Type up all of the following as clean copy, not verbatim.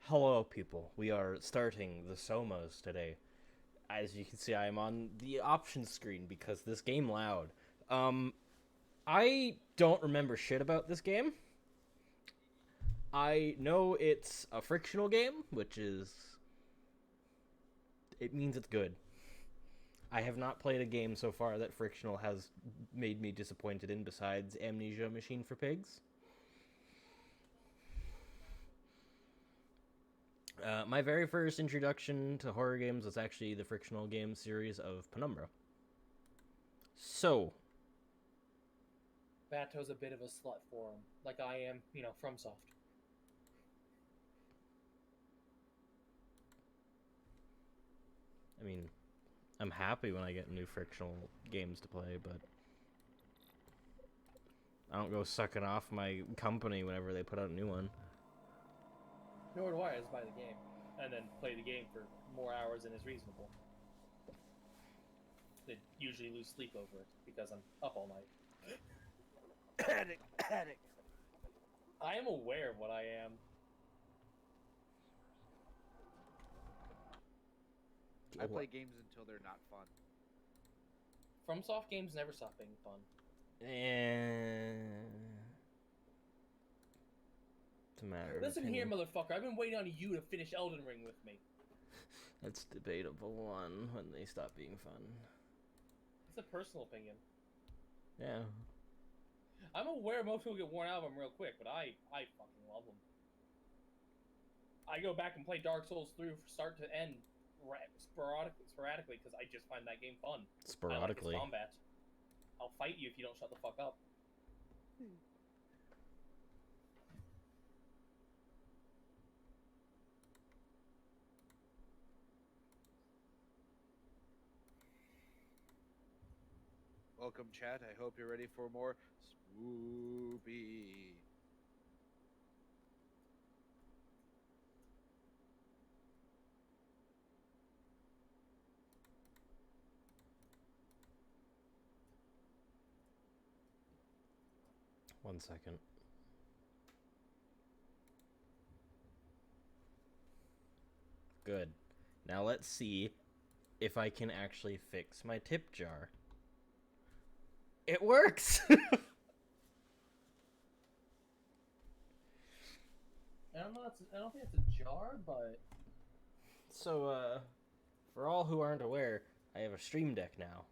Hello, people. We are starting the SOMAs today. As you can see, I am on the options screen because this game loud. Um, I don't remember shit about this game. I know it's a frictional game, which is. It means it's good. I have not played a game so far that frictional has made me disappointed in besides Amnesia Machine for Pigs. My very first introduction to horror games was actually the frictional game series of Penumbra. So, Bato's a bit of a slut for him, like I am, FromSoft. I mean, I'm happy when I get new frictional games to play, but I don't go sucking off my company whenever they put out a new one. Nor do I. I just buy the game and then play the game for more hours than is reasonable. They usually lose sleep over it because I'm up all night. Addict. I am aware of what I am. I play games until they're not fun. FromSoft games never stop being fun. It's a matter of Listen here, opinion. motherfucker. I've been waiting on you to finish Elden Ring with me. That's debatable one when they stop being fun. It's a personal opinion. Yeah. I'm aware most people get worn out of them real quick, but I fucking love them. I go back and play Dark Souls 3 from start to end sporadically because I just find that game fun. I like its Sporadically. combat. I'll fight you if you don't shut the fuck up. Welcome, chat. I hope you're ready for more swoopy. One second. Good. Now let's see if I can actually fix my tip jar. It works! I don't think it's a jar, but So, for all who aren't aware, I have a stream deck now.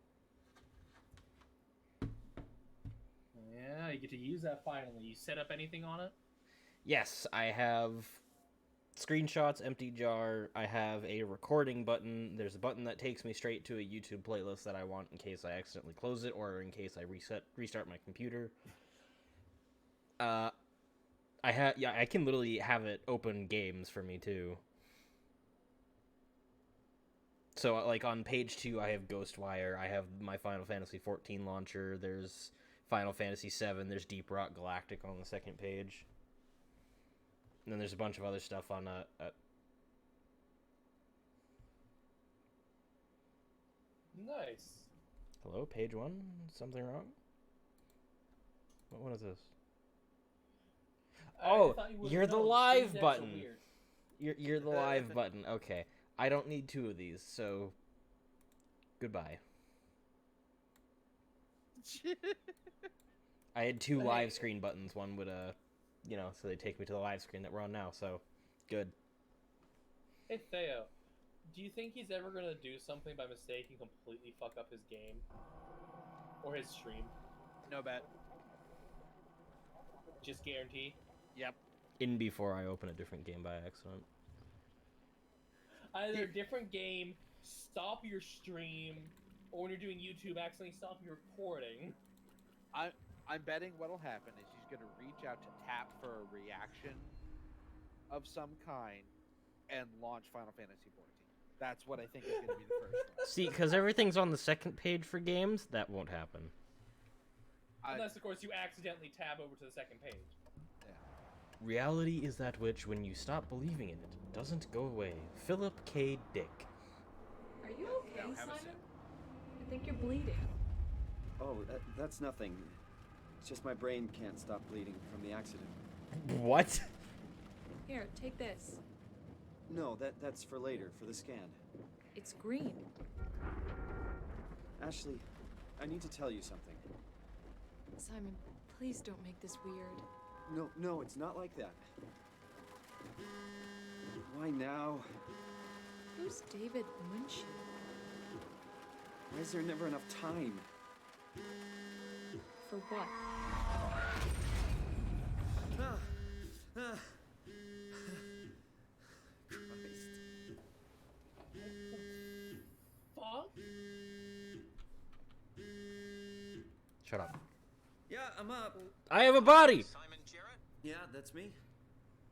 yeah, you get to use that finally. You set up anything on it? Yes, I have screenshots, empty jar. I have a recording button. There's a button that takes me straight to a YouTube playlist that I want in case I accidentally close it or in case I restart my computer. I can literally have it open games for me too. So, like, on page 2, I have Ghostwire, I have my Final Fantasy XIV launcher, there's Final Fantasy VII, there's Deep Rock Galactic on the second page. And then there's a bunch of other stuff on, Nice. Hello, page 1? Something wrong? What one is this? Oh, you're the live button! You're the live button, okay. I don't need 2 of these, so... Goodbye. I had 2 live screen buttons. One would, so they take me to the live screen that we're on now, so... Good. Hey, Theo. Do you think he's ever gonna do something by mistake and completely fuck up his game? Or his stream? No bet. Just guarantee? Yep. In before I open a different game by accident. Either different game, stop your stream, or when you're doing YouTube, accidentally stop your recording. I'm betting what'll happen is he's gonna reach out to Tap for a reaction of some kind and launch Final Fantasy XIV. That's what I think is gonna be the first one. See, because everything's on the second page for games, that won't happen. Unless, of course, you accidentally tab over to the second page. Yeah. Reality is that which, when you stop believing in it, doesn't go away. Philip K. Dick. Are you okay, Now, have a Simon? sip. I think you're bleeding. Oh, that's nothing. It's just my brain can't stop bleeding from the accident. What? Here, take this. No, that's for later, for the scan. It's green. Ashley, I need to tell you something. Simon, please don't make this weird. No, it's not like that. Why now? Who's David Munchie? Why is there never enough time? For what? Christ. Fuck? Shut up. Yeah, I'm up. I have a body! Simon Jarrett? Yeah, that's me.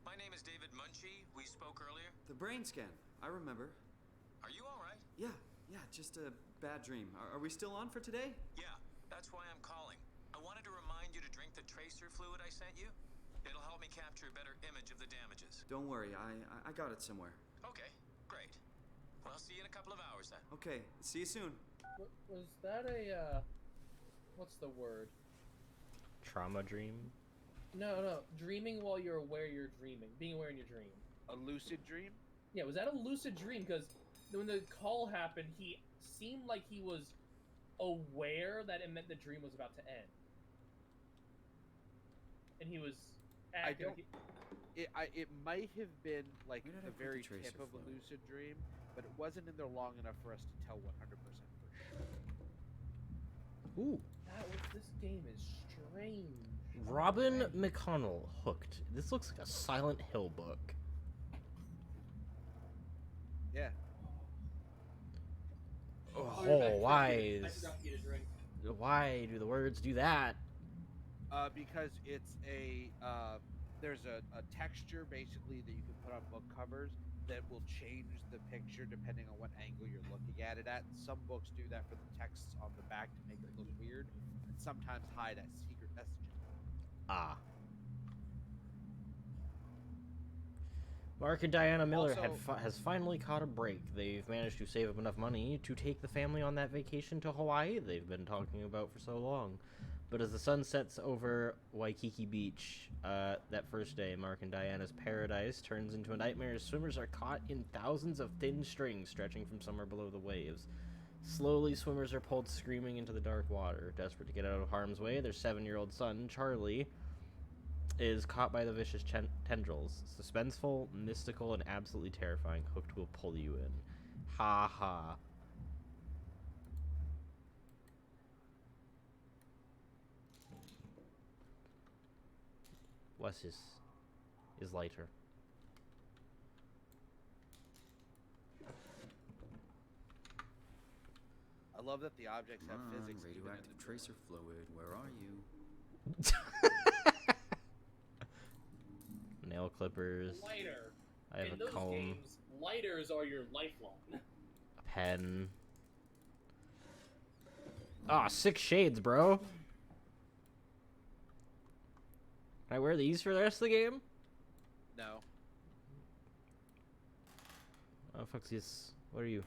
My name is David Munchie. We spoke earlier. The brain scan. I remember. Are you alright? Yeah, just a bad dream. Are we still on for today? Yeah, that's why I'm calling. I wanted to remind you to drink the tracer fluid I sent you. It'll help me capture a better image of the damages. Don't worry, I got it somewhere. Okay, great. Well, I'll see you in a couple of hours then. Okay, see you soon. Was that a, what's the word? Trauma dream? No. Dreaming while you're aware you're dreaming. Being aware in your dream. A lucid dream? Yeah, was that a lucid dream? Because when the call happened, he seemed like he was aware that it meant the dream was about to end. and he was I acting. don't. It might have been like Where did I the put the very tracer tip of a fluid? lucid dream, but it wasn't in there long enough for us to tell 100% for sure. Ooh. This game is strange. Robin already. McConnell, Hooked. This looks like a Silent Hill book. Yeah. You're back. Oh, why I forgot to get a drink. why do the words do that? Because it's there's a texture basically that you can put on book covers that will change the picture depending on what angle you're looking at it at. Some books do that for the texts on the back to make it look weird, and sometimes hide as secret messages. Ah. Mark and Diana Miller Also- has finally caught a break. They've managed to save up enough money to take the family on that vacation to Hawaii they've been talking about for so long. But as the sun sets over Waikiki Beach, that first day, Mark and Diana's paradise turns into a nightmare as swimmers are caught in thousands of thin strings stretching from somewhere below the waves. Slowly, swimmers are pulled screaming into the dark water. Desperate to get out of harm's way, their 7-year-old son, Charlie, is caught by the vicious tendrils. Suspenseful, mystical, and absolutely terrifying. Hooked will pull you in. Ha ha. What's his? Is lighter. I love that the objects have Come on, physics. even in radioactive the tracer fluid. Where are you? Nail clippers. Lighter. I have In a those comb. games, lighters are your lifeline. A pen. Ah, 6 shades, bro. Can I wear these for the rest of the game? No. Oh, fuck this. What are you?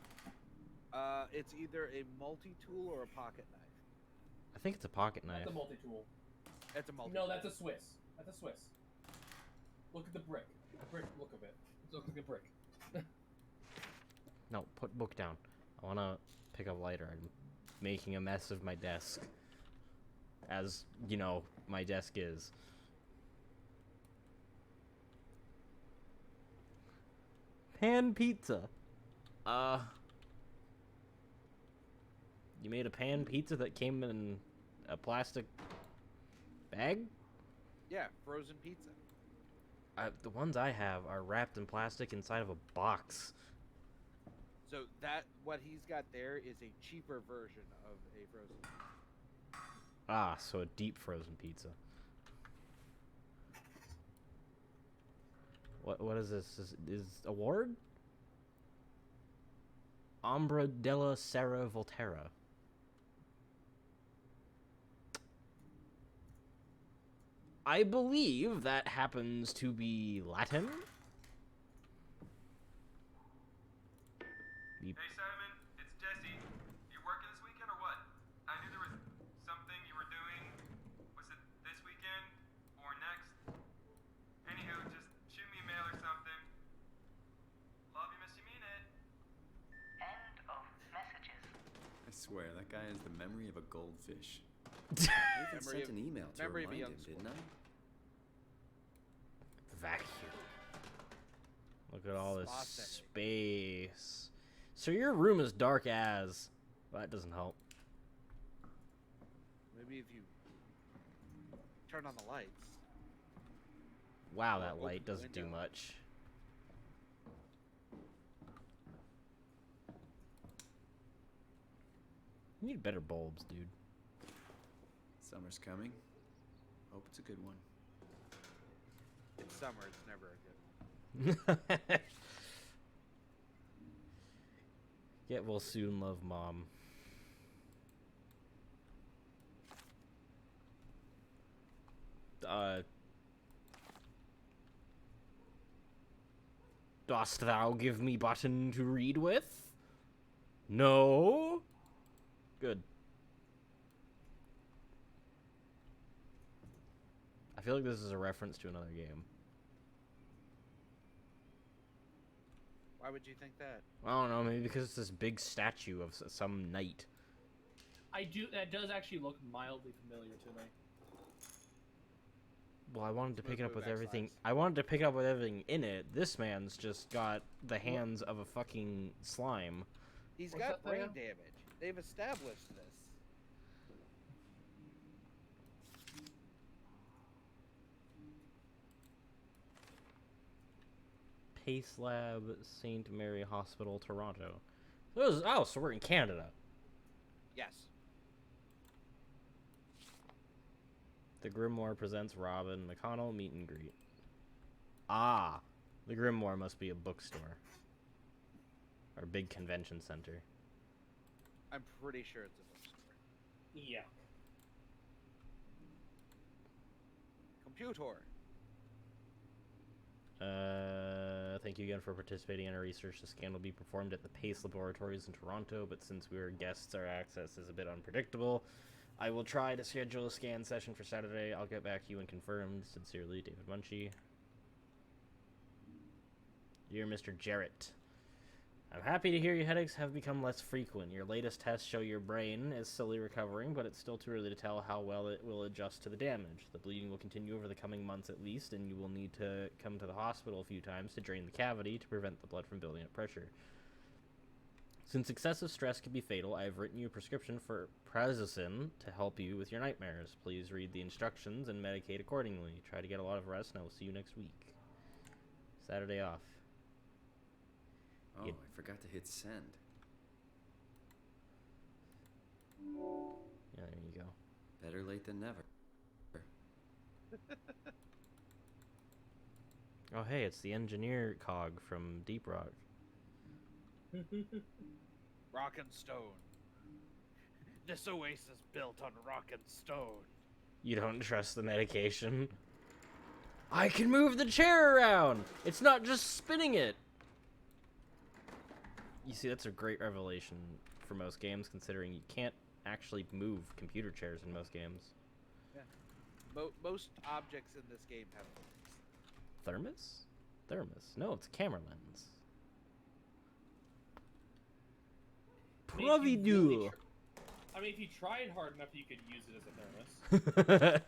It's either a multi-tool or a pocket knife. I think it's a pocket knife. That's a multi-tool. It's a multi. No, that's a Swiss. That's a Swiss. Look at the brick. The brick look of it. Look like a brick. No, put book down. I want to pick up lighter. I'm making a mess of my desk. As, you know, my desk is. Pan pizza. You made a pan pizza that came in a plastic bag? Yeah, frozen pizza. The ones I have are wrapped in plastic inside of a box. So what he's got there is a cheaper version of a frozen pizza. Ah, so a deep frozen pizza. What is this? Is award? Ombra della Serra Volterra. I believe that happens to be Latin. Hey Simon, it's Jesse. You working this weekend or what? I knew there was something you were doing. Was it this weekend or next? Anywho, just shoot me a mail or something. Love you, miss you, mean it. End of messages. I swear, that guy has the memory of a goldfish. I even Memory sent of- an email to memory of a remind young him, didn't I? Vacuum. Look at all this Spa setting. space. So your room is dark as. Well, that doesn't help. Maybe if you turn on the lights. Wow, Or that open light the doesn't do window. much. You need better bulbs, dude. Summer's coming. Hope it's a good one. It's summer. It's never a good one. Get well soon, love, mom. Dost thou give me button to read with? No? Good. I feel like this is a reference to another game. Why would you think that? I don't know, maybe because it's this big statue of some knight. That does actually look mildly familiar to me. Well, I wanted to pick it up Smooth with move everything. backslides. I wanted to pick it up with everything in it. This man's just got the hands of a fucking slime. He's What's got that, brain Leo? damage. They've established this. Pace Lab, St. Mary Hospital, Toronto. So we're in Canada. Yes. The Grimoire presents Robin McConnell meet and greet. Ah, the Grimoire must be a bookstore. Or big convention center. I'm pretty sure it's a bookstore. Yeah. Computer. Thank you again for participating in our research. The scan will be performed at the Pace Laboratories in Toronto, but since we're guests, our access is a bit unpredictable. I will try to schedule a scan session for Saturday. I'll get back to you when confirmed. Sincerely, David Munchie. Dear Mr. Jarrett, I'm happy to hear your headaches have become less frequent. Your latest tests show your brain is slowly recovering, but it's still too early to tell how well it will adjust to the damage. The bleeding will continue over the coming months at least, and you will need to come to the hospital a few times to drain the cavity to prevent the blood from building up pressure. Since excessive stress can be fatal, I have written you a prescription for prazosin to help you with your nightmares. Please read the instructions and medicate accordingly. Try to get a lot of rest, and I will see you next week. Saturday off. Oh, You- I forgot to hit send. Yeah, there you go. Better late than never. Oh, hey, it's the engineer cog from Deep Rock. Rock and stone. This oasis built on rock and stone. You don't trust the medication? I can move the chair around! It's not just spinning it! You see, that's a great revelation for most games, considering you can't actually move computer chairs in most games. Most objects in this game have Thermos? Thermos. No, it's a camera lens. I mean, if you really Providu! I mean, if you tried hard enough, you could use it as a thermos.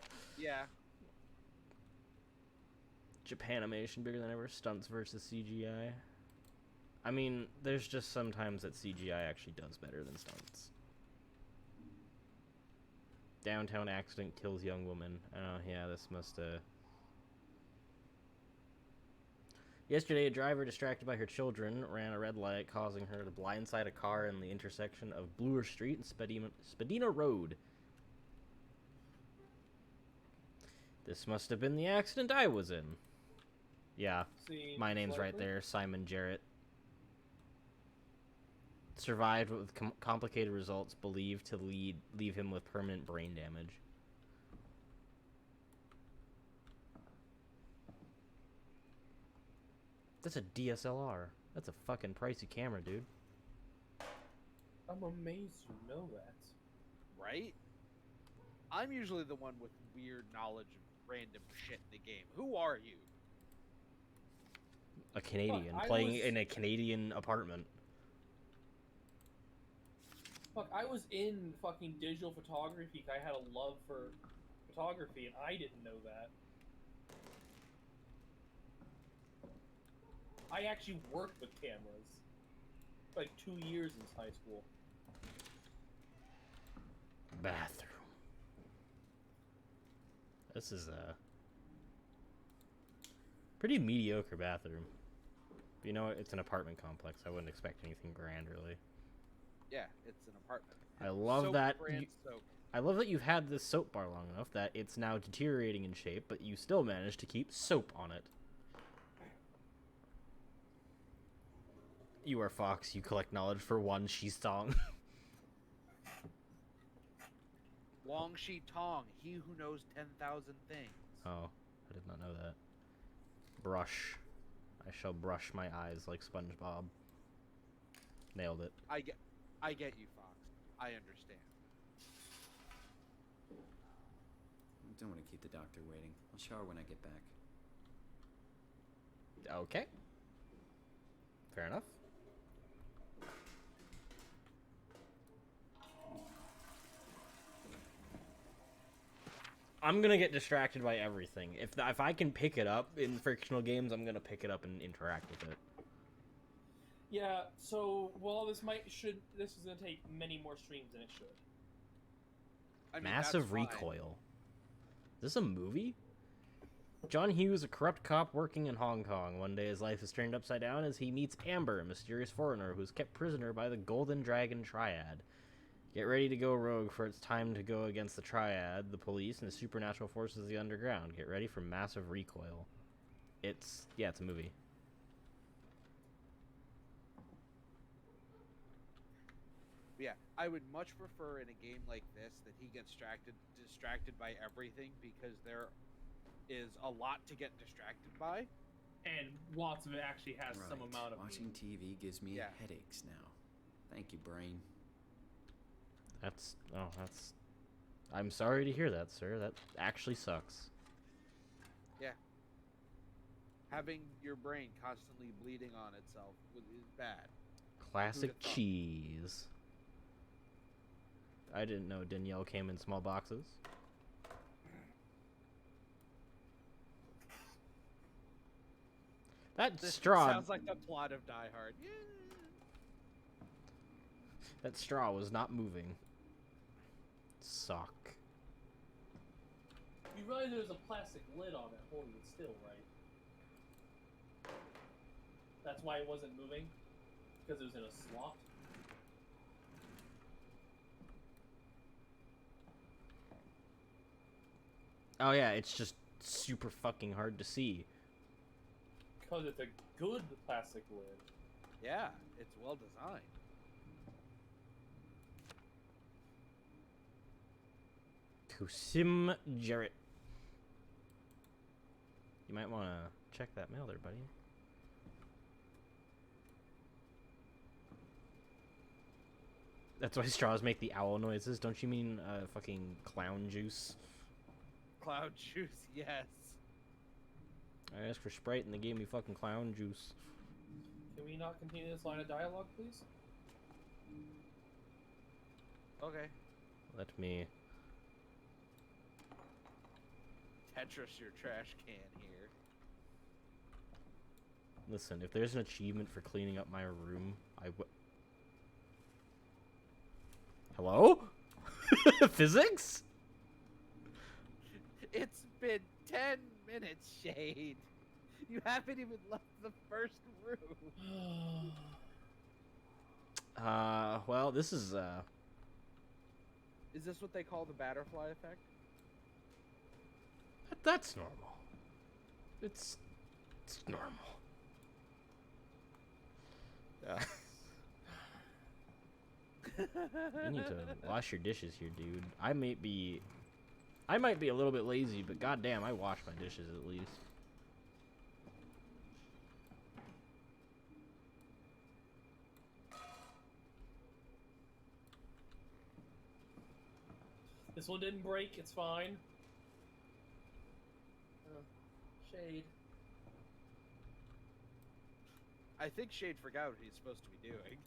Japan animation bigger than ever. Stunts versus CGI. I mean, there's just sometimes that CGI actually does better than stunts. Downtown accident kills young woman. Oh, yeah, this must, Yesterday, a driver distracted by her children ran a red light, causing her to blindside a car in the intersection of Bloor Street and Spadina Road. This must have been the accident I was in. Yeah, Seems my name's right likely. there, Simon Jarrett. Survived with complicated results, believed to leave him with permanent brain damage. That's a DSLR. That's a fucking pricey camera, dude. I'm amazed you know that. right? I'm usually the one with weird knowledge of random shit in the game. Who are you? A Canadian I playing was- in a Canadian apartment. Fuck, I was in fucking digital photography. I had a love for photography, and I didn't know that. I actually worked with cameras. Like 2 years in high school. Bathroom. This is a pretty mediocre bathroom. You know what? It's an apartment complex. I wouldn't expect anything grand, really. Yeah, it's an apartment. I love Soap that brand you- soap. I love that you've had this soap bar long enough that it's now deteriorating in shape, but you still managed to keep soap on it. You are Fox. You collect knowledge for one she's song. Long Shi Tong, he who knows 10,000 things. Oh, I did not know that. Brush. I shall brush my eyes like SpongeBob. Nailed it. I get you, Fox. I understand. I don't want to keep the doctor waiting. I'll shower when I get back. Okay. Fair enough. I'm gonna get distracted by everything. If I can pick it up in fictional games, I'm gonna pick it up and interact with it. Yeah. So while this is gonna take many more streams than it should. I mean, Massive that's fine. Recoil. Is this a movie? John Hughes, a corrupt cop working in Hong Kong. One day his life is turned upside down as he meets Amber, a mysterious foreigner who's kept prisoner by the Golden Dragon Triad. Get ready to go rogue, for it's time to go against the Triad, the police, and the supernatural forces of the underground. Get ready for Massive Recoil. It's a movie. Yeah, I would much prefer in a game like this that he gets distracted by everything, because there is a lot to get distracted by. And lots of it actually has some amount of Watching TV gives me headaches now. Thank you, brain. That's I'm sorry to hear that, sir. That actually sucks. Yeah. Having your brain constantly bleeding on itself is bad. Classic Who'da thought? cheese. I didn't know Danielle came in small boxes. That This straw. sounds like the plot of Die Hard. Yeah. That straw was not moving. Suck. You realize there's a plastic lid on it holding it still, right? That's why it wasn't moving? Because it was in a slot? Oh yeah, it's just super fucking hard to see. Because it's a good plastic lid. Yeah, it's well designed. Kusim Jarrett. You might want to check that mail there, buddy. That's why straws make the owl noises. Don't you mean fucking clown juice? Cloud juice, yes. I asked for Sprite and they gave me fucking clown juice. Can we not continue this line of dialogue, please? Okay. Let me... Tetris your trash can here. Listen, if there's an achievement for cleaning up my room, I would... Hello? Physics? It's been 10 minutes, Shade. You haven't even left the first room. Well, this is, Is this what they call the butterfly effect? That's normal. It's normal. You need to wash your dishes here, dude. I might be a little bit lazy, but goddamn, I wash my dishes at least. This one didn't break, it's fine. Shade. I think Shade forgot what he's supposed to be doing.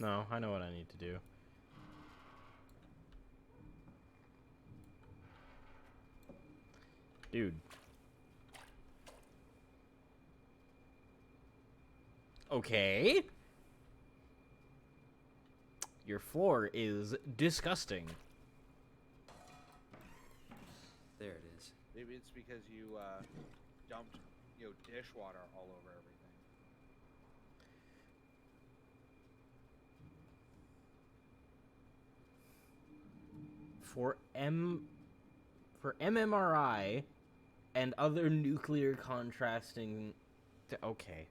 No, I know what I need to do. Dude. Okay. Your floor is disgusting. There it is. Maybe it's because you dumped, dishwater all over everything. For MMRI and other nuclear contrasting okay.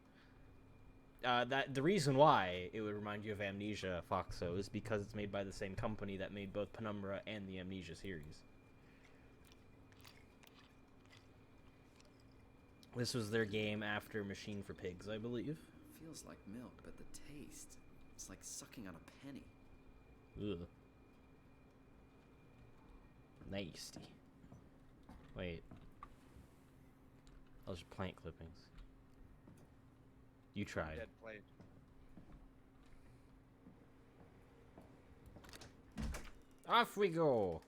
That the reason why it would remind you of Amnesia, Foxo, is because it's made by the same company that made both Penumbra and the Amnesia series. This was their game after Machine for Pigs, I believe. Feels like milk, but the taste, it's like sucking on a penny. Ugh. Nasty. Wait. Those are plant clippings. You tried. Dead plate. Off we go.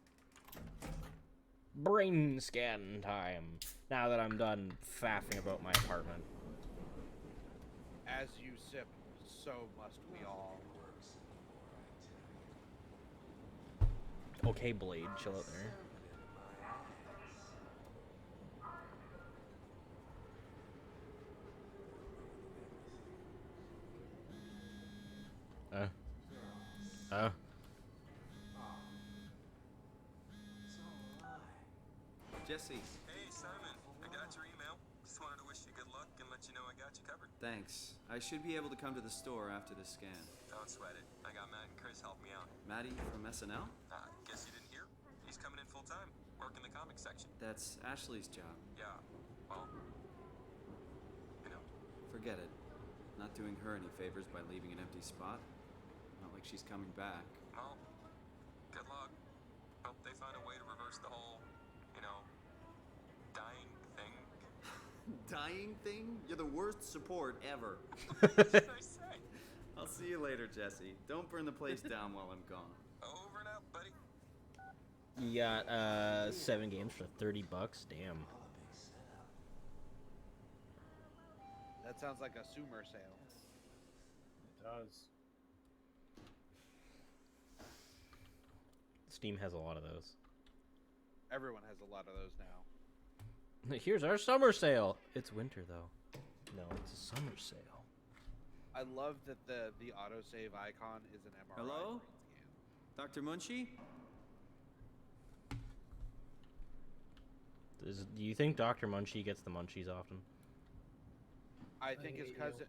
brain scan time. Now that I'm done faffing about my apartment. As you sip, so must we all. Okay, Blade, chill out there. Jesse, Hey, Simon. I got your email. Just wanted to wish you good luck and let you know I got you covered. thanks. I should be able to come to the store after the scan. Don't sweat it. I got Matt and Chris helping me out. Maddie from SNL? Guess you didn't hear? He's coming in full time, working the comics section. That's Ashley's job. Yeah, well, you know. Forget it. Not doing her any favors by leaving an empty spot. Not like she's coming back. Well, good luck. Hope they find a way to reverse the whole, dying thing. Dying thing? You're the worst support ever. What should I say? I'll see you later, Jesse. Don't burn the place down while I'm gone. Over and out, buddy. You got 7 games for $30. Damn. That sounds like a Sumer sale. It does. Steam has a lot of those. Everyone has a lot of those now. Here's our summer sale. It's winter though. No, it's a summer sale. I love that the autosave icon is an MRI Hello? brain Dr. Munchie? Do you think Dr. Munchie gets the munchies often? I think his cousin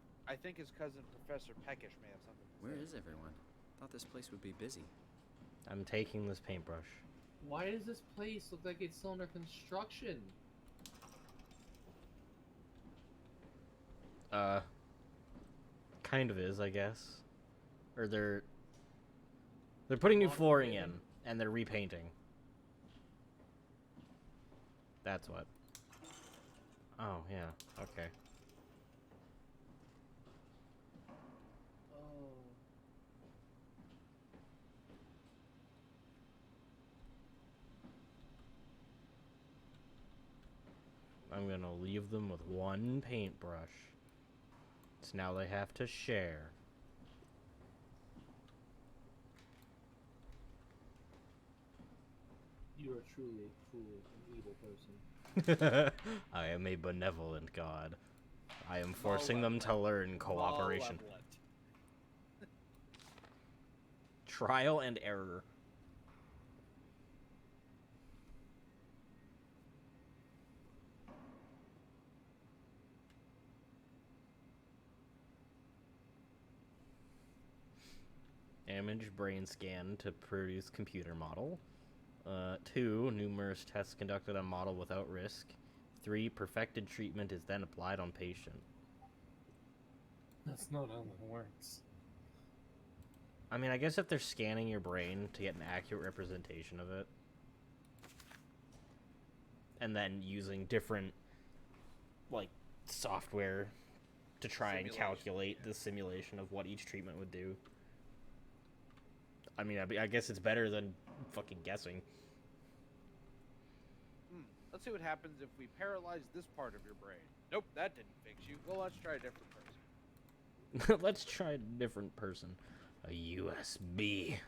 Professor Peckish may have something to Where say. is everyone? Thought this place would be busy. I'm taking this paintbrush. Why does this place look like it's still under construction? Kind of is, I guess. Or they're putting new flooring in and they're repainting. That's what. Oh, yeah. Okay. Oh. I'm gonna leave them with one paintbrush. So now they have to share. You are truly, truly an evil person. I am a benevolent god. I am forcing them to learn cooperation. Malevolent. Trial and error. Image brain scan to produce computer model. 2, numerous tests conducted on model without risk. 3, perfected treatment is then applied on patient. That's not how that works. I mean, I guess if they're scanning your brain to get an accurate representation of it, and then using different, like, software to try and calculate the simulation of what each treatment would do. I mean, I guess it's better than fucking guessing. Let's see what happens if we paralyze this part of your brain. Nope, that didn't fix you. Well, let's try a different person. Let's try a different person. A USB.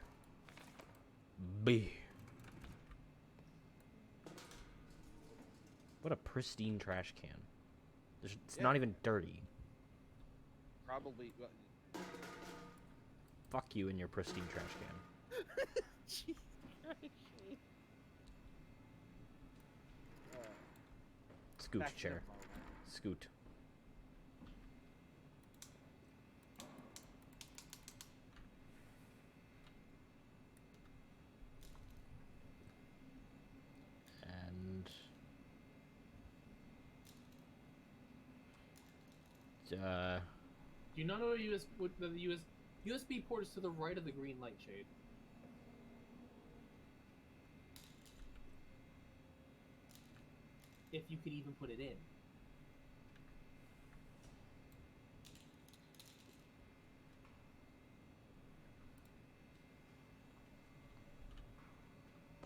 B. What a pristine trash can. It's not even dirty. Probably. Fuck you and your pristine trash can. Jesus Christ. Scoot Back in a chair. moment. Scoot. And Do you not know the USB port is to the right of the green light shade? If you could even put it in.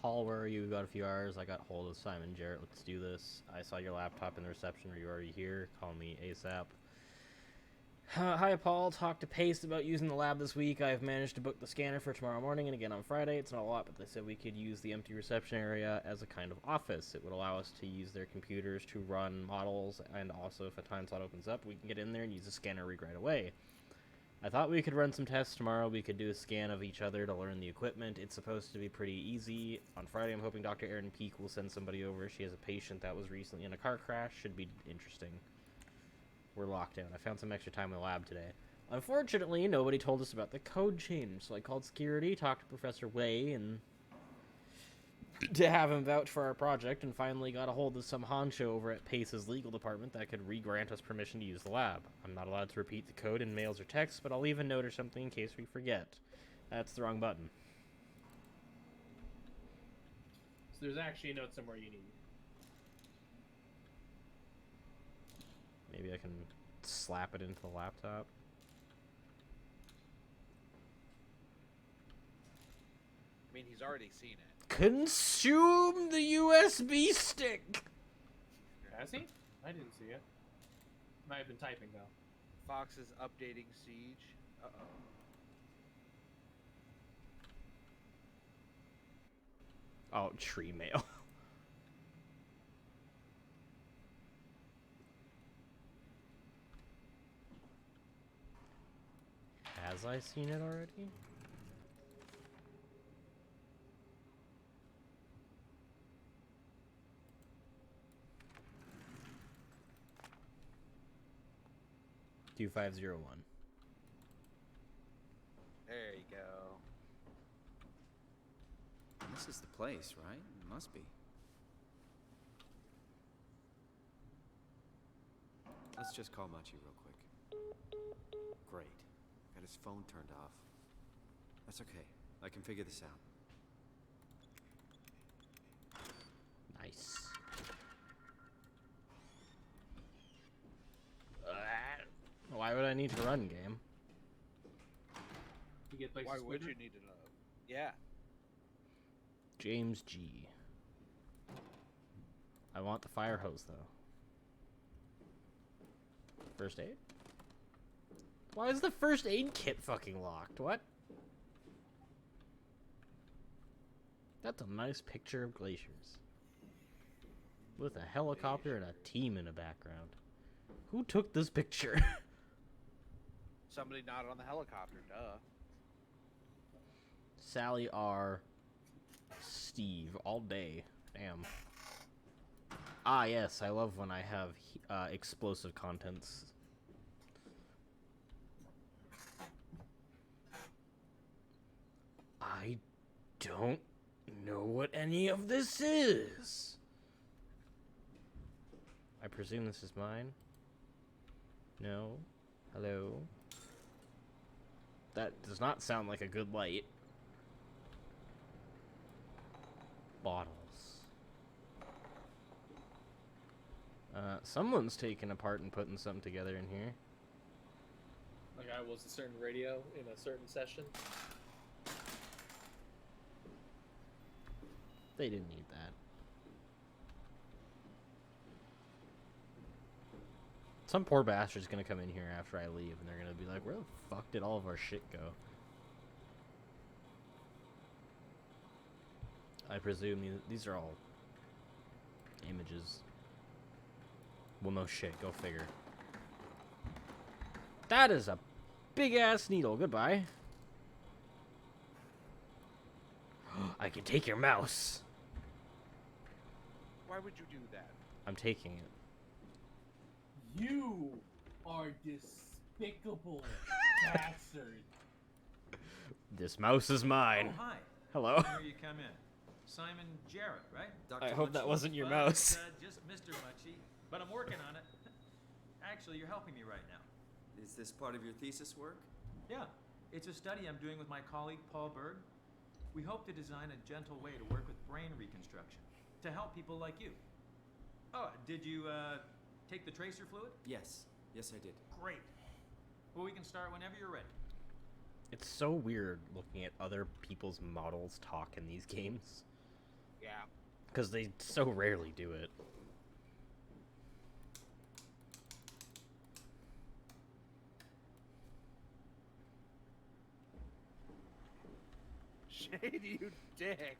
Paul, where are you? We got a few hours. I got hold of Simon Jarrett. Let's do this. I saw your laptop in the reception. Are you already here? Call me ASAP. Hi, Paul. Talked to Pace about using the lab this week. I've managed to book the scanner for tomorrow morning and again on Friday. It's not a lot, but they said we could use the empty reception area as a kind of office. It would allow us to use their computers to run models, and also if a time slot opens up, we can get in there and use the scanner rig right away. I thought we could run some tests tomorrow. We could do a scan of each other to learn the equipment. It's supposed to be pretty easy. On Friday, I'm hoping Dr. Erin Peake will send somebody over. She has a patient that was recently in a car crash. Should be interesting. We're locked down. I found some extra time in the lab today. Unfortunately, nobody told us about the code change, so I called security, talked to Professor Wei, and to have him vouch for our project, and finally got a hold of some honcho over at Pace's legal department that could re-grant us permission to use the lab. I'm not allowed to repeat the code in mails or texts, but I'll leave a note or something in case we forget. That's the wrong button. So there's actually a note somewhere you need. Maybe I can slap it into the laptop. I mean, he's already seen it. Consume the USB stick! Has he? I didn't see it. Might have been typing, though. Fox is updating Siege. Uh-oh. Oh, tree mail. Has I seen it already? Two 501. There you go. This is the place, right? It must be. Let's just call Machi real quick. Great. Got his phone turned off. That's okay. I can figure this out. Nice. Why would I need to run, game? You get places Why would quicker? you need to know? Yeah. James G. I want the fire hose, though. First aid? Why is the first aid kit fucking locked? What? That's a nice picture of glaciers. With a helicopter and a team in the background. Who took this picture? Somebody not on the helicopter, duh. Sally R. Steve, all day. Damn. Ah, yes, I love when I have explosive contents. I don't know what any of this is. I presume this is mine? No? Hello? That does not sound like a good light. Bottles. Someone's taking apart and putting something together in here. Like I was a certain radio in a certain session. They didn't need that. Some poor bastard's gonna come in here after I leave and they're gonna be like, where the fuck did all of our shit go? I presume these are all images. Well, no shit, go figure. That is a big-ass needle. Goodbye. I can take your mouse. Why would you do that? I'm taking it. You are despicable bastard. This mouse is mine. Oh, hi. Hello. Here you come in. Simon Jarrett, right? I hope that wasn't your Well, mouse. Just Mr. Muchie, but I'm working on it. Actually, you're helping me right now. Is this part of your thesis work? Yeah, it's a study I'm doing with my colleague Paul Berg. We hope to design a gentle way to work with brain reconstruction to help people like you. Oh, did you take the tracer fluid? Yes. Yes, I did. Great. Well, we can start whenever you're ready. It's so weird looking at other people's models talk in these games. because they so rarely do it. Shady, you dick.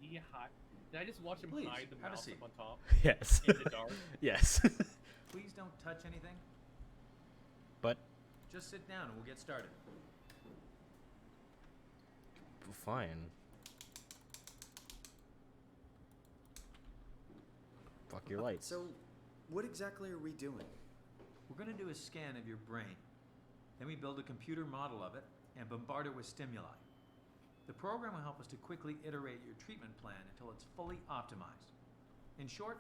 Did he hide? Did I just watch him Please, hide the have a mouse seat. up on top Yes. in the dark? Yes. Please don't touch anything. But Just sit down and we'll get started. fine. Fuck your lights. So, what exactly are we doing? We're going to do a scan of your brain. Then we build a computer model of it and bombard it with stimuli. The program will help us to quickly iterate your treatment plan until it's fully optimized. In short,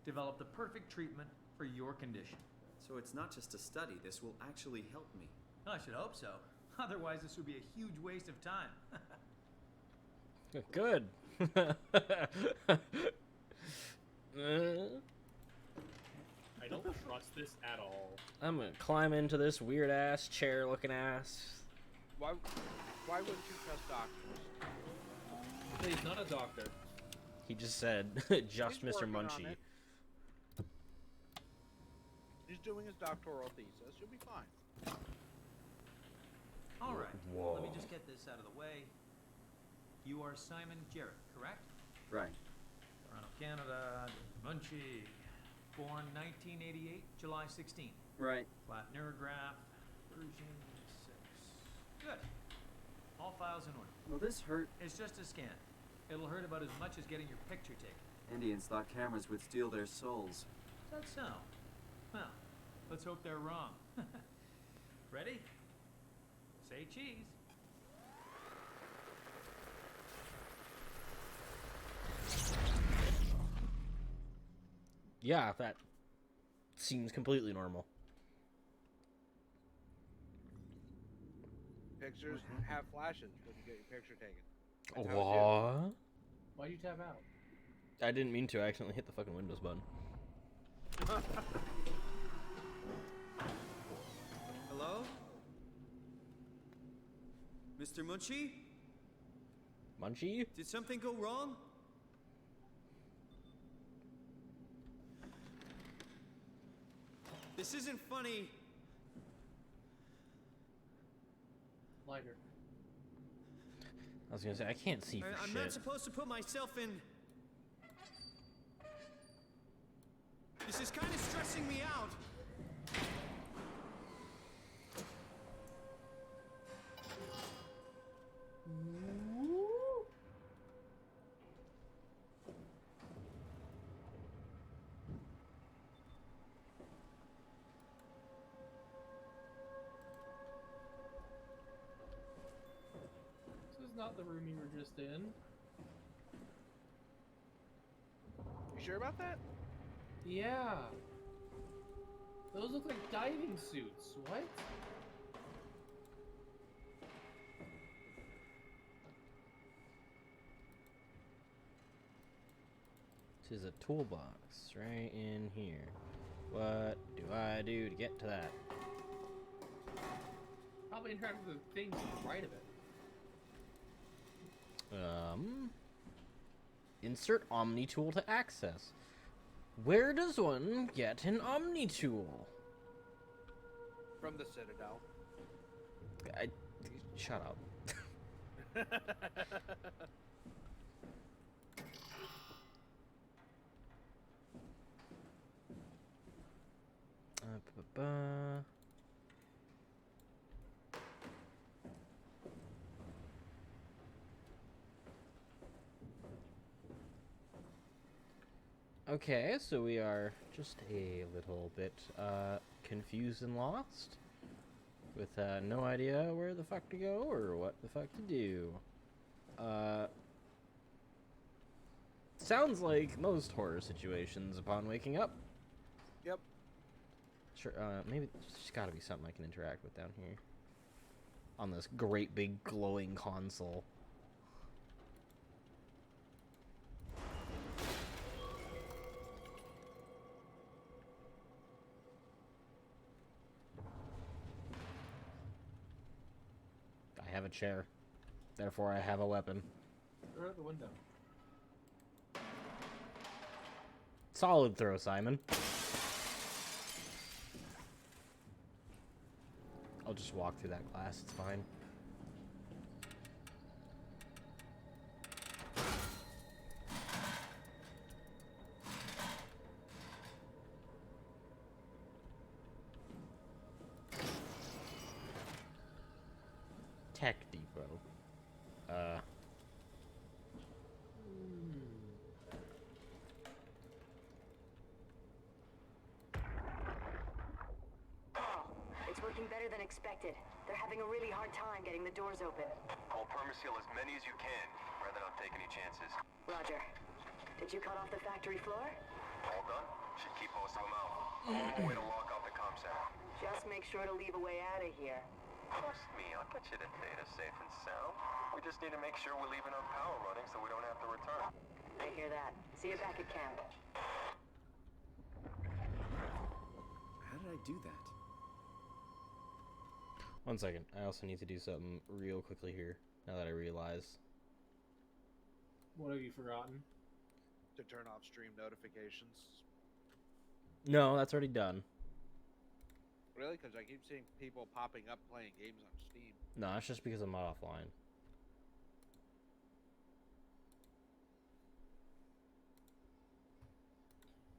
develop the perfect treatment for your condition. So it's not just a study, this will actually help me. I should hope so. Otherwise, this would be a huge waste of time. Good. I don't trust this at all. I'm gonna climb into this weird ass chair looking ass. Why wouldn't you trust doctors? But he's not a doctor. He just said, just He's Mr. working on Munchie. it. He's doing his doctoral thesis. You'll be fine. All right. Whoa. Let me just get this out of the way. You are Simon Jarrett, correct? Right. Toronto, Canada. Munchie. Born 1988, July 16th. Right. Flat neurograph. Version 6. Good. All files in order. Will this hurt? It's just a scan. It'll hurt about as much as getting your picture taken. Indians thought cameras would steal their souls. Is that so? Well, let's hope they're wrong. Ready? Say cheese. Yeah, that seems completely normal. Pictures have flashes when you get your picture taken. That's how What? Why'd you tap out? I didn't mean to. I accidentally hit the fucking Windows button. Hello? Mr. Munchie? Munchie? Did something go wrong? This isn't funny. Lighter. I was gonna say, I can't see for I'm shit. not supposed to put myself in. This is kind of stressing me out. This is not the room you were just in. You sure about that? Yeah. Those look like diving suits. What? Tis a toolbox right in here. What do I do to get to that? Probably interact with the things to the right of it. Insert Omni tool to access. Where does one get an Omni tool? From the Citadel. Shut up. Ba-ba-ba. Okay, so we are just a little bit confused and lost, with no idea where the fuck to go or what the fuck to do. Sounds like most horror situations upon waking up. Yep. Sure, maybe there's gotta be something I can interact with down here. On this great big glowing console. I have a chair. Therefore, I have a weapon. Throw it out the window. Solid throw, Simon. I'll just walk through that glass, it's fine. Tech Depot. It's working better than expected. They're having a really hard time getting the doors open. I'll permaseal as many as you can, rather not take any chances. Roger. Did you cut off the factory floor? All done? Should keep most of them out. I'm on my way to lock off the comm center. Just make sure to leave a way out of here. Trust me, I'll get you the data safe and sound. We just need to make sure we're leaving our power running so we don't have to return. I hear that. See you back at camp. How did I do that? 1 second. I also need to do something real quickly here, now that I realize. What have you forgotten? To turn off stream notifications. No, that's already done. Really? Because I keep seeing people popping up playing games on Steam. No, that's just because I'm not offline.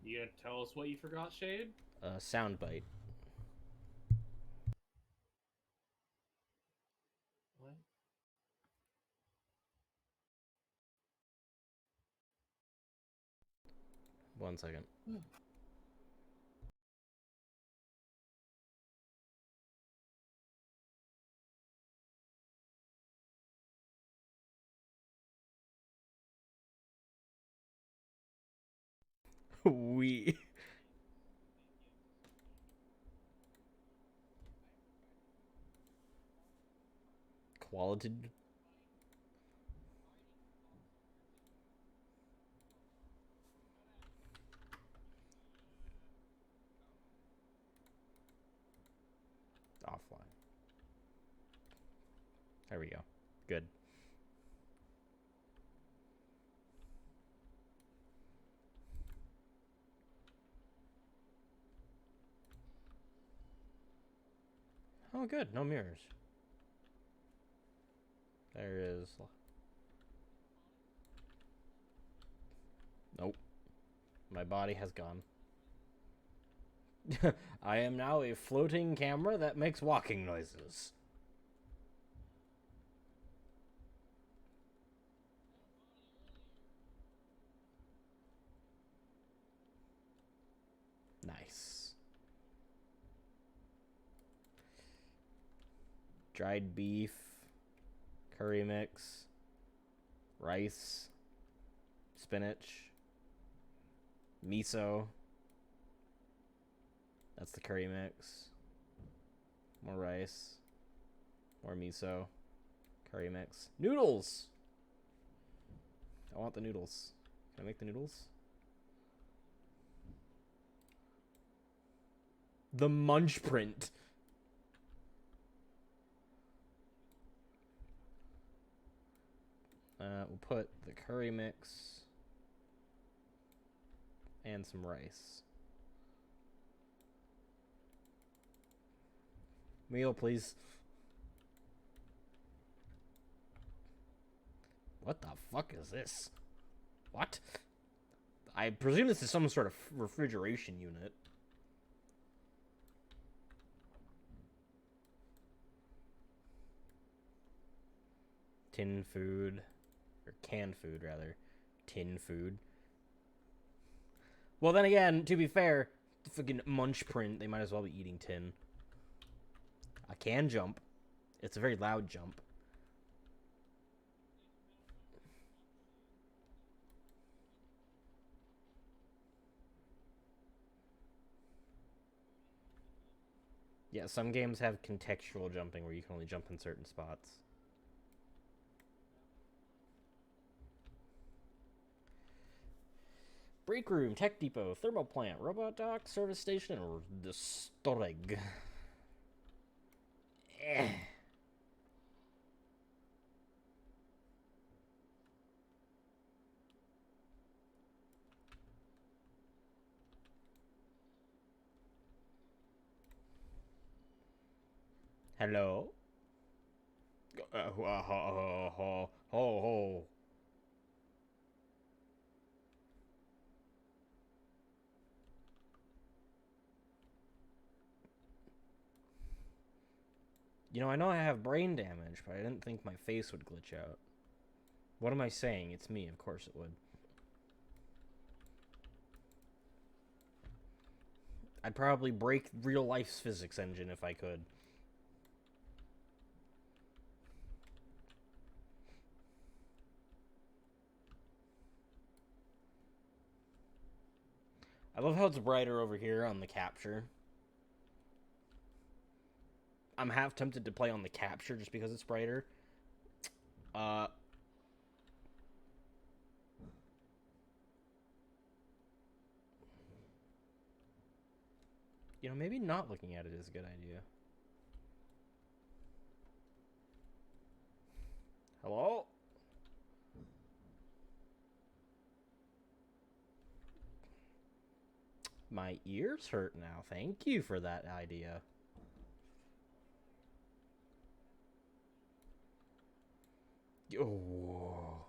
You gonna tell us what you forgot, Shade? Soundbite. What? One second. We. Quality. Offline. There we go. Good. Oh, good. No mirrors. There is. Nope. My body has gone. I am now a floating camera that makes walking noises. Nice. Dried beef, curry mix, rice, spinach, miso. That's the curry mix. More rice, more miso, curry mix. Noodles! I want the noodles. Can I make the noodles? The munch print. We'll put the curry mix and some rice. Meal, please. What the fuck is this? What? I presume this is some sort of refrigeration unit. Tin food. Or canned food, rather. Tin food. Well, then again, to be fair, the fucking munch print, they might as well be eating tin. I can jump. It's a very loud jump. Yeah, some games have contextual jumping where you can only jump in certain spots. Break room, tech depot, thermal plant, robot dock, service station, or the storage. Hello? Ho, ho. You know I have brain damage, but I didn't think my face would glitch out. What am I saying? It's me, of course it would. I'd probably break real life's physics engine if I could. I love how it's brighter over here on the capture. I'm half tempted to play on the capture just because it's brighter. You know, maybe not looking at it is a good idea. Hello? My ears hurt now. Thank you for that idea. Oh.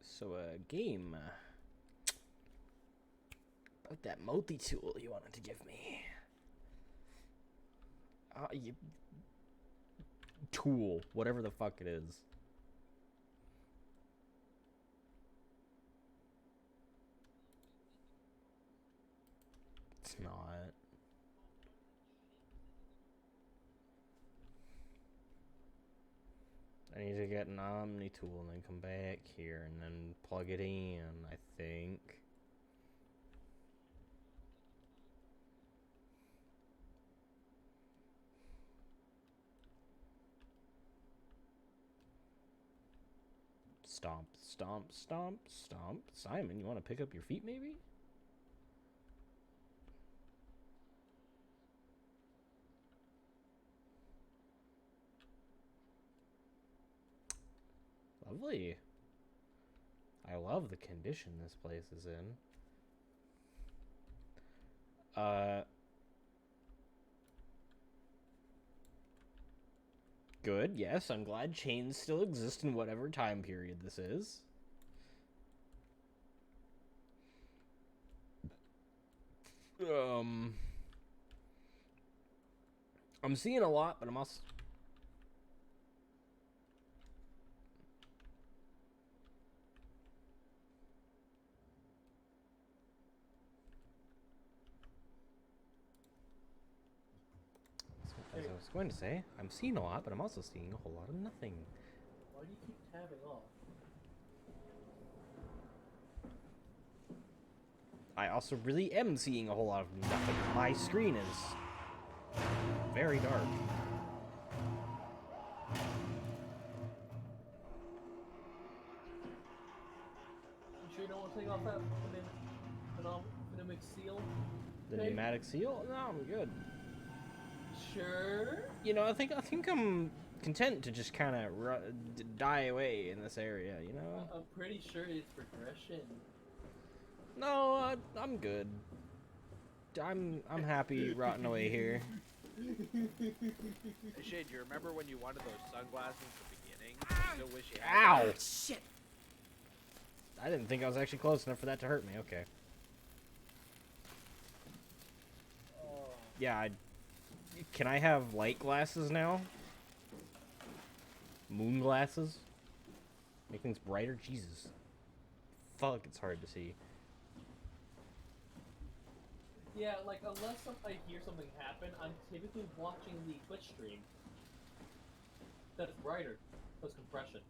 So a game about that multi-tool you wanted to give me. Tool, whatever the fuck it is. It's not. I need to get an Omni tool and then come back here and then plug it in, I think. Stomp, stomp, stomp, stomp. Simon, you want to pick up your feet maybe? Lovely. I love the condition this place is in. Good, yes, I'm glad chains still exist in whatever time period this is. I'm seeing a lot, but I'm also... As I was going to say, I'm seeing a lot, but I'm also seeing a whole lot of nothing. Why do you keep tabbing off? I also really am seeing a whole lot of nothing. My screen is very dark. You sure you don't want to take off that pneumatic seal? The pneumatic seal? No, I'm good. Sure. You know, I think I'm content to just kind of die away in this area. You know. I'm pretty sure it's progression. No, I'm good. I'm happy rotting away here. Hey, Shane, do you remember when you wanted those sunglasses at the beginning? Still wish you had Ow! them? Shit! I didn't think I was actually close enough for that to hurt me. Okay. Yeah, can I have light glasses now? Moon glasses? Make things brighter? Jesus. Fuck, it's hard to see. Yeah, like, unless I hear something happen, I'm typically watching the Twitch stream. That's brighter. That's compression.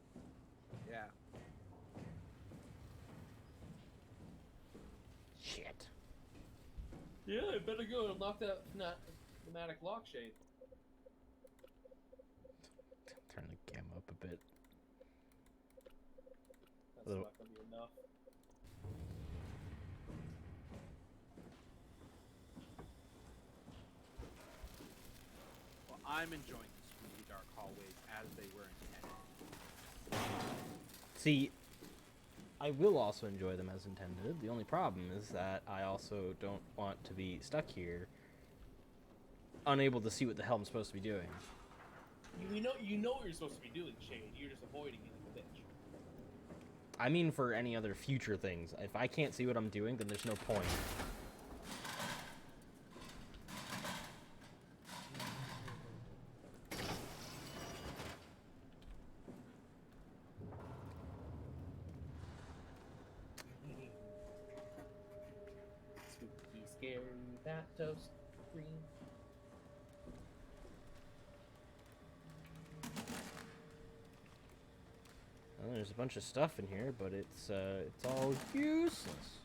Yeah. Shit. Yeah, I better go and lock that pneumatic lock shade. Turn the gamma up a bit. That's not gonna be enough. Well, I'm enjoying the spooky dark hallways as they were intended. See, I will also enjoy them as intended. The only problem is that I also don't want to be stuck here, unable to see what the hell I'm supposed to be doing. You know what you're supposed to be doing, Shade. You're just avoiding it like a bitch. I mean for any other future things. If I can't see what I'm doing, then there's no point. Spooky, scary, fat toast, green. Well, there's a bunch of stuff in here, but it's all useless.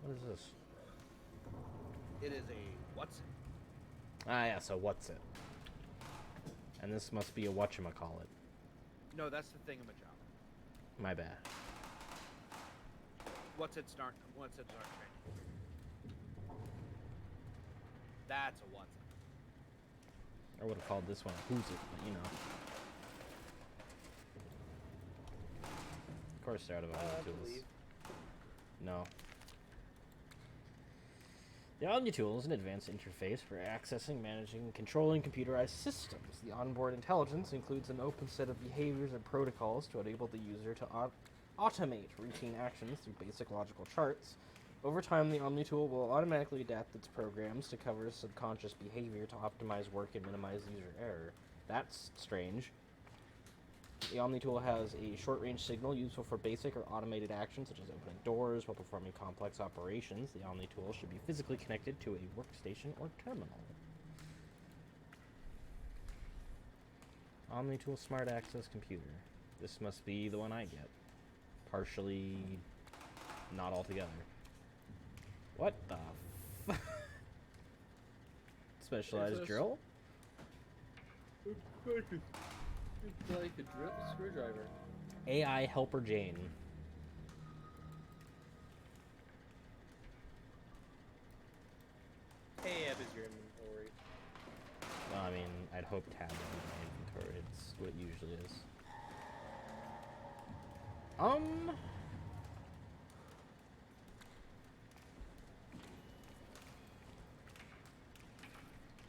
What is this? It is a what's it? Ah, yeah, so what's it? And this must be a whatchamacallit. No, that's the thingamajob. My bad. What's it start training? That's a what's it. I would have called this one a who's it, but you know. Of course they're out of Omni-tools. No. The Omni-tool is an advanced interface for accessing, managing, and controlling computerized systems. The onboard intelligence includes an open set of behaviors and protocols to enable the user to automate routine actions through basic logical charts. Over time, the Omni-tool will automatically adapt its programs to cover subconscious behavior to optimize work and minimize user error. That's strange. The Omni-tool has a short-range signal useful for basic or automated actions such as opening doors. While performing complex operations, the Omni-tool should be physically connected to a workstation or terminal. Omni-tool Smart Access Computer. This must be the one I get. Partially, not altogether. What the f- Specialized drill? It's like a screwdriver. AI Helper Jane. Tab is your inventory. Well, I mean, I'd hope tab would be my inventory. It's what it usually is.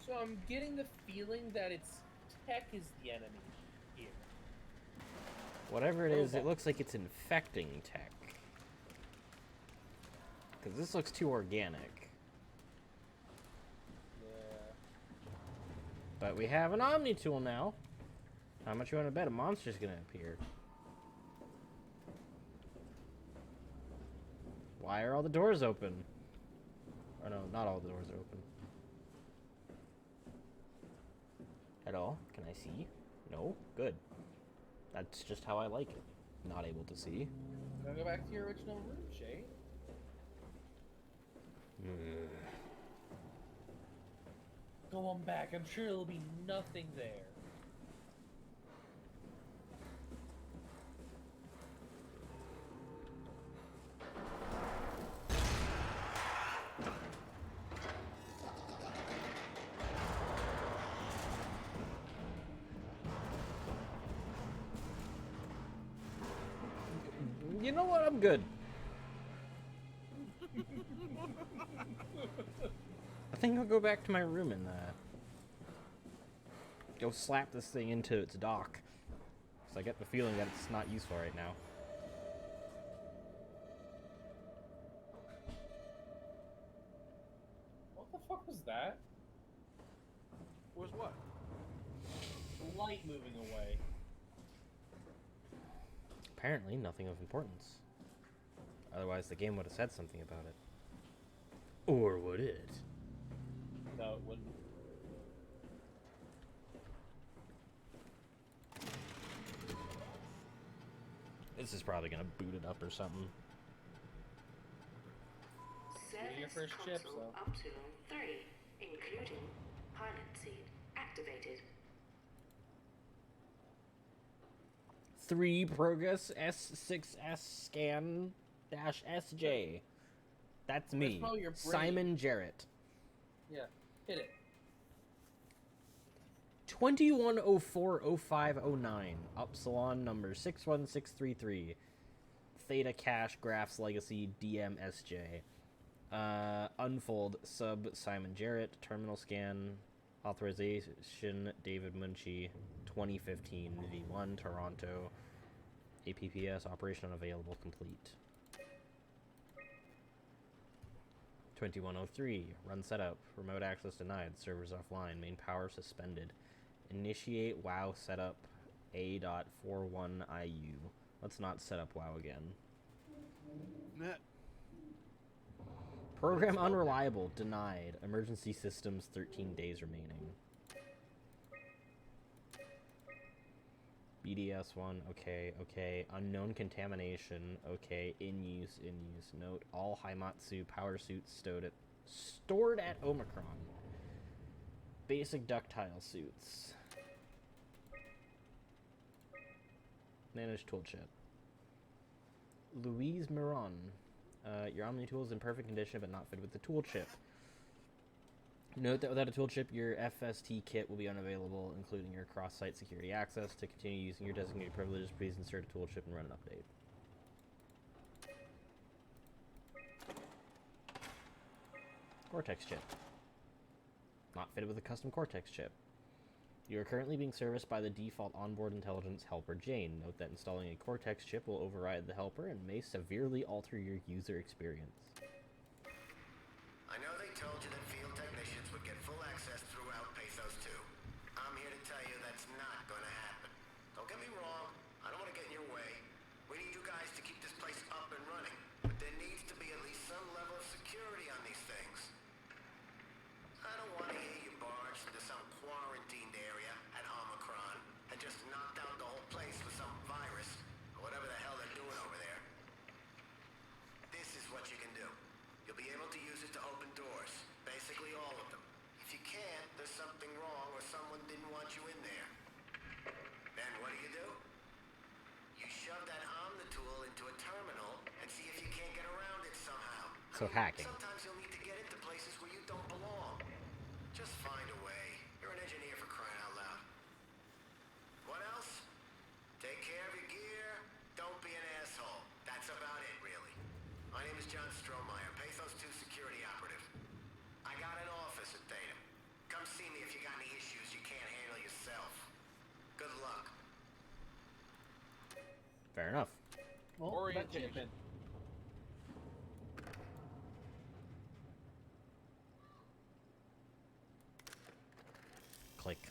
So I'm getting the feeling that it's tech is the enemy here. Whatever it is, it looks like it's infecting tech. Because this looks too organic. Yeah. But we have an Omni-tool now. How much you want to bet a monster's gonna appear? Why are all the doors open? Or no, not all the doors are open. Hello? Can I see? No? Good. That's just how I like it. Not able to see. Go back to your original room, Shay. Go on back. I'm sure there'll be nothing there. You know what? I'm good. I think I'll go back to my room and go slap this thing into its dock. So I get the feeling that it's not useful right now. What the fuck was that? Was what? Light moving away. Apparently nothing of importance. Otherwise the game would have said something about it. Or would it? No, it wouldn't. This is probably gonna boot it up or something. Getting your first chip, so. Upsilon 3, including pilot seat activated. 3 Progress S6S scan dash SJ. That's me, probably your brain. Simon Jarrett. Yeah, hit it. 21040509, Upsilon number 61633, Theta Cache Graphs Legacy DMSJ. Unfold sub Simon Jarrett, terminal scan, authorization David Munchie, 2015 V1 Toronto, APPS operation unavailable, complete. 2103, run setup, remote access denied, servers offline, main power suspended. Initiate WoW setup A.41IU. Let's not set up WoW again. Program unreliable, denied. Emergency systems, 13 days remaining. BDS1, okay, okay. Unknown contamination, okay. In use. Note, all Haimatsu power suits stored at Omicron. Basic ductile suits. Manage tool chip. Louise Miron. Your Omni tool is in perfect condition but not fitted with the tool chip. Note that without a tool chip, your FST kit will be unavailable, including your cross-site security access. To continue using your designated privileges, please insert a tool chip and run an update. Cortex chip. Not fitted with a custom Cortex chip. You are currently being serviced by the default onboard intelligence helper Jane. Note that installing a Cortex chip will override the helper and may severely alter your user experience. I know they told you that field technicians would get full access throughout Pathos 2. I'm here to tell you that's not gonna happen. Don't get me wrong, I don't want to get in your way. We need you guys to keep this place up and running, but there needs to be at least some level of security on these things. I don't want to hear you barged into some quarantined area at Omicron and just knocked out the whole place with some virus, or whatever the hell they're doing over there. This is what you can do. You'll be able to use it to open doors, basically all of them. If you can't, there's something wrong or someone didn't want you in there. Then what do? You shove that Omnitool into a terminal and see if you can't get around it somehow. So hacking. Sometimes you'll need to get into places where you don't belong. Just find a way. You're an engineer, for crying out loud. What else? Take care of your gear. Don't be an asshole. That's about it, really. My name is John Strohmeyer, Pathos 2 security operative. I got an office at Theta. Come see me if you got any issues you can't handle yourself. Good luck. Fair enough. Well, Orientation. Click.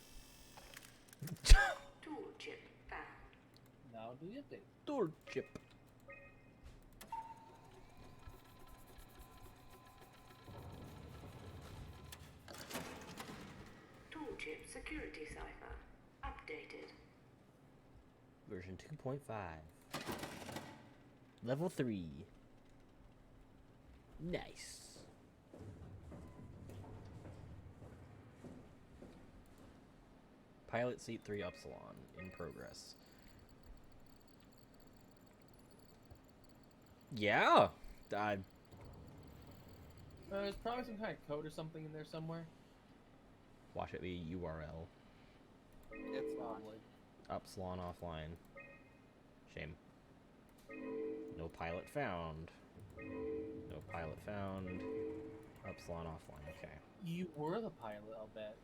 Tool chip found. Now do your thing. Tool chip. Tool chip security cipher updated. Version 2.5. Level 3. Nice. Pilot seat 3 Upsilon in progress. Yeah. There's probably some kind of code or something in there somewhere. Watch it be URL. It's not. Probably. Upsilon offline. Shame. No pilot found. No pilot found. Upsilon offline, okay. You were the pilot, I'll bet.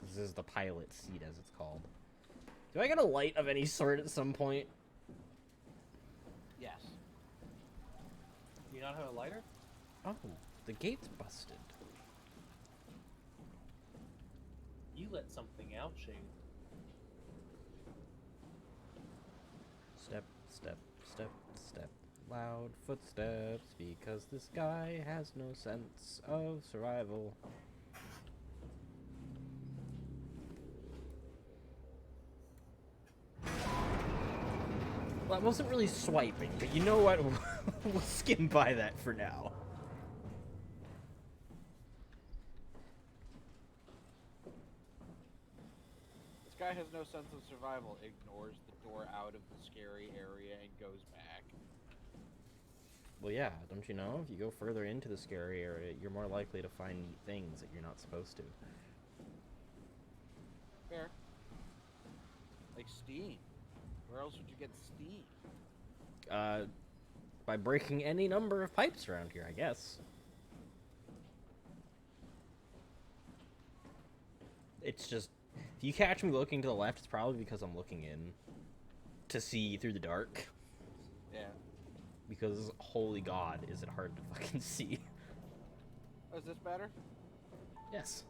This is the pilot seat, as it's called. Do I get a light of any sort at some point? Yes. Do you not have a lighter? Oh, the gate's busted. You let something out, Shade. Step, step, step, step. Loud footsteps, because this guy has no sense of survival. Well, I wasn't really swiping, but you know what? We'll skim by that for now. This guy has no sense of survival, ignores the door out of the scary area and goes back. Well, yeah, don't you know? If you go further into the scary area, you're more likely to find neat things that you're not supposed to. Fair. Like steam. Where else would you get steam? By breaking any number of pipes around here, I guess. It's just, if you catch me looking to the left, it's probably because I'm looking in to see through the dark. Yeah. Because, holy god, is it hard to fucking see. Oh, is this better? Yes.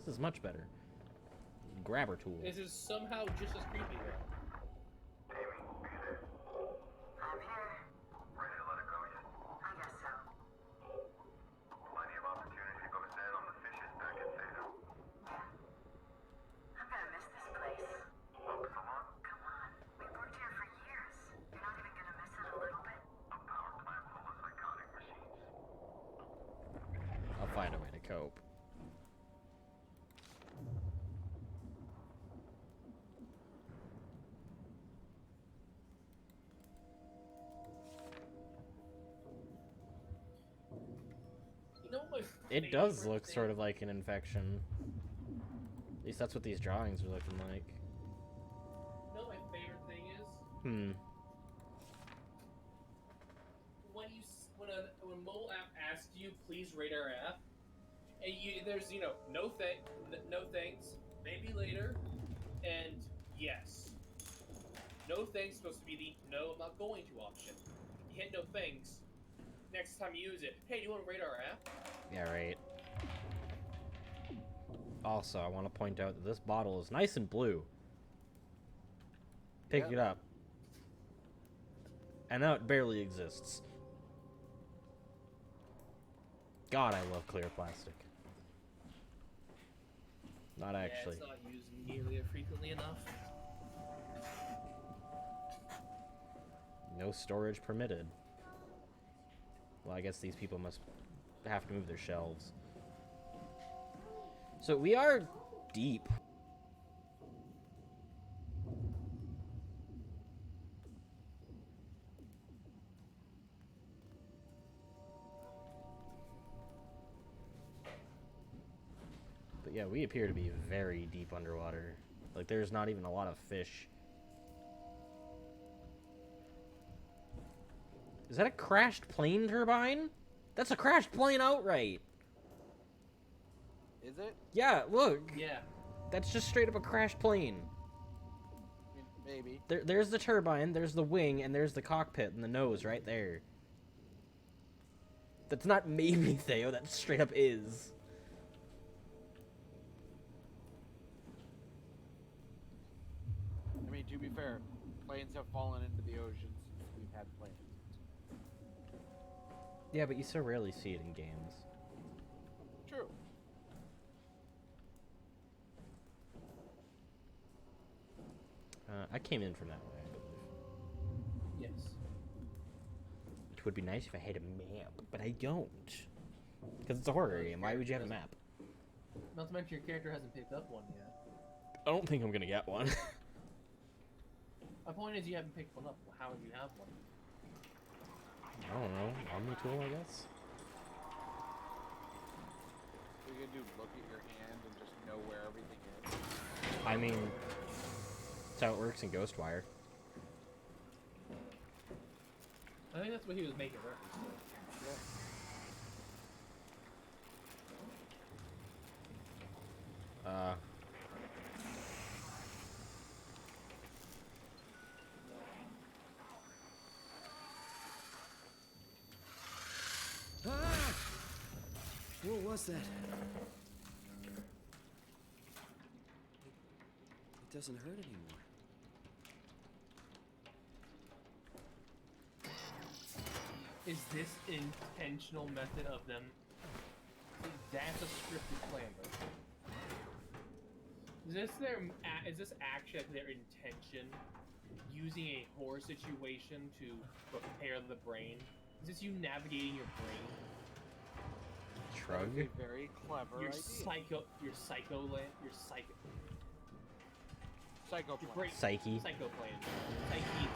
This is much better. Grabber tool. This is somehow just as creepy, though. I'm here. Ready to let it go yet? I guess so. Plenty of opportunity to go zen on the fishes back at Theta. I'm gonna miss this place. Upsilon? Come on. We worked here for years. You're not even gonna miss it a little bit? A power plant full of psychotic machines. I'll find a way to cope. You know what my It does favorite look thing- sort of like an infection. At least that's what these drawings are looking like. You know what my favorite thing is? Hmm. When mobile app asks you, please rate our app, and there's no thanks, maybe later, and yes. No thanks supposed to be the no, I'm not going to option. You hit no thanks. Next time you use it, hey, do you want to rate our app? Yeah, right. Also, I want to point out that this bottle is nice and blue. Pick Yep. it up. And now it barely exists. God, I love clear plastic. Not actually. Yeah, it's not used nearly frequently enough. No storage permitted. Well, I guess these people must have to move their shelves. So we are deep. But yeah, we appear to be very deep underwater. Like, there's not even a lot of fish. Is that a crashed plane turbine? That's a crashed plane outright. Is it? Yeah, look. Yeah. That's just straight up a crashed plane. I mean, maybe. There's the turbine, there's the wing, and there's the cockpit and the nose right there. That's not maybe, Theo. That straight up is. I mean, to be fair, planes have fallen into the ocean since we've had planes. Yeah, but you so rarely see it in games. True. I came in from that way, I believe. Yes. Which would be nice if I had a map, but I don't. Because it's a horror game. Why would you have a map? Not to mention your character hasn't picked up one yet. I don't think I'm gonna get one. My point is you haven't picked one up. Well, how would you have one? I don't know. Omni-tool, I guess? What are you gonna do? Look at your hand and just know where everything is? I mean, that's how it works in Ghostwire. I think that's what he was making reference to. What was that? It doesn't hurt anymore. Is this intentional method of them? That's a scripted plan, though. Is this actually their intention? Using a horror situation to prepare the brain? Is this you navigating your brain? Shrug. A very clever idea. Psycho plan. Psyche. Psycho plan. Psyche and psycho plan. Thank you.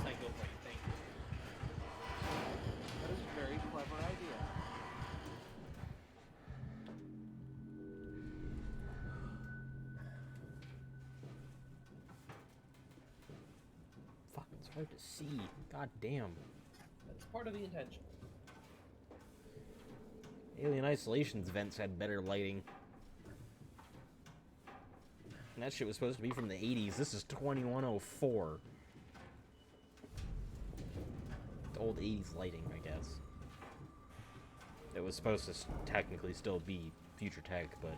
That is a very clever idea. Fuck, it's hard to see. God damn. That's part of the intention. Alien Isolation's vents had better lighting. And that shit was supposed to be from the 80s. This is 2104. The old 80s lighting, I guess. It was supposed to technically still be future tech, but...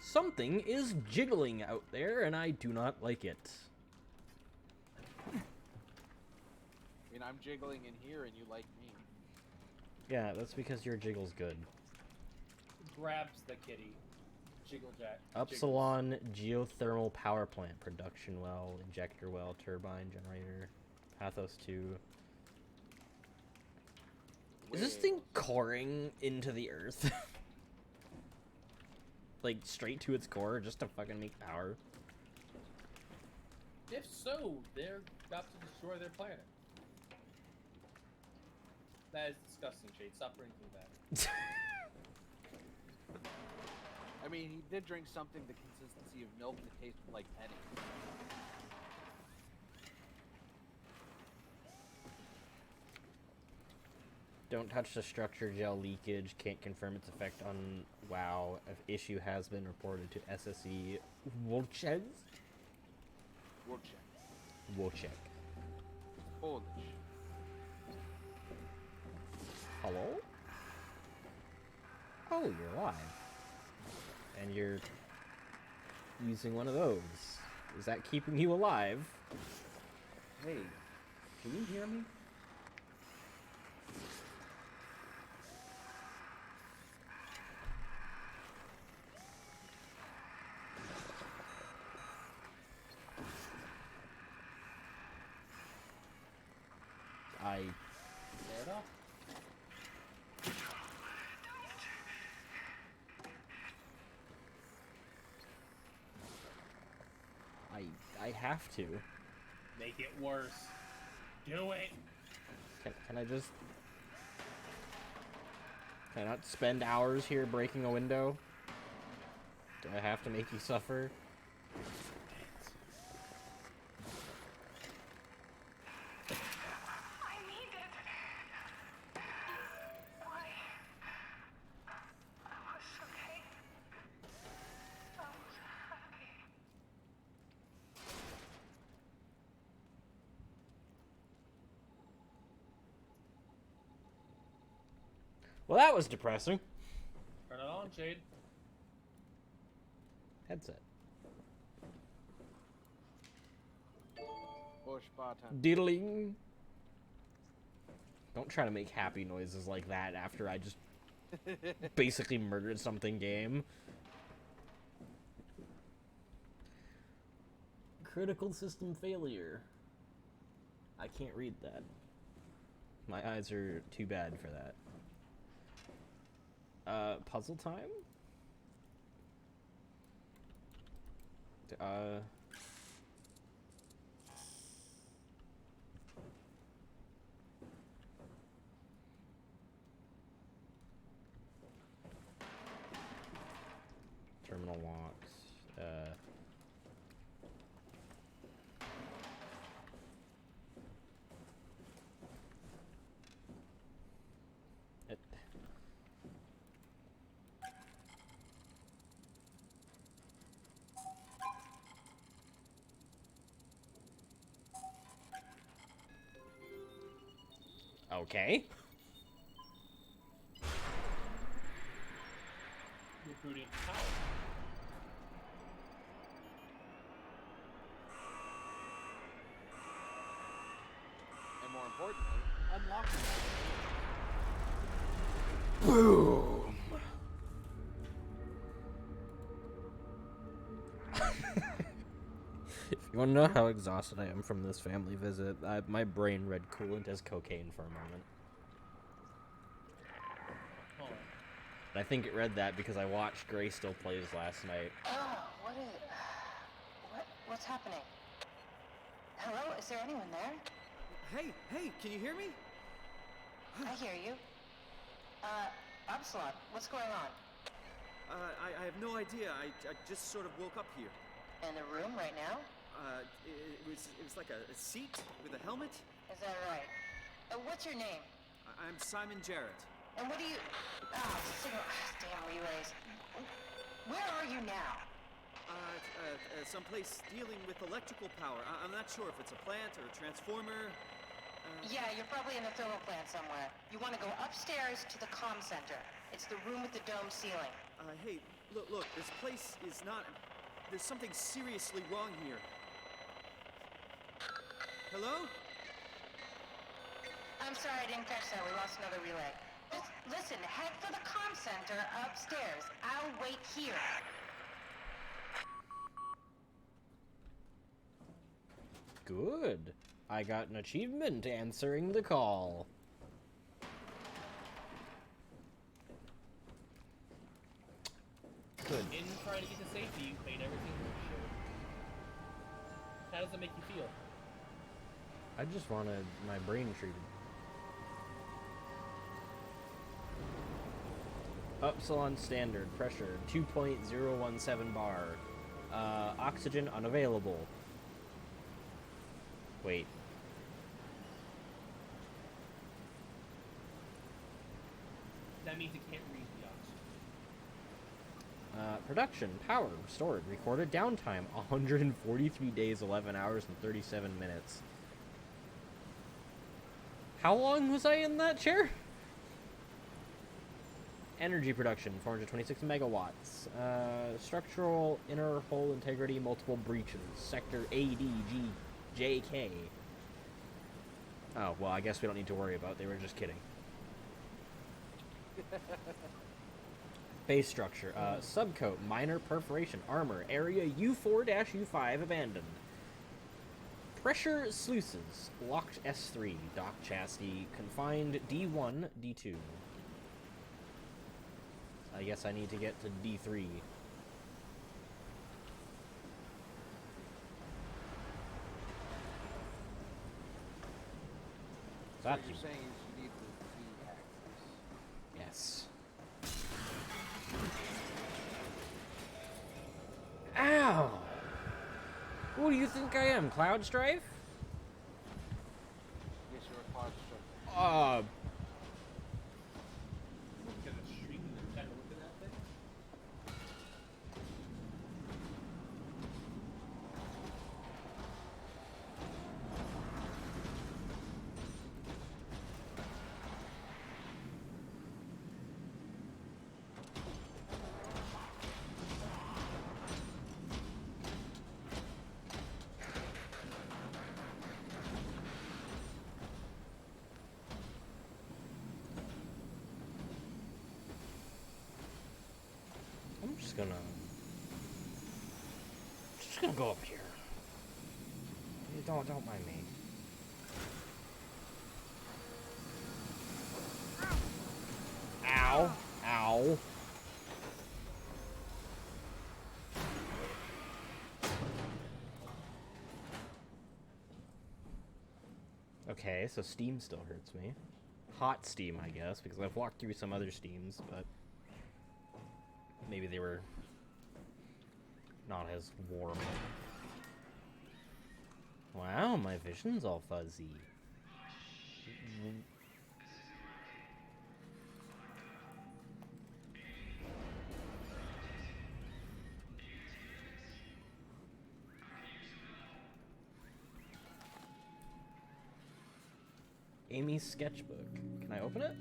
Something is jiggling out there, and I do not like it. I mean, I'm jiggling in here and you like me. Yeah, that's because your jiggle's good. Grabs the kitty. Jiggle jack. Upsilon geothermal power plant, production well, injector well, turbine generator, Pathos 2. Is this thing coring into the earth? Like, straight to its core just to fucking make power? If so, they're about to destroy their planet. That is disgusting, Shade. Stop drinking that. I mean, he did drink something the consistency of milk that tasted like pennies. Don't touch the structure, gel leakage, can't confirm its effect on WoW. If issue has been reported to SSE Wolchez? Wolchek. Polish. Hello? Oh, you're alive. And you're using one of those. Is that keeping you alive? Hey, can you hear me? Fair enough. I have to. Make it worse. Do it. Can I just... Can I not spend hours here breaking a window? Do I have to make you suffer? Well, that was depressing. Turn it on, Shade. Headset. Push button. Diddling. Don't try to make happy noises like that after I just basically murdered something game. Critical system failure. I can't read that. My eyes are too bad for that. Puzzle time? unlocked. It... Okay. Recruiting power. And more importantly, unlocking Boom! If you want to know how exhausted I am from this family visit, my brain read coolant as cocaine for a moment. Oh. And I think it read that because I watched Gray Still Plays last night. Oh, what's happening? Hello, is there anyone there? Hey, can you hear me? I hear you. Absalom, what's going on? I have no idea. I just sort of woke up here. In the room right now? It was like a seat with a helmet. Is that right? What's your name? I'm Simon Jarrett. And what do you... damn relays. Where are you now? Someplace dealing with electrical power. I'm not sure if it's a plant or a transformer. Yeah, you're probably in the thermal plant somewhere. You want to go upstairs to the comm center. It's the room with the dome ceiling. Hey, look, this place is not... There's something seriously wrong here. Hello? I'm sorry, I didn't catch that. We lost another relay. Just listen, head for the comm center upstairs. I'll wait here. Good. I got an achievement answering the call. Good. In trying to get to safety, you made everything look shit. How does that make you feel? I just wanted my brain treated. Upsilon standard pressure 2.017 bar. Oxygen unavailable. Wait. That means it can't read the oxygen. Production power restored. Recorded downtime 143 days, 11 hours, and 37 minutes. How long was I in that chair? Energy production 426 megawatts. Structural inner hull integrity, multiple breaches. Sector ADGJK. Oh, well, I guess we don't need to worry about it. They were just kidding. Base structure. Subcoat, minor perforation, armor, area U4-U5 abandoned. Pressure sluices, locked S3, dock chassis, confined D1, D2. I guess I need to get to D3. So what you're saying is you need the Z-axis. Yes. Ow! Who do you think I am, Cloud Strife? Yes, you're a cloud strip. Look at the street and then kind of look at that thing. I'm just gonna go up here. Don't mind me. Ow. Ow. Okay, so steam still hurts me. Hot steam, I guess, because I've walked through some other steams, but maybe they were not as warm. Wow, my vision's all fuzzy. Amy's sketchbook. Can I open it?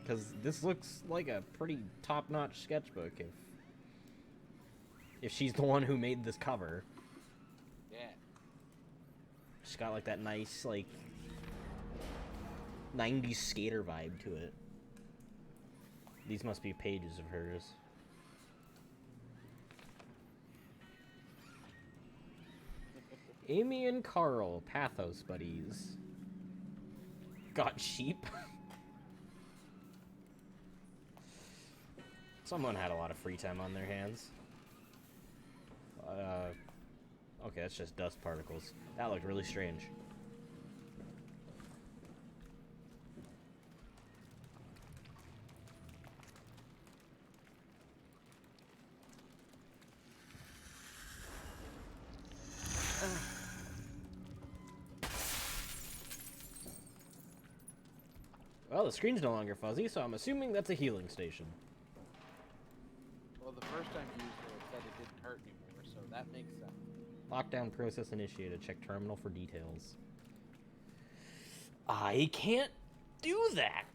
Because this looks like a pretty top-notch sketchbook if she's the one who made this cover. Yeah. She's got like that nice like 90s skater vibe to it. These must be pages of hers. Amy and Carl, Pathos buddies. Got sheep. Someone had a lot of free time on their hands. Okay, that's just dust particles. That looked really strange. Well, the screen's no longer fuzzy, so I'm assuming that's a healing station. Well, the first time you used it said it didn't hurt anymore, so that makes sense. Lockdown process initiated. Check terminal for details. I can't do that!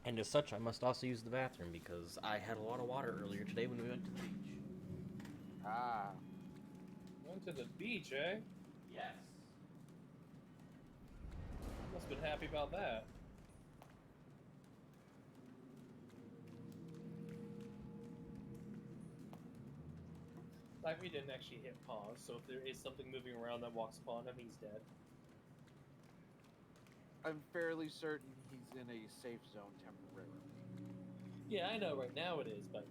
And as such, I must also use the bathroom because I had a lot of water earlier today when we went to the beach. Ah. Went to the beach, eh? Yes. Must have been happy about that. Like we didn't actually hit pause, so if there is something moving around that walks upon him, he's dead. I'm fairly certain he's in a safe zone temporarily. Yeah, I know right now it is, but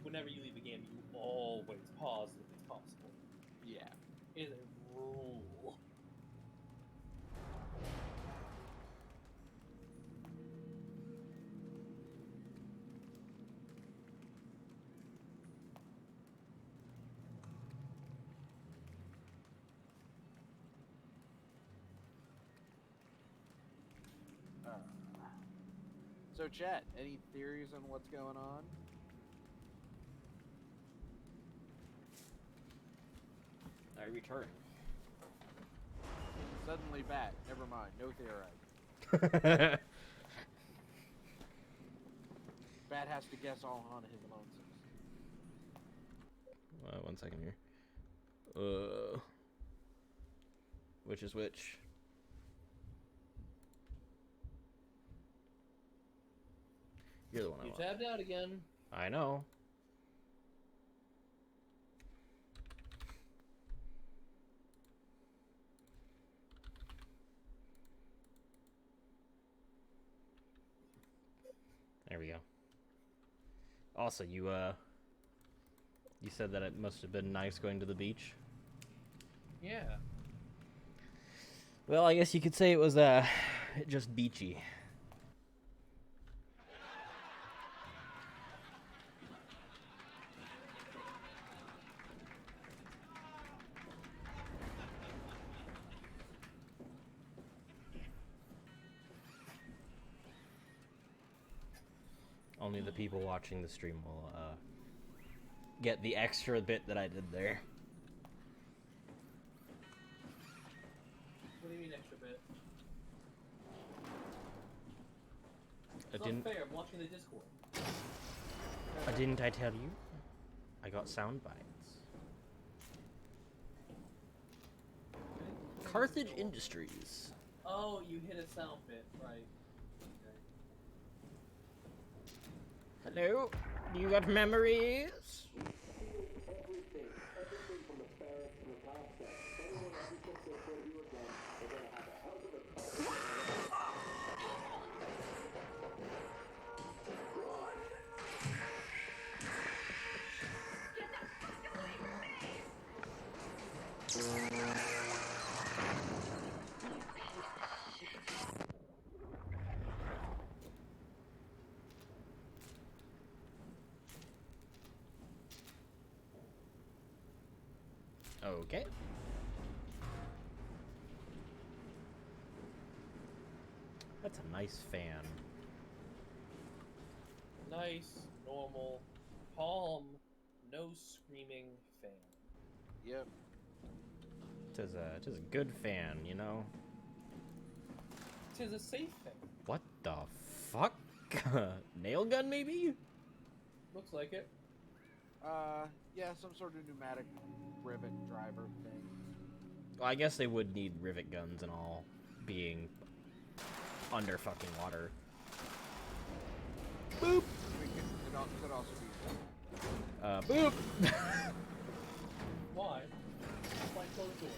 whenever you leave the game, you always pause if it's possible. Yeah. It is a rule. So, chat, any theories on what's going on? I return. Suddenly back. Never mind. No theorizing. Bat has to guess all on his lonesomes. One second here. Which is which? You're the one I You want. tabbed out again. I know. There we go. Also, you said that it must have been nice going to the beach. Yeah. Well, I guess you could say it was just beachy. Only the people watching the stream will get the extra bit that I did there. What do you mean extra bit? It's not fair. I'm watching the Discord. Didn't I tell you? I got sound bites. Carthage Industries. Oh, you hit a sound bit, right? Okay. Hello? You got memories? Okay. That's a nice fan. Nice, normal, calm, no screaming fan. Yep. Tis a good fan, you know? Tis a safe fan. What the fuck? Nail gun, maybe? Looks like it. Yeah, some sort of pneumatic rivet driver thing. Well, I guess they would need rivet guns and all, being under fucking water. Boop! Could also be. Boop! Why? Why close door?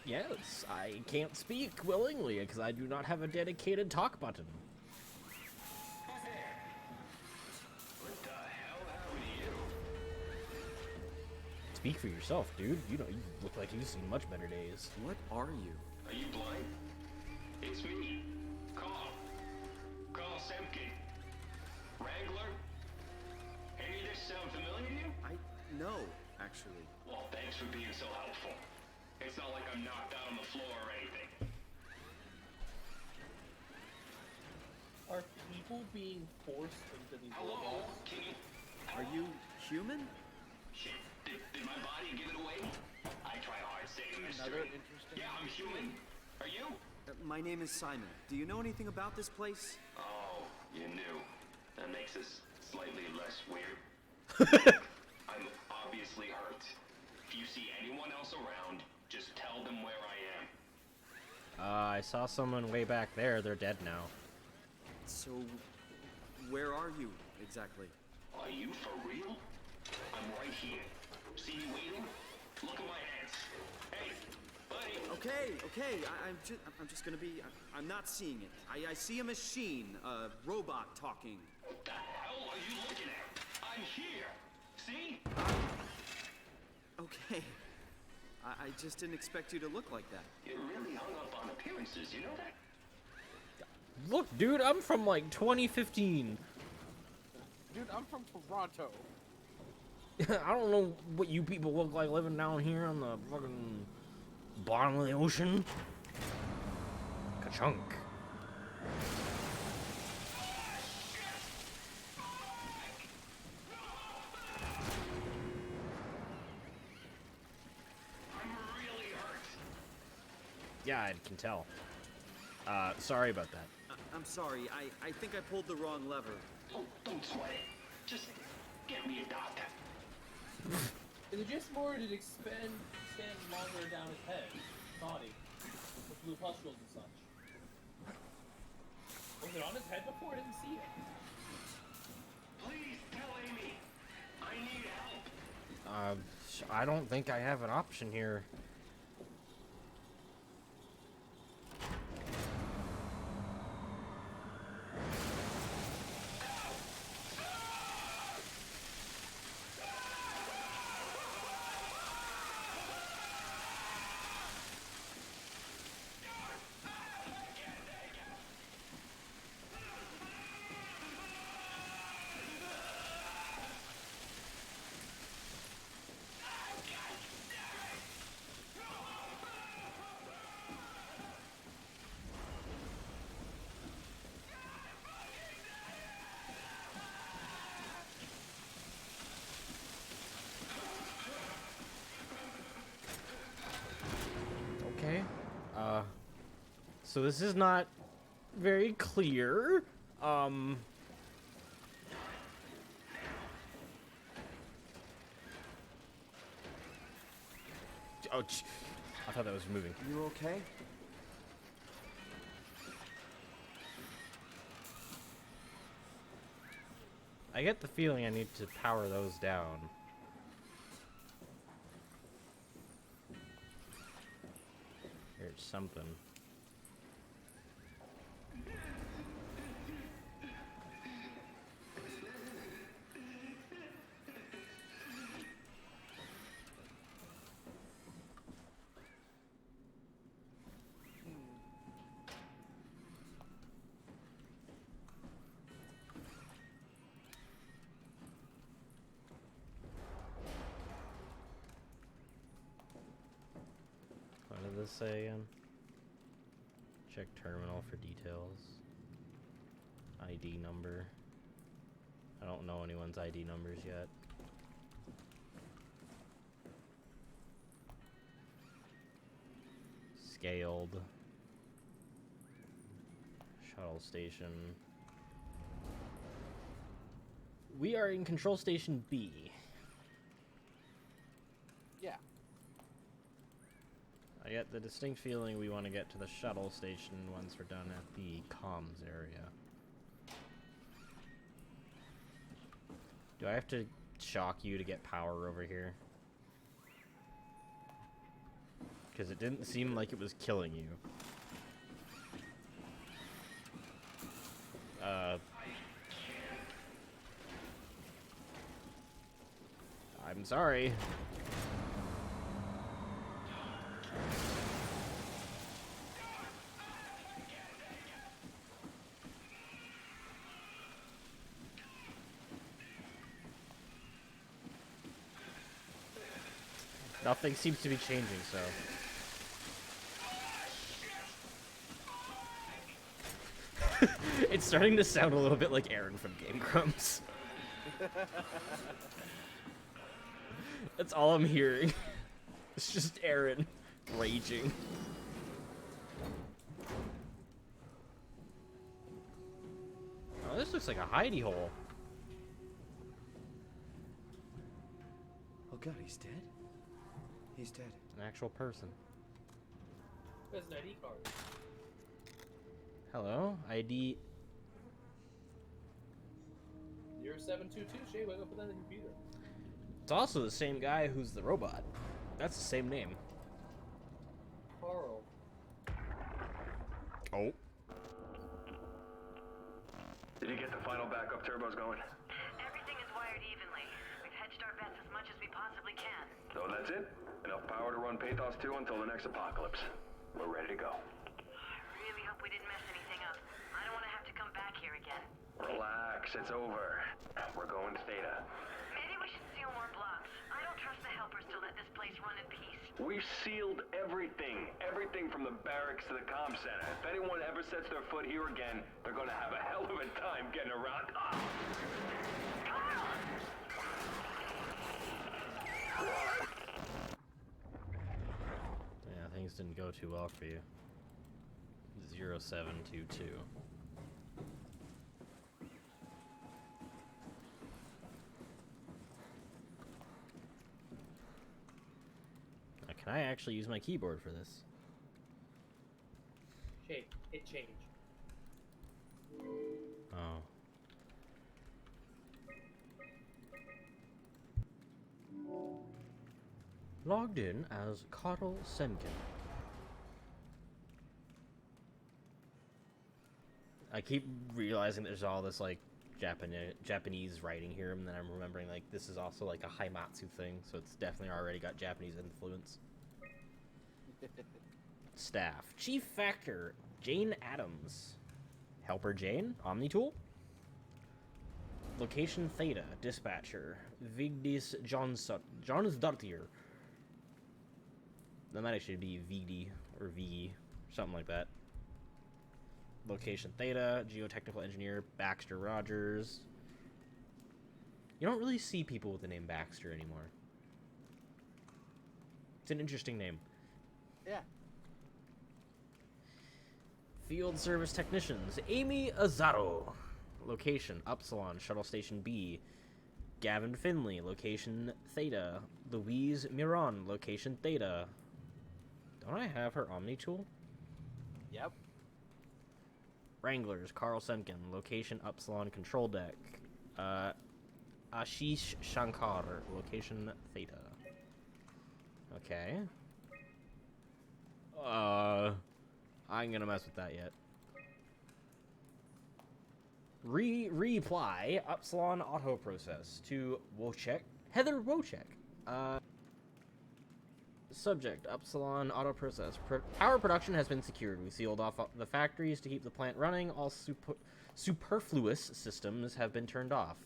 Yes, I can't speak willingly because I do not have a dedicated talk button. What the hell happened to you? Speak for yourself, dude. You know, you look like you've seen much better days. What are you? Are you blind? It's me. Carl. Carl Semkin. Wrangler? Any of this sound familiar to you? No, actually. Well, thanks for being so helpful. It's not like I'm knocked out on the floor or anything. Are people being forced into these Hello? robots? Can you... Are you human? Shit, did my body give it away? I try hard saying this Another straight. interesting. Yeah, I'm human. Are you? My name is Simon. Do you know anything about this place? Oh, you knew. That makes us slightly less weird. I'm obviously hurt. If you see anyone else around, just tell them where I am. I saw someone way back there. They're dead now. So, where are you exactly? Are you for real? I'm right here. See me waiting? Look at my hands. Hey, buddy. Okay. I'm just gonna be. I'm not seeing it. I see a machine, a robot talking. What the hell are you looking at? I'm here. See? Okay. I just didn't expect you to look like that. You're really hung up on appearances, you know that? Look, dude, I'm from like 2015. Dude, I'm from Toronto. I don't know what you people look like living down here on the fucking bottom of the ocean. Ka-chunk. I'm really hurt. Yeah, I can tell. Sorry about that. I'm sorry. I think I pulled the wrong lever. Oh, don't sweat it. Just get me a doctor. Is it just more did stand longer down his head, body, with blue pustules and such? Was it on his head before? I didn't see it. Please tell Amy. I need help. I don't think I have an option here. Okay. So this is not very clear. Oh, I thought that was moving. You okay? I get the feeling I need to power those down. Here's something. this say again? Check terminal for details. ID number. I don't know anyone's ID numbers yet. Scaled. Shuttle station. We are in control station B. Yeah. I get the distinct feeling we want to get to the shuttle station once we're done at the comms area. Do I have to shock you to get power over here? Because it didn't seem like it was killing you. I'm sorry. Nothing seems to be changing, so... It's starting to sound a little bit like Aaron from Game Grumps. That's all I'm hearing. It's just Aaron raging. Oh, this looks like a hidey hole. Oh god, he's dead? He's dead. An actual person. There's an ID card. Hello? ID... 0722, Shay, wake up on the computer. It's also the same guy who's the robot. That's the same name. Carl. Oh. Did you get the final backup turbos going? Everything is wired evenly. We've hedged our bets as much as we possibly can. So that's it? Enough power to run Pathos 2 until the next apocalypse. We're ready to go. I really hope we didn't mess anything up. I don't want to have to come back here again. Relax, it's over. We're going Theta. Maybe we should seal more blocks. I don't trust the helpers to let this place run in peace. We've sealed everything. Everything from the barracks to the comm center. If anyone ever sets their foot here again, they're gonna have a hell of a time getting around. Ah! Yeah, things didn't go too well for you. 0722. Now, can I actually use my keyboard for this? Shay, hit change. Oh. Logged in as Carl Semkin. I keep realizing there's all this like Japanese writing here, and then I'm remembering like this is also like a Haimatsu thing, so it's definitely already got Japanese influence. Staff. Chief Factor, Jane Adams. Helper Jane, Omnitool. Location Theta, Dispatcher, Vigdis Johnsdottir. That might actually be Vigdi or Vigi, something like that. Location Theta, Geotechnical Engineer, Baxter Rogers. You don't really see people with the name Baxter anymore. It's an interesting name. Yeah. Field Service Technicians, Amy Azaro. Location, Upsilon, Shuttle Station B. Gavin Finley, Location Theta. Louise Miron, Location Theta. Don't I have her Omnitool? Yep. Wranglers, Carl Semkin, Location Upsilon Control Deck. Ashish Shankar, Location Theta. Okay. I ain't gonna mess with that yet. Reply Upsilon Auto Process to Wojciech. Heather Wojciech. Subject Upsilon Auto Process. Power production has been secured. We sealed off the factories to keep the plant running. All superfluous systems have been turned off.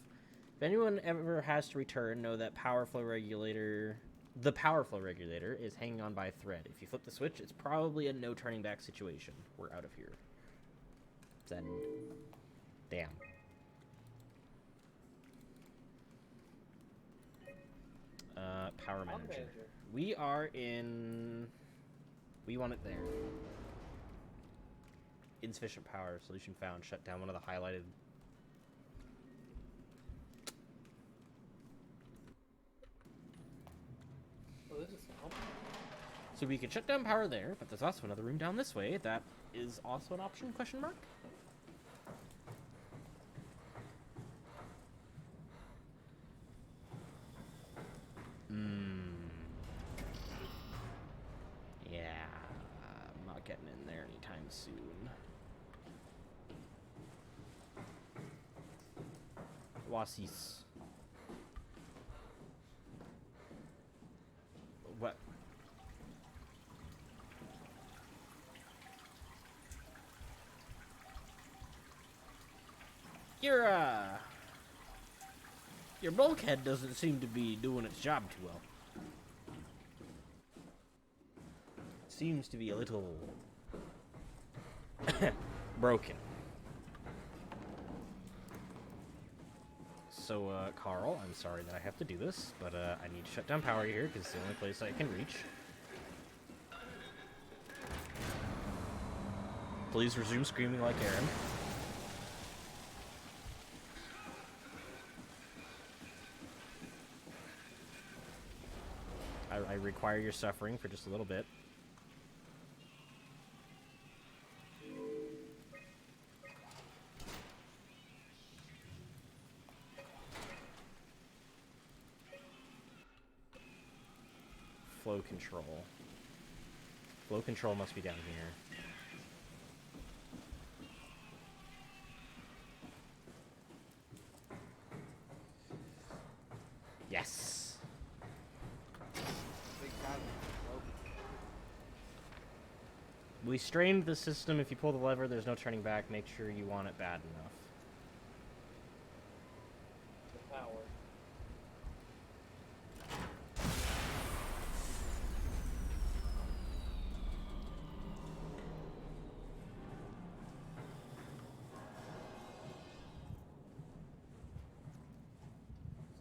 If anyone ever has to return, know that power flow regulator the power flow regulator is hanging on by a thread. If you flip the switch, it's probably a no turning back situation. We're out of here. Then, damn. Power manager. We are in. We want it there. Insufficient power. Solution found. Shut down one of the highlighted. Oh, this is So we can shut down power there, but there's also another room down this way. That is also an option? Question mark. Yeah, I'm not getting in there anytime soon. Wasis. What? Your bulkhead doesn't seem to be doing its job too well. Seems to be a little broken. So, Carl, I'm sorry that I have to do this, but I need to shut down power here because it's the only place I can reach. Please resume screaming like Aaron. I require your suffering for just a little bit. Flow control. Flow control must be down here. Yes. We strained the system. If you pull the lever, there's no turning back. Make sure you want it bad enough. the power.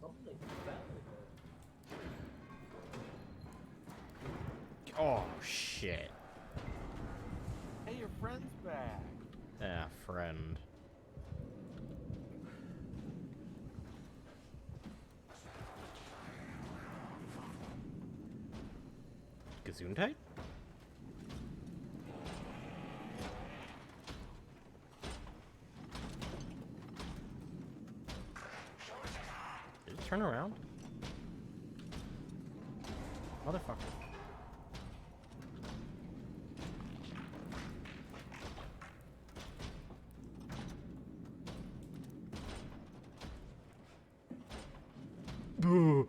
Something like that. Oh, shit. Hey, your friend's back. Ah, friend. Gesundheit? Did it turn around? Motherfucker. Boo.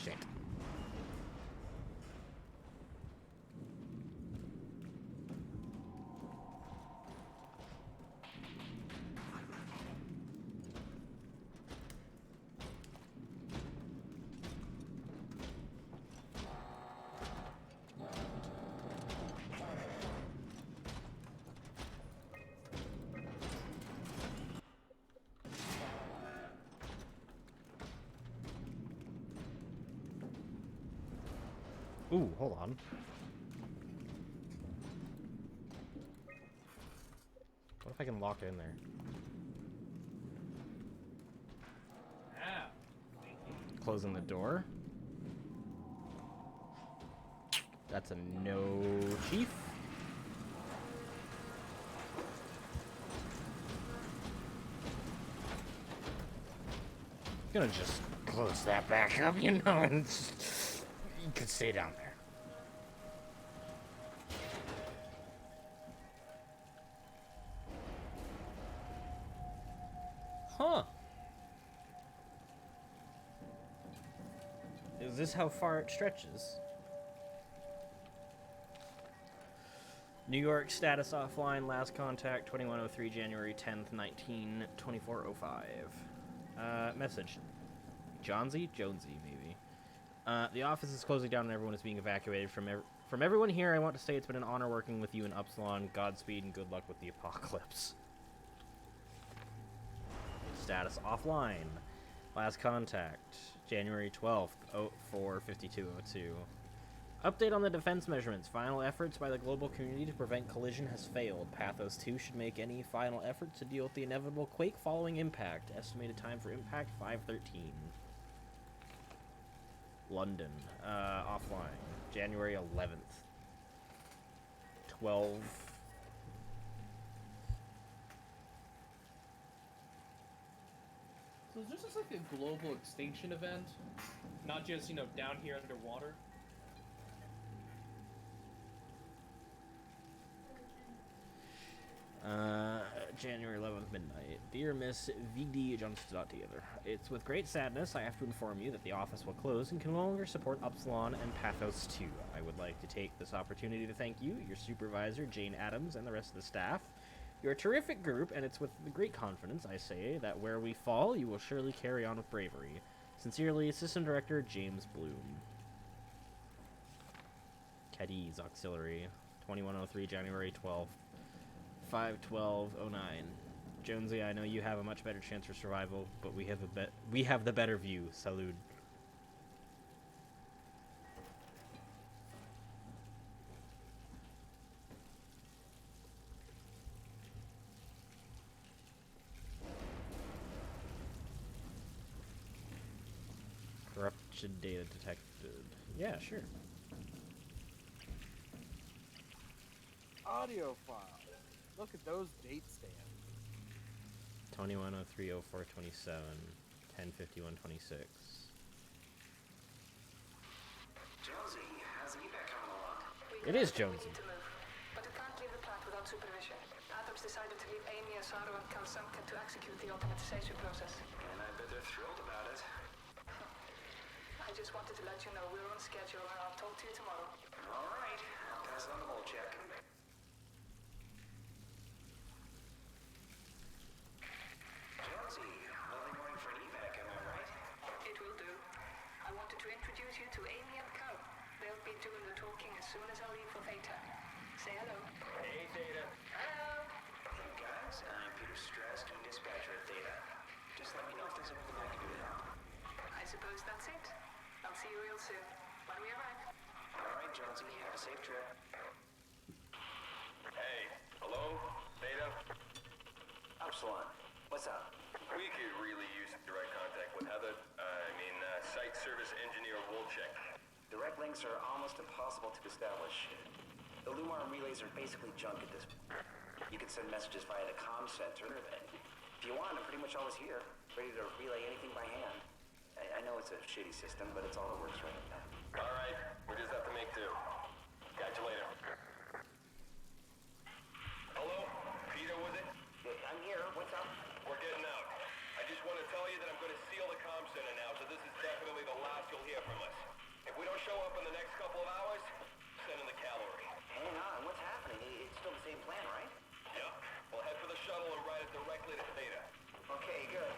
Shit. Ooh, hold on. What if I can lock it in there? Ah. Closing the door. That's a no, Chief. Gonna just close that back up, you know, and you can stay down there. Huh. Is this how far it stretches? New York status offline, last contact 2103 January 10th, 2405. Message. Jonesy, maybe. The office is closing down and everyone is being evacuated. From everyone here, I want to say it's been an honor working with you in Upsilon. Godspeed and good luck with the apocalypse. Status offline. Last contact January 12th, 045202. Update on the defense measurements. Final efforts by the global community to prevent collision has failed. Pathos 2 should make any final efforts to deal with the inevitable quake following impact. Estimated time for impact 5:13. London. Offline. January 11th. 12. So is this just like a global extinction event? Not just, down here underwater? January 11th, midnight. Dear Miss VD Johnston.together. It's with great sadness I have to inform you that the office will close and can no longer support Upsilon and Pathos 2. I would like to take this opportunity to thank you, your supervisor, Jane Adams, and the rest of the staff. You're a terrific group, and it's with great confidence I say that where we fall, you will surely carry on with bravery. Sincerely, Assistant Director James Bloom. Cadiz Auxiliary, 2103 January 12th. 5:12:09. Jonesy, I know you have a much better chance for survival, but we have the better view. Salud. Corrupted data detected. Yeah, sure. Audio file. Look at those date stamps. 2103:04:27, 10:51:26. Jonesy, how's the evac coming along? It is Jonesy. But we can't leave the plant without supervision. Adams decided to leave Amy, Asaro, and Kalsanka to execute the automatization process. And I bet they're thrilled about it. I just wanted to let you know we're on schedule, and I'll talk to you tomorrow. All right, I'll pass on the whole check. Jonesy, lovely morning for an evac, am I right? It will do. I wanted to introduce you to Amy and Cal. They'll be doing the talking as soon as I leave for Theta. Say hello. Hey, Theta. Hello. Hey, guys, I'm Peter Strask, dispatcher at Theta. Just let me know if there's anything I can do to help. I suppose that's it. I'll see you real soon, when we arrive. All right, Jonesy, have a safe trip. Hey, hello? Theta? Upsilon, what's up? We could really use direct contact with Heather. Site service engineer Wolchek. Direct links are almost impossible to establish. The Lumar relays are basically junk at this point. You can send messages via the comm center. If you want, I'm pretty much always here, ready to relay anything by hand. I know it's a shitty system, but it's all that works right now. All right, we just have to make do. Catch you later. Hello? Peter, was it? I'm here. What's up? We're getting out. I just want to tell you that I'm going to seal the comm center now, so this is definitely the last you'll hear from us. If we don't show up in the next couple of hours, send in the cavalry. Hang on, what's happening? It's still the same plan, right? Yep. We'll head for the shuttle and ride it directly to Theta. Okay, good.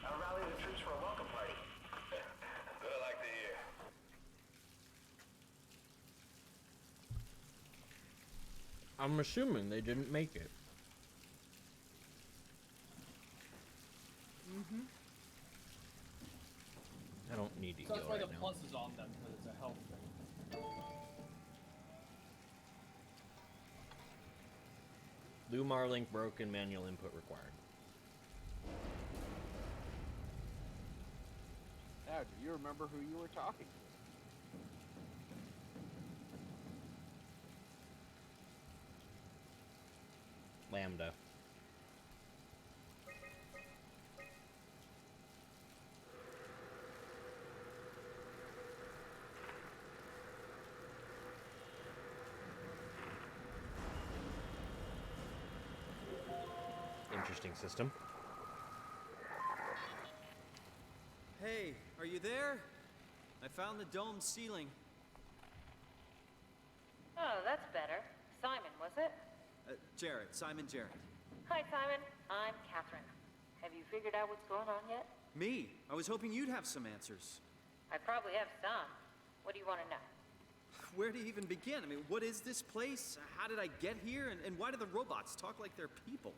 I'll rally the troops for a welcome party. That's what I like to hear. I'm assuming they didn't make it. Mm-hmm. I don't need to So that's heal why right the now. plus is on them, because it's a health thing. Lumar link broken, manual input required. Now, do you remember who you were talking to? Lambda. Interesting system. Hey, are you there? I found the dome ceiling. Oh, that's better. Simon, was it? Jared, Simon Jared. Hi, Simon. I'm Catherine. Have you figured out what's going on yet? Me? I was hoping you'd have some answers. I probably have some. What do you want to know? Where to even begin? I mean, what is this place? How did I get here? And why do the robots talk like they're people?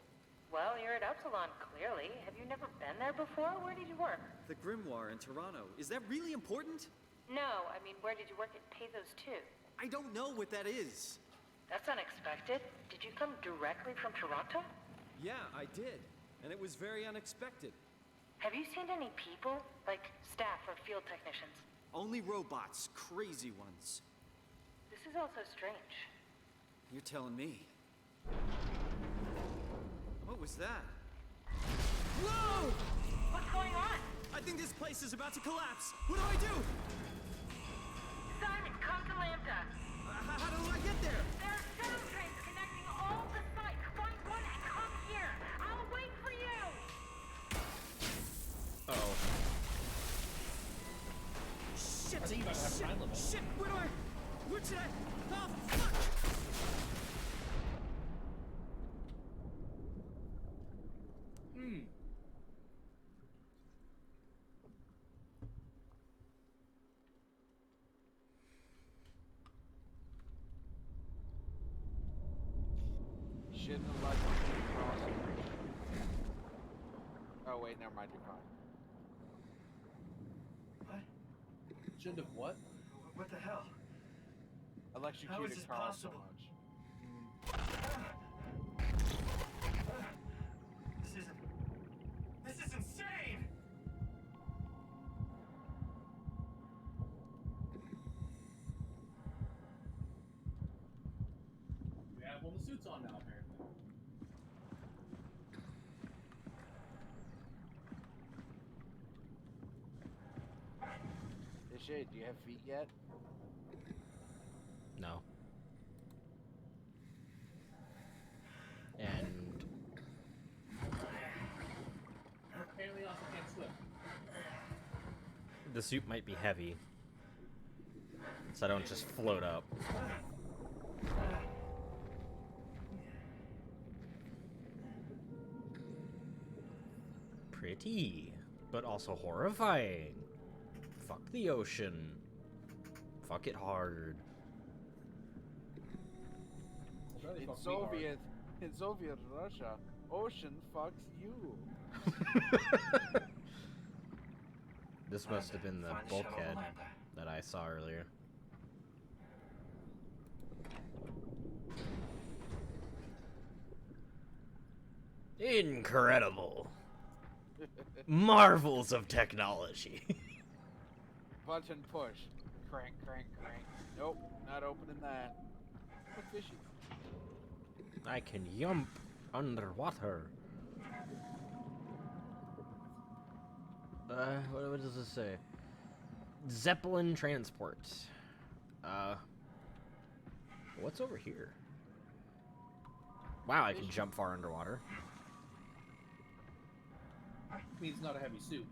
Well, you're at Upsilon, clearly. Have you never been there before? Where did you work? The Grimoire in Toronto. Is that really important? No, I mean, where did you work at Pathos 2? I don't know what that is. That's unexpected. Did you come directly from Toronto? Yeah, I did. And it was very unexpected. Have you seen any people? Like staff or field technicians? Only robots. Crazy ones. This is all so strange. You're telling me. What was that? Whoa! What's going on? I think this place is about to collapse. What do I do? Simon, come to Lambda. How do I get there? There are 7 trains connecting all the sites. Find one and come here. I'll wait for you. Uh-oh. Shit! I think you might have time limit. Shit! Where should I? Oh, fuck! Shouldn't have let you cross the bridge. Oh wait, never mind, you're fine. What? Shouldn't have what? What the hell? Electrocuted How is this Carl so possible? much. This is insane! We have all the suits on now, apparently. Hey Shade, do you have feet yet? No. And Apparently also can't swim. the suit might be heavy, so I don't just float up. Pretty, but also horrifying. Fuck the ocean. Fuck it hard. Really In fucked me hard. Soviet Russia, ocean fucks you. This must have been the bulkhead that I saw earlier. Incredible. Marvels of technology. Button push. Crank, crank, crank. Nope, not opening that. Look fishy. I can yump underwater. What does this say? Zeppelin transport. What's over here? Wow, I can jump far underwater. Means not a heavy suit.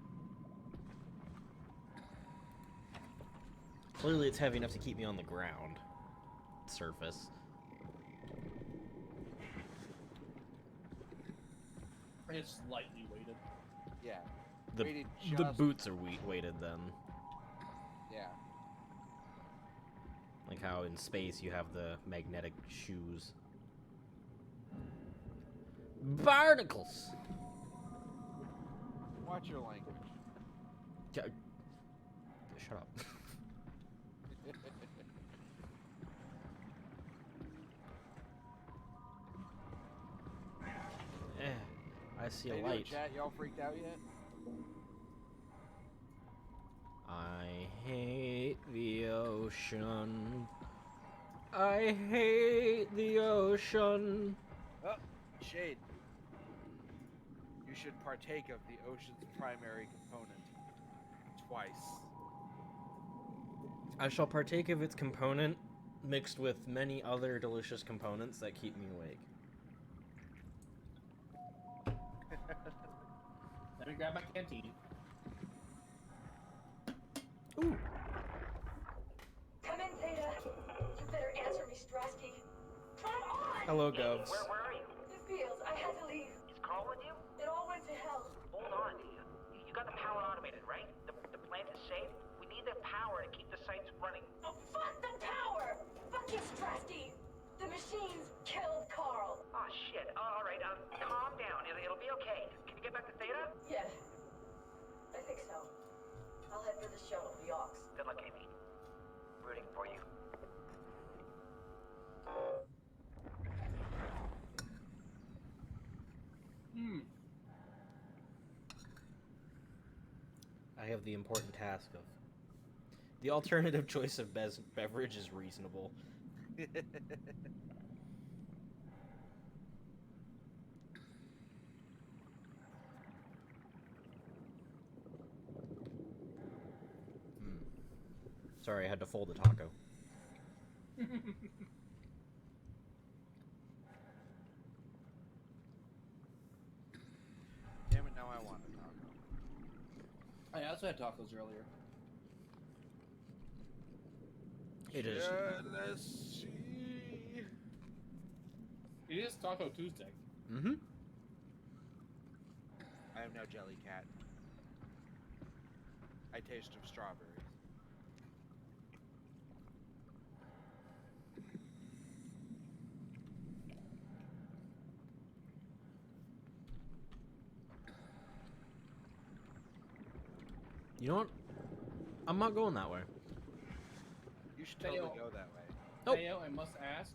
Clearly, it's heavy enough to keep me on the ground surface. It's slightly weighted. Yeah. The Weighted the just- boots are weighted then. Yeah. Like how in space you have the magnetic shoes. Barnacles! Watch your language. Shut up. I see a Hey, light. Chat, y'all freaked out yet? I hate the ocean. I hate the ocean. Oh, Shade. You should partake of the ocean's primary component. Twice. I shall partake of its component mixed with many other delicious components that keep me awake. Let me grab my canteen. Ooh, Hello, Govs. Where are you? The fields. I had to leave. Is Carl with you? It all went to hell. Hold on. You got the power automated, right? The plant is safe? We need the power to keep the sites running. Oh, fuck the power! Fuck you, Strasty! The machines killed Carl. Oh, shit. All right, calm down. It'll be okay. Can you get back to Theta? Yeah. I think so. I'll head for the shuttle, the Aux. Good luck, Amy. Rooting for you. I have the important task of... The alternative choice of beverage is reasonable. Sorry, I had to fold a taco. Damn it, now I want a taco. I also had tacos earlier. It is. Let's see. It is Taco Tuesday. Mm-hmm. I am no jelly cat. I taste of strawberries. You know what? I'm not going that way. You should totally Mayo. go that way. Nope. Mayo, I must ask,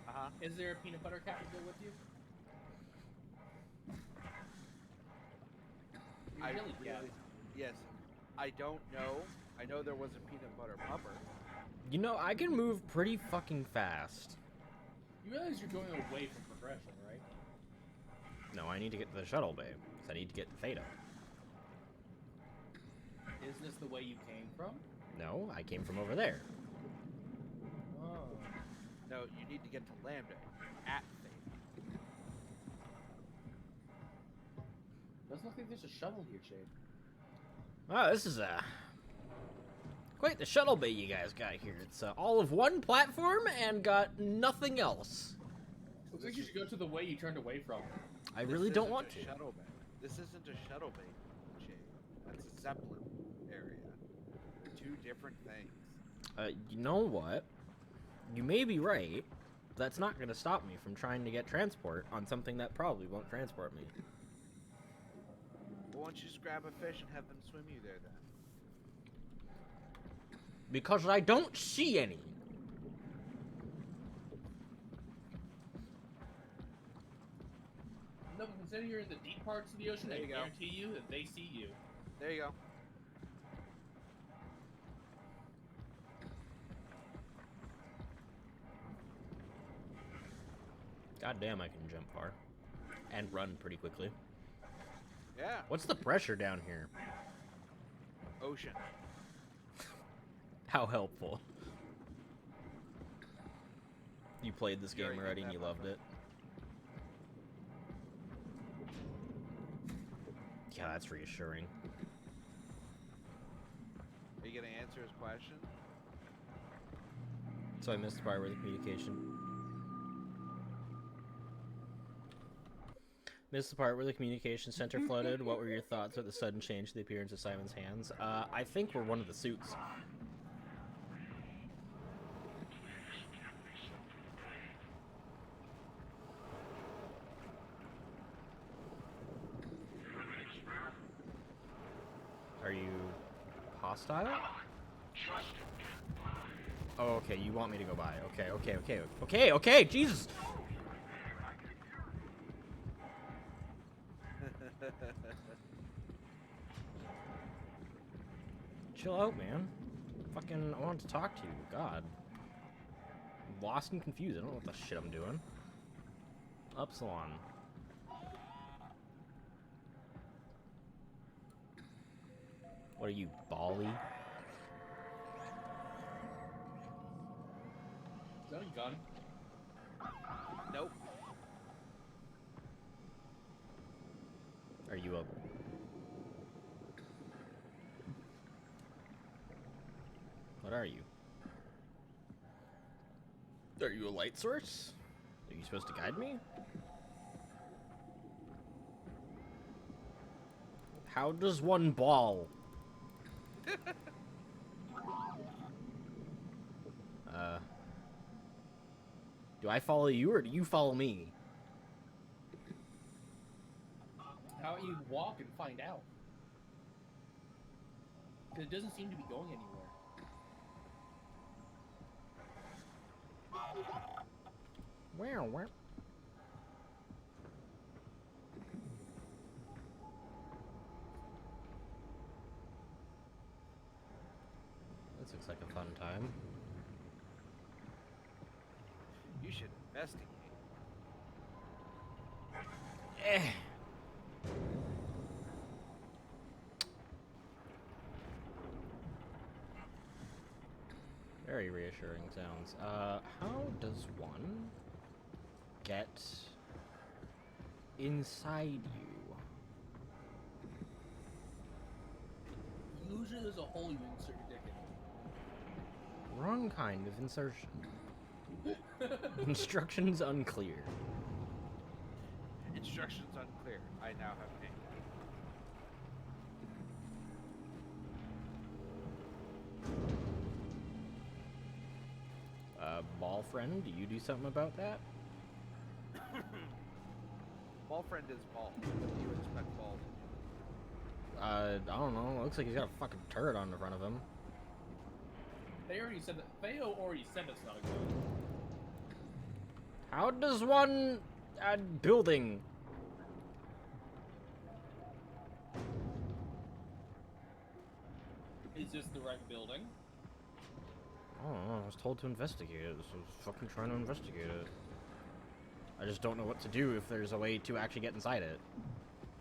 Uh-huh. is there a peanut butter cat to go with you? I Jelly cat. really, yes. I don't know. I know there was a peanut butter pupper. You know, I can move pretty fucking fast. You realize you're going away from progression, right? No, I need to get to the shuttle bay. Because I need to get to Theta. Is this the way you came from? No, I came from over there. Oh. No, you need to get to Lambda at Theta. Doesn't look like there's a shuttle here, Shade. Wow, this is quite the shuttle bay you guys got here. It's all of one platform and got nothing else. Looks like you should go to the way you turned away from. I really don't want to. Shuttle bay. This isn't a shuttle bay, Shade. That's a Zeppelin area. They're two different things. You know what? You may be right. That's not going to stop me from trying to get transport on something that probably won't transport me. Well, why don't you just grab a fish and have them swim you there then? Because I don't see any. No, but consider you're in the deep parts of the ocean, There I you go. guarantee you that they see you. There you go. God damn, I can jump far. And run pretty quickly. Yeah. What's the pressure down here? Ocean. How helpful. You played this You game already already hit and you that loved button. it. Yeah, that's reassuring. Are you gonna answer his question? So I missed the part where the communication... Missed the part where the communication center flooded. What were your thoughts with the sudden change to the appearance of Simon's hands? I think we're one of the suits. Are you hostile? Oh, okay, you want me to go by. Okay, Jesus! Chill out, man. Fucking, I wanted to talk to you. God. I'm lost and confused. I don't know what the shit I'm doing. Upsilon. What are you, Bali? Is that a gun? Nope. Are you a... What are you? Are you a light source? you supposed to guide me? How does one ball? Do I follow you or do you follow me? How about you walk and find out? Because it doesn't seem to be going anywhere. Where? This looks like a fun time. You should investigate. Eh. Very reassuring sounds. How does one get inside you? Usually there's a hole you insert your dick in. Wrong kind of insertion. Instructions unclear. Instructions unclear. I now have pink. Ball friend, do you do something about that? Ball friend is ball. What do you expect ball to I don't know. Looks like he's got a fucking turret on the front of him. They already said that. Theo already said that's not a gun. How does one building? Is this the right building? I don't know. I was told to investigate it, so I was fucking trying to investigate it. I just don't know what to do if there's a way to actually get inside it.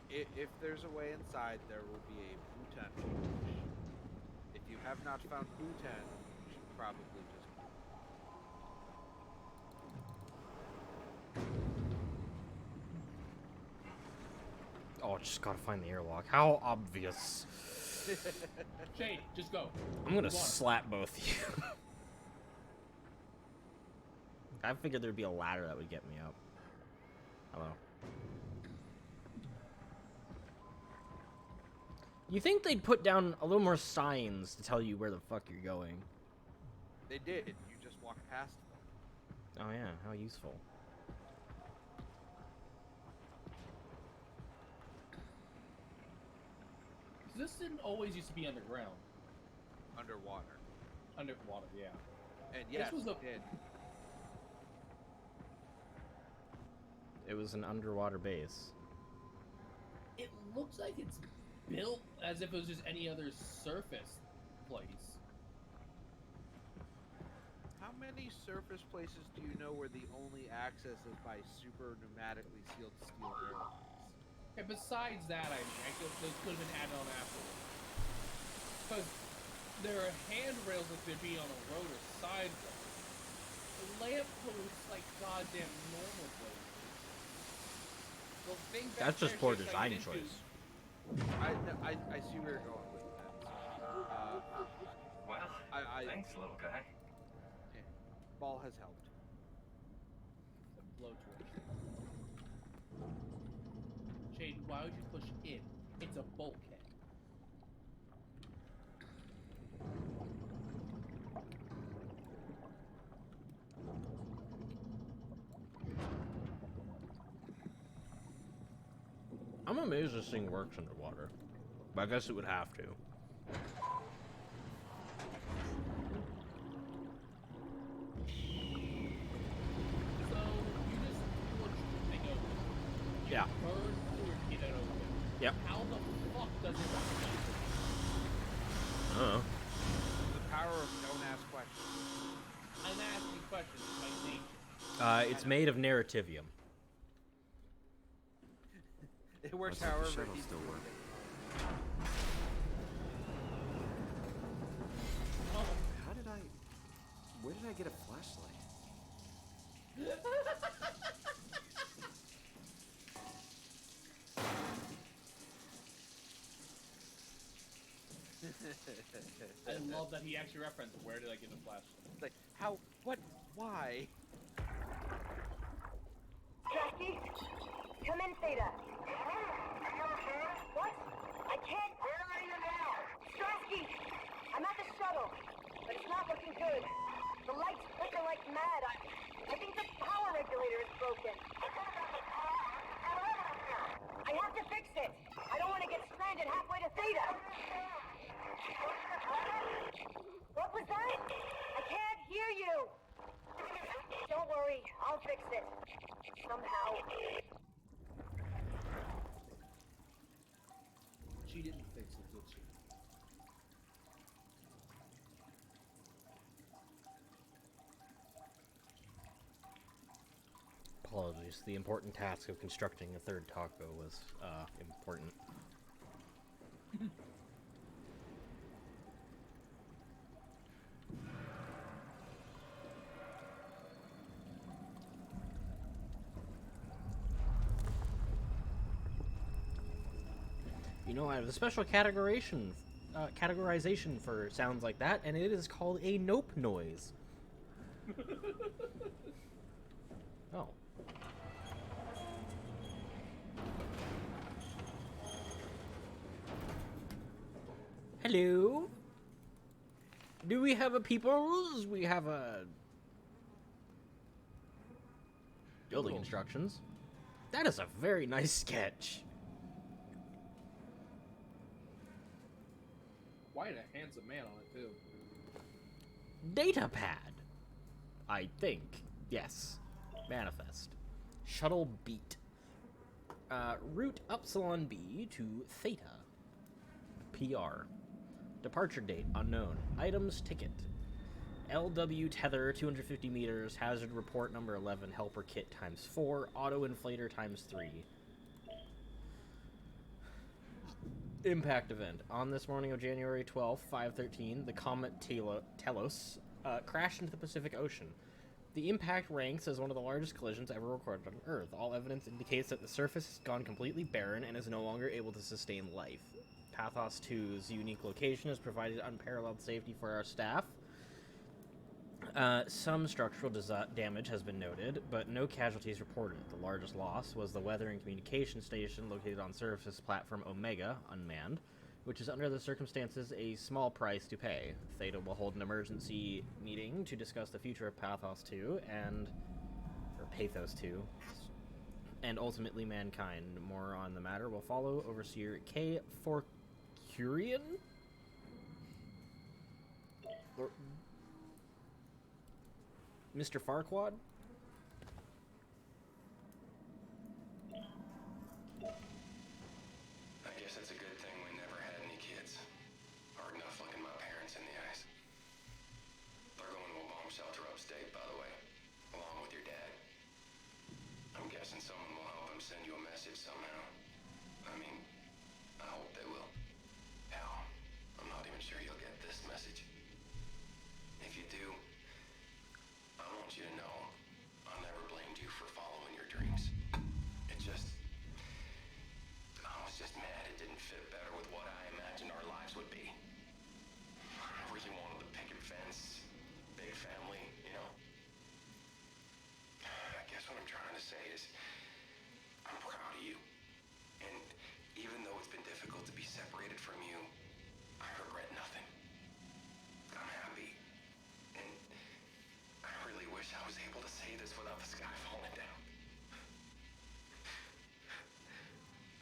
If there's a way inside, there will be a Bhutan change. If you have not found Bhutan, you should probably just... Oh, just gotta find the airlock. How obvious. Shane, just go. I'm gonna slap both of you. I figured there'd be a ladder that would get me up. Hello. You think they'd put down a little more signs to tell you where the fuck you're going? They did. You just walked past them. Oh yeah, how useful. This didn't always used to be underground. Underwater. Underwater, yeah. And yes, this was it did. It was an underwater base. It looks like it's built as if it was just any other surface place. How many surface places do you know where the only access is by super pneumatically sealed steel airlocks? And besides that, I mean, those could have been added on afterwards. Because there are handrails that could be on a road or sidewalk. The lampposts like goddamn normal places. That's just poor design choice. I see where you're going with that. Well, thanks, little guy. Yeah, ball has helped. The blowtorch. Shade, why would you push in? It's a bulkhead. I'm amazed this thing works underwater. But I guess it would have to. So, you just pushed the thing open. Yeah. Burn forward to get it open. Yep. How the fuck does it open? I don't know. The power of don't ask questions. I'm asking questions by nature. It's made of narrativium. It works Looks like the however shuttle it needs still to work. working. How did I... Where did I get a flashlight? I love that he actually referenced where did I get the flashlight. It's like, how, what, why? Come in, Theta. What? I can't. Where are you now? Strasky! I'm at the shuttle, but it's not looking good. The lights flicker like mad. I think the power regulator is broken. I have to fix it. I don't want to get stranded halfway to Theta. What was that? I can't hear you. Don't worry, I'll fix it. Somehow. She didn't fix it, did she? Apologies. The important task of constructing a third taco was important. You know, I have a special categorization for sounds like that, and it is called a nope noise. Oh. Hello? Do we have a peoples? We have a... building instructions. That is a very nice sketch. Quite a handsome man on it, too. Data pad. I think. Yes. Manifest. Shuttle beat. Route Upsilon B to Theta. PR. Departure date unknown. Items ticket. LW tether 250 meters. Hazard report number 11. Helper kit times 4. Auto inflator times 3. Impact event. On this morning of January 12th, 5:13, the comet Telos crashed into the Pacific Ocean. The impact ranks as one of the largest collisions ever recorded on Earth. All evidence indicates that the surface has gone completely barren and is no longer able to sustain life. Pathos 2's unique location has provided unparalleled safety for our staff. Some structural damage has been noted, but no casualties reported. The largest loss was the weather and communication station located on surface platform Omega, unmanned, which is under the circumstances a small price to pay. Theta will hold an emergency meeting to discuss the future of Pathos 2 or Pathos 2, and ultimately mankind. More on the matter will follow. Overseer K. Forcurian? Mr. Farquaad? I guess it's a good thing we never had any kids. Hard enough looking my parents in the eyes. They're going to a bomb shelter upstate, by the way, along with your dad. I'm guessing someone will help him send you a message somehow. I mean, I hope they will. Hell, I'm not even sure you'll get this message. If you do, I want you to know I never blamed you for following your dreams. I was just mad it didn't fit better with what I imagined our lives would be. I really wanted the picket fence, big family, you know. I guess what I'm trying to say is, I'm proud of you. And even though it's been difficult to be separated from you, I regret nothing. I'm happy. And I really wish I was able to say this without the sky falling down.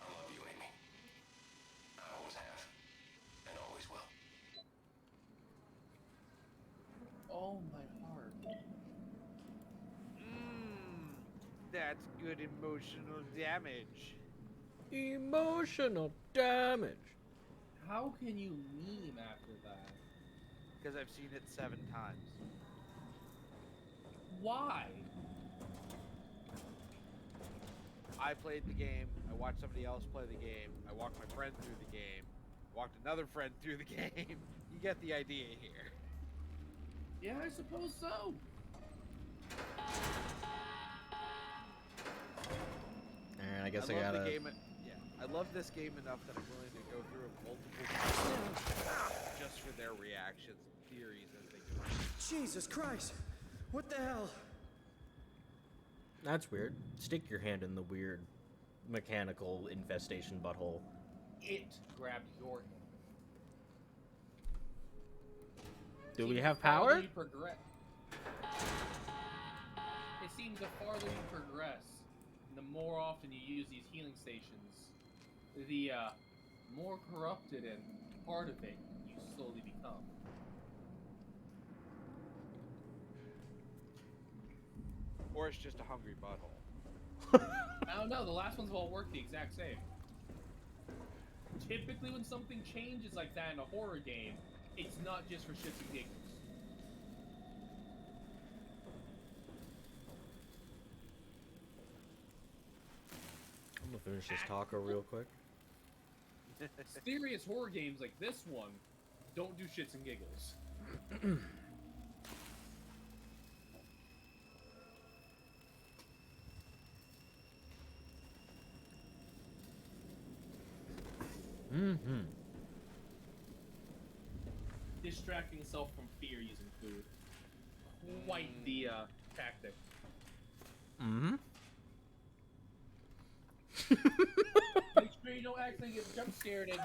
I love you, Amy. I always have, and always will. Oh, my heart. That's good emotional damage. Emotional damage. How can you meme after that? Because I've seen it 7 times. Why? I played the game, I watched somebody else play the game, I walked my friend through the game, walked another friend through the game. You get the idea here. Yeah, I suppose so. And I guess I love gotta... the game. Yeah, I love this game enough that I'm willing to go through it multiple times just for their reactions, theories as they go. Jesus Christ! What the hell? That's weird. Stick your hand in the weird mechanical infestation butthole. It grabbed your hand. Do we Seems have the farther power? you progress- It seems the farther you progress, and the more often you use these healing stations, the more corrupted and part of it you slowly become. Or it's just a hungry butthole. I don't know, the last ones all work the exact same. Typically when something changes like that in a horror game, it's not just for shits and giggles. I'm gonna finish this taco real quick. Serious horror games like this one don't do shits and giggles. Mm-hmm. Distracting yourself from fear using food. Quite the tactic. Mm-hmm. Make sure you don't accidentally get jump scared and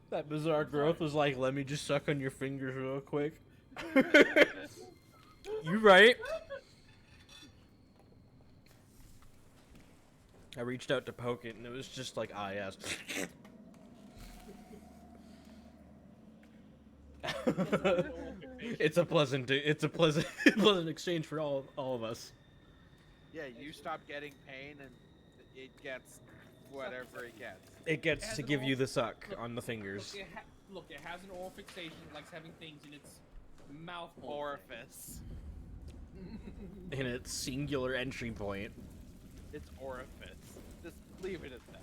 That bizarre growth was like, let me just suck on your fingers real quick. You right. I reached out to poke it, and it was just like, ah, yes. It's a pleasant pleasant exchange for all of us. Yeah, you stop getting pain, and it gets whatever it gets. It gets to give you the suck on the fingers. Look, it has an oral fixation. It likes having things in its mouth hole. Orifice. In its singular entry point. It's orifice. Just leave it at that.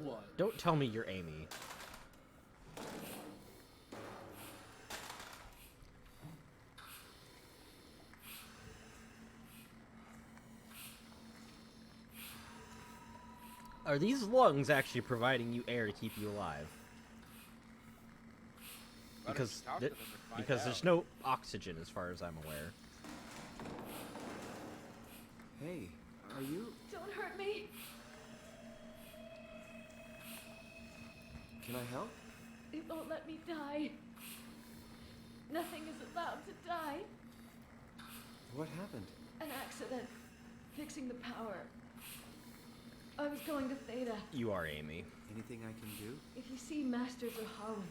What? Don't tell me you're Amy. Are these lungs actually providing you air to keep you alive? Because there's no oxygen as far as I'm aware. Hey, are you... Don't hurt me. Can I help? It won't let me die. Nothing is allowed to die. What happened? An accident. Fixing the power. I was going to Theta. You are Amy. Anything I can do? If you see Masters or Holland,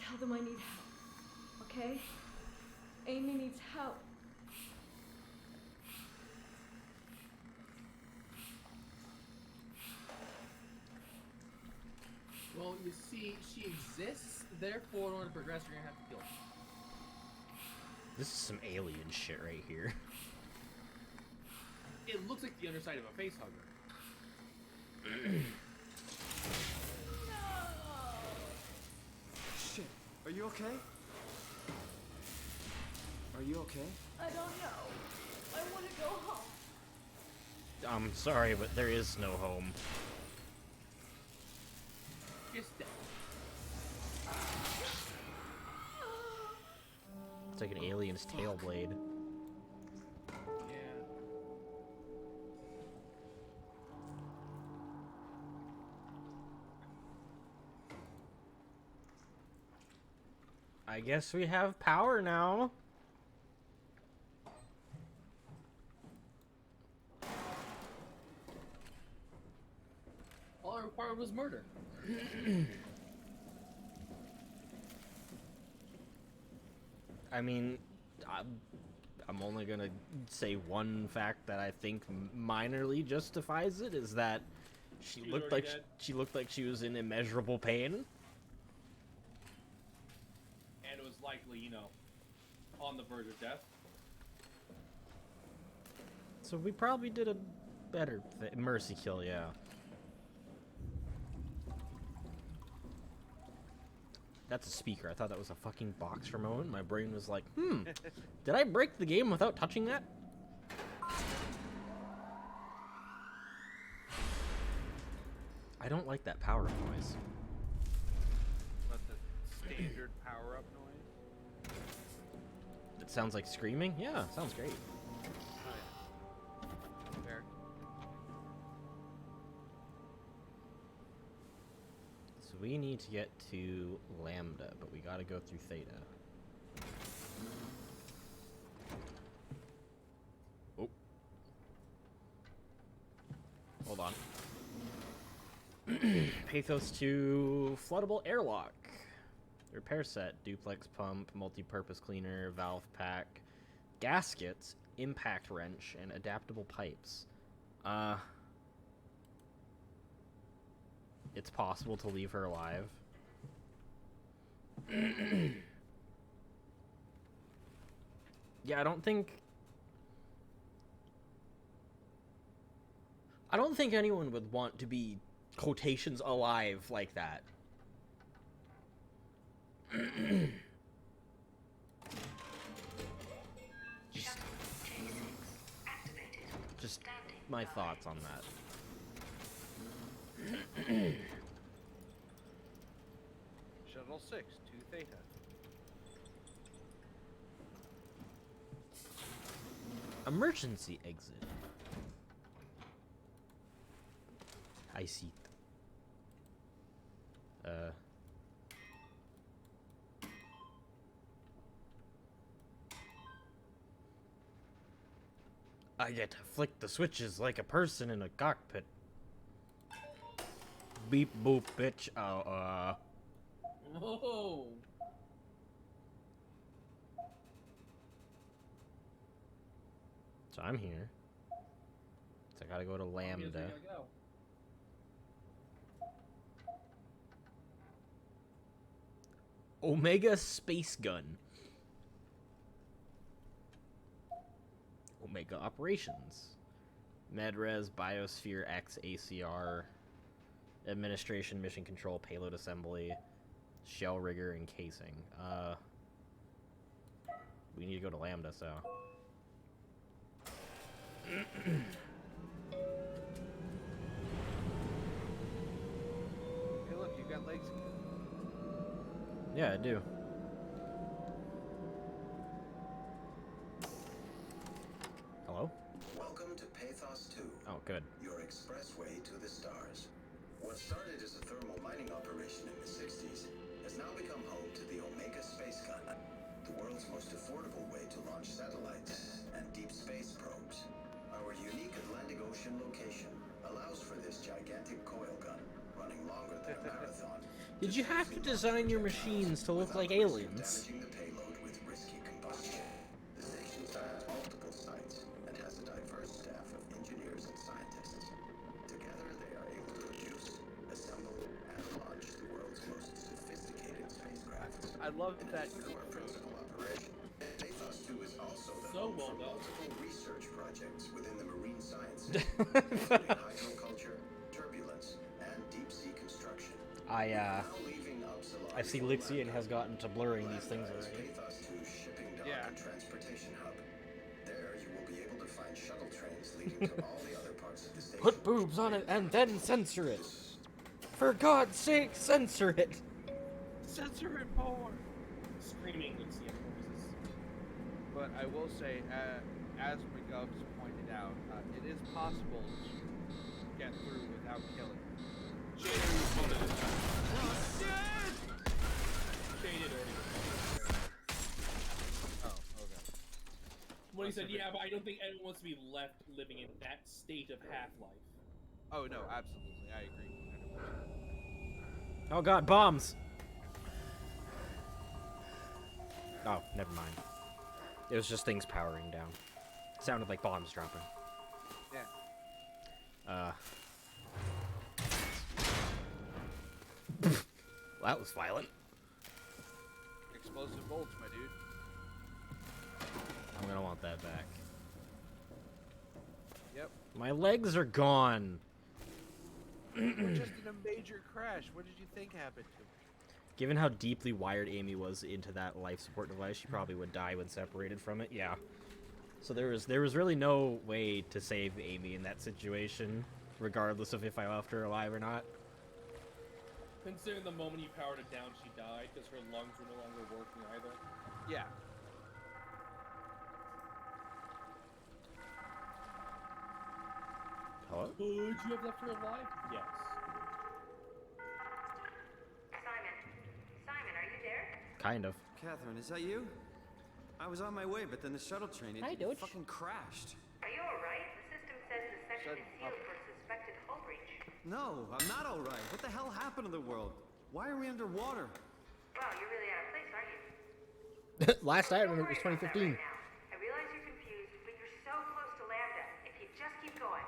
tell them I need help. Okay? Amy needs help. Well, you see, she exists, therefore, in order to progress, you're gonna have to kill her. This is some alien shit right here. It looks like the underside of a face hugger. Shit, are you okay? Are you okay? I don't know. I want to go home. I'm sorry, but there is no home. Just dead. It's like an alien's tail blade. Yeah. I guess we have power now. All I required was murder. I mean, I'm only gonna say one fact that I think minorly justifies it is that she looked like she was in immeasurable pain. And it was likely, you know, on the verge of death. So we probably did a better mercy kill, yeah. That's a speaker. I thought that was a fucking box for a moment. My brain was like, did I break the game without touching that? I don't like that power-up noise. But the standard power-up noise. It sounds like screaming? Yeah, sounds great. Oh yeah. Fair. So we need to get to Lambda, but we gotta go through Theta. Oh. Hold on. Pathos 2 floodable airlock. Repair set, duplex pump, multi-purpose cleaner, valve pack, gaskets, impact wrench, and adaptable pipes. It's possible to leave her alive. Yeah, I don't think anyone would want to be quotations alive like that. Just my thoughts on that. Shuttle 6 to Theta. Emergency exit. I see. I get to flick the switches like a person in a cockpit. Beep boop bitch. Whoa. So I'm here. So I gotta go to Lambda. Here's where you gotta go. Omega Space Gun. Omega Operations. Medres, Biosphere X, ACR, Administration, Mission Control, Payload Assembly, Shell Rigger, and Casing. We need to go to Lambda, so. Hey, look, you got legs again. Yeah, I do. Hello? Welcome to Pathos 2. Oh, good. Your expressway to the stars. What started as a thermal mining operation in the 60s has now become home to the Omega Space Gun, the world's most affordable way to launch satellites and deep space probes. Our unique Atlantic Ocean location allows for this gigantic coil gun, running longer than a marathon. Did you have to design your machines to look like aliens? Damaging the payload with risky combustion. The station spans multiple sites and has a diverse staff of engineers and scientists. Together, they are able to produce, assemble, and launch the world's most sophisticated spacecraft. I love that. Our principal operation. Pathos 2 is also the So home well for done. multiple research projects within the marine sciences, including hydroculture, turbulence, and deep sea construction. I see Lixian has gotten to blurring these things already. Pathos 2's shipping dock and transportation hub. There you will be able to find shuttle trains leading to all the other parts of the station. Put boobs on it and then censor it. For God's sake, censor it. Censor it more. Screaming Lucian voices. But I will say, as McGovs pointed out, it is possible to get through without killing. Oh, okay. When he said, yeah, but I don't think anyone wants to be left living in that state of half-life. Oh, no, absolutely. I agree. 100%. Oh God, bombs. Oh, never mind. It was just things powering down. Sounded like bombs dropping. Yeah. Well, that was violent. Explosive bolts, my dude. I'm gonna want that back. Yep. My legs are gone. We're just in a major crash. What did you think happened to me? Given how deeply wired Amy was into that life support device, she probably would die when separated from it. Yeah. So there was really no way to save Amy in that situation, regardless of if I left her alive or not. Considering the moment you powered it down, she died because her lungs were no longer working either. Yeah. Hello? Could you have left her alive? Yes. Simon, are you there? Kind of. Catherine, is that you? I was on my way, but then the shuttle train, it fucking crashed. Are you alright? The system says the section is sealed for suspected hull breach. No, I'm not alright. What the hell happened to the world? Why are we underwater? Wow, you're really out of place, aren't you? Last I remember it was 2015. I realize you're confused, but you're so close to Lambda. If you just keep going.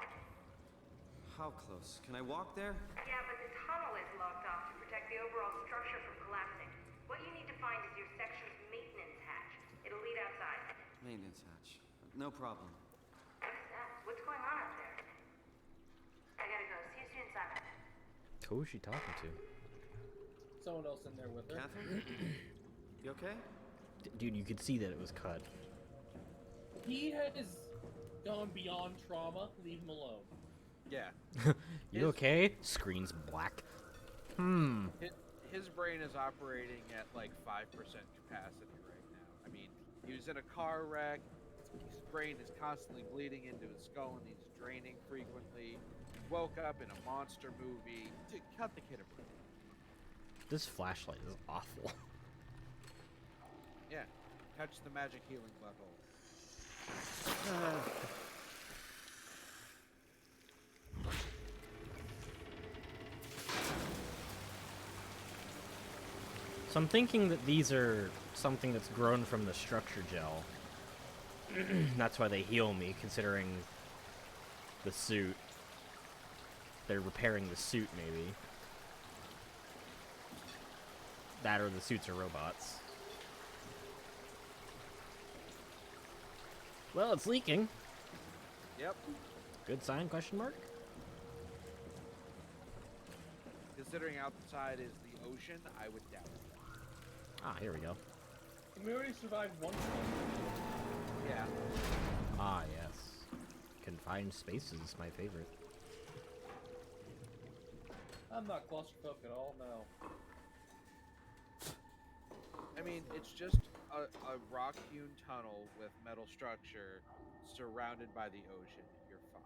How close? Can I walk there? Yeah, but the tunnel is locked off to protect the overall structure from collapsing. What you need to find is your section's maintenance hatch. It'll lead outside. Maintenance hatch. No problem. What's that? What's going on up there? I gotta go. See you soon, Simon. Who is she talking to? Someone else in there with her. Catherine? You okay? Dude, you could see that it was cut. He has gone beyond trauma. Leave him alone. Yeah. You okay? Screen's black. His brain is operating at like 5% capacity right now. I mean, he was in a car wreck. His brain is constantly bleeding into his skull and he's draining frequently. He woke up in a monster movie. Dude, cut the kid a break. This flashlight is awful. Yeah. Touch the magic healing butthole. So I'm thinking that these are something that's grown from the structure gel. That's why they heal me, considering the suit. They're repairing the suit, maybe. That or the suits are robots. Well, it's leaking. Yep. Good sign, question mark? Considering outside is the ocean, I would doubt it. Ah, here we go. We already survived one time. Yeah. Ah, yes. Confined spaces, my favorite. I'm not claustrophobic at all, no. I mean, it's just a rock-hewn tunnel with metal structure surrounded by the ocean. You're fine.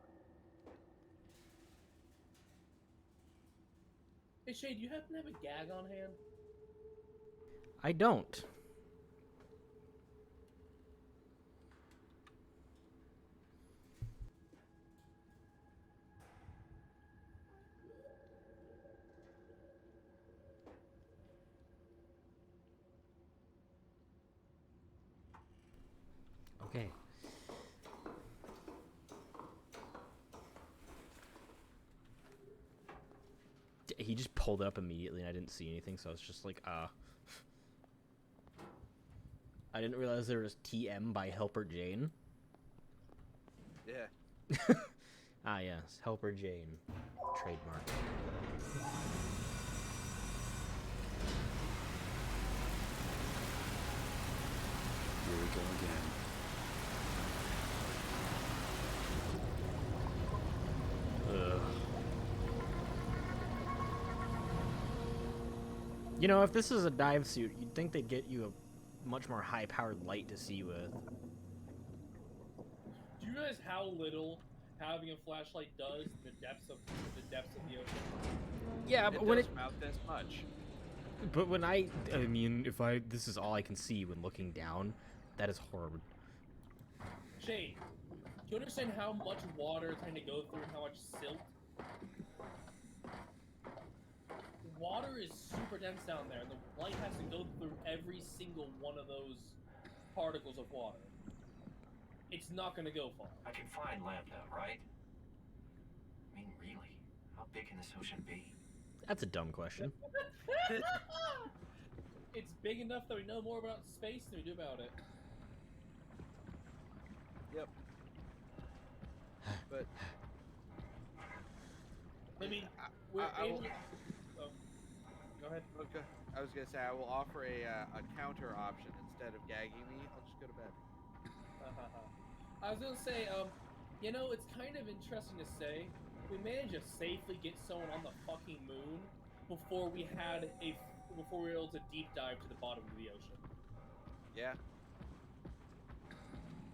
Hey, Shay, do you happen to have a gag on hand? I don't. Okay. He just pulled up immediately and I didn't see anything, so I was just like, I didn't realize there was TM by Helper Jane. Yeah. Ah, yes. Helper Jane. Trademark. Here we go again. Ugh. You know, if this is a dive suit, you'd think they'd get you a much more high-powered light to see with. Do you realize how little having a flashlight does in the depths of the ocean? Yeah, but when it mount this much. But when this is all I can see when looking down, that is horrible. Shane, do you understand how much water it's going to go through and how much silt? Water is super dense down there, and the light has to go through every single one of those particles of water. It's not going to go far. I can find Lambda, right? I mean, really? How big can this ocean be? That's a dumb question. It's big enough that we know more about space than we do about it. Yep. But I mean, we're able to... Go ahead. Okay. I was gonna say I will offer a counter option instead of gagging me. I'll just go to bed. I was gonna say, you know, it's kind of interesting to say we managed to safely get someone on the fucking moon, before we were able to deep dive to the bottom of the ocean. Yeah.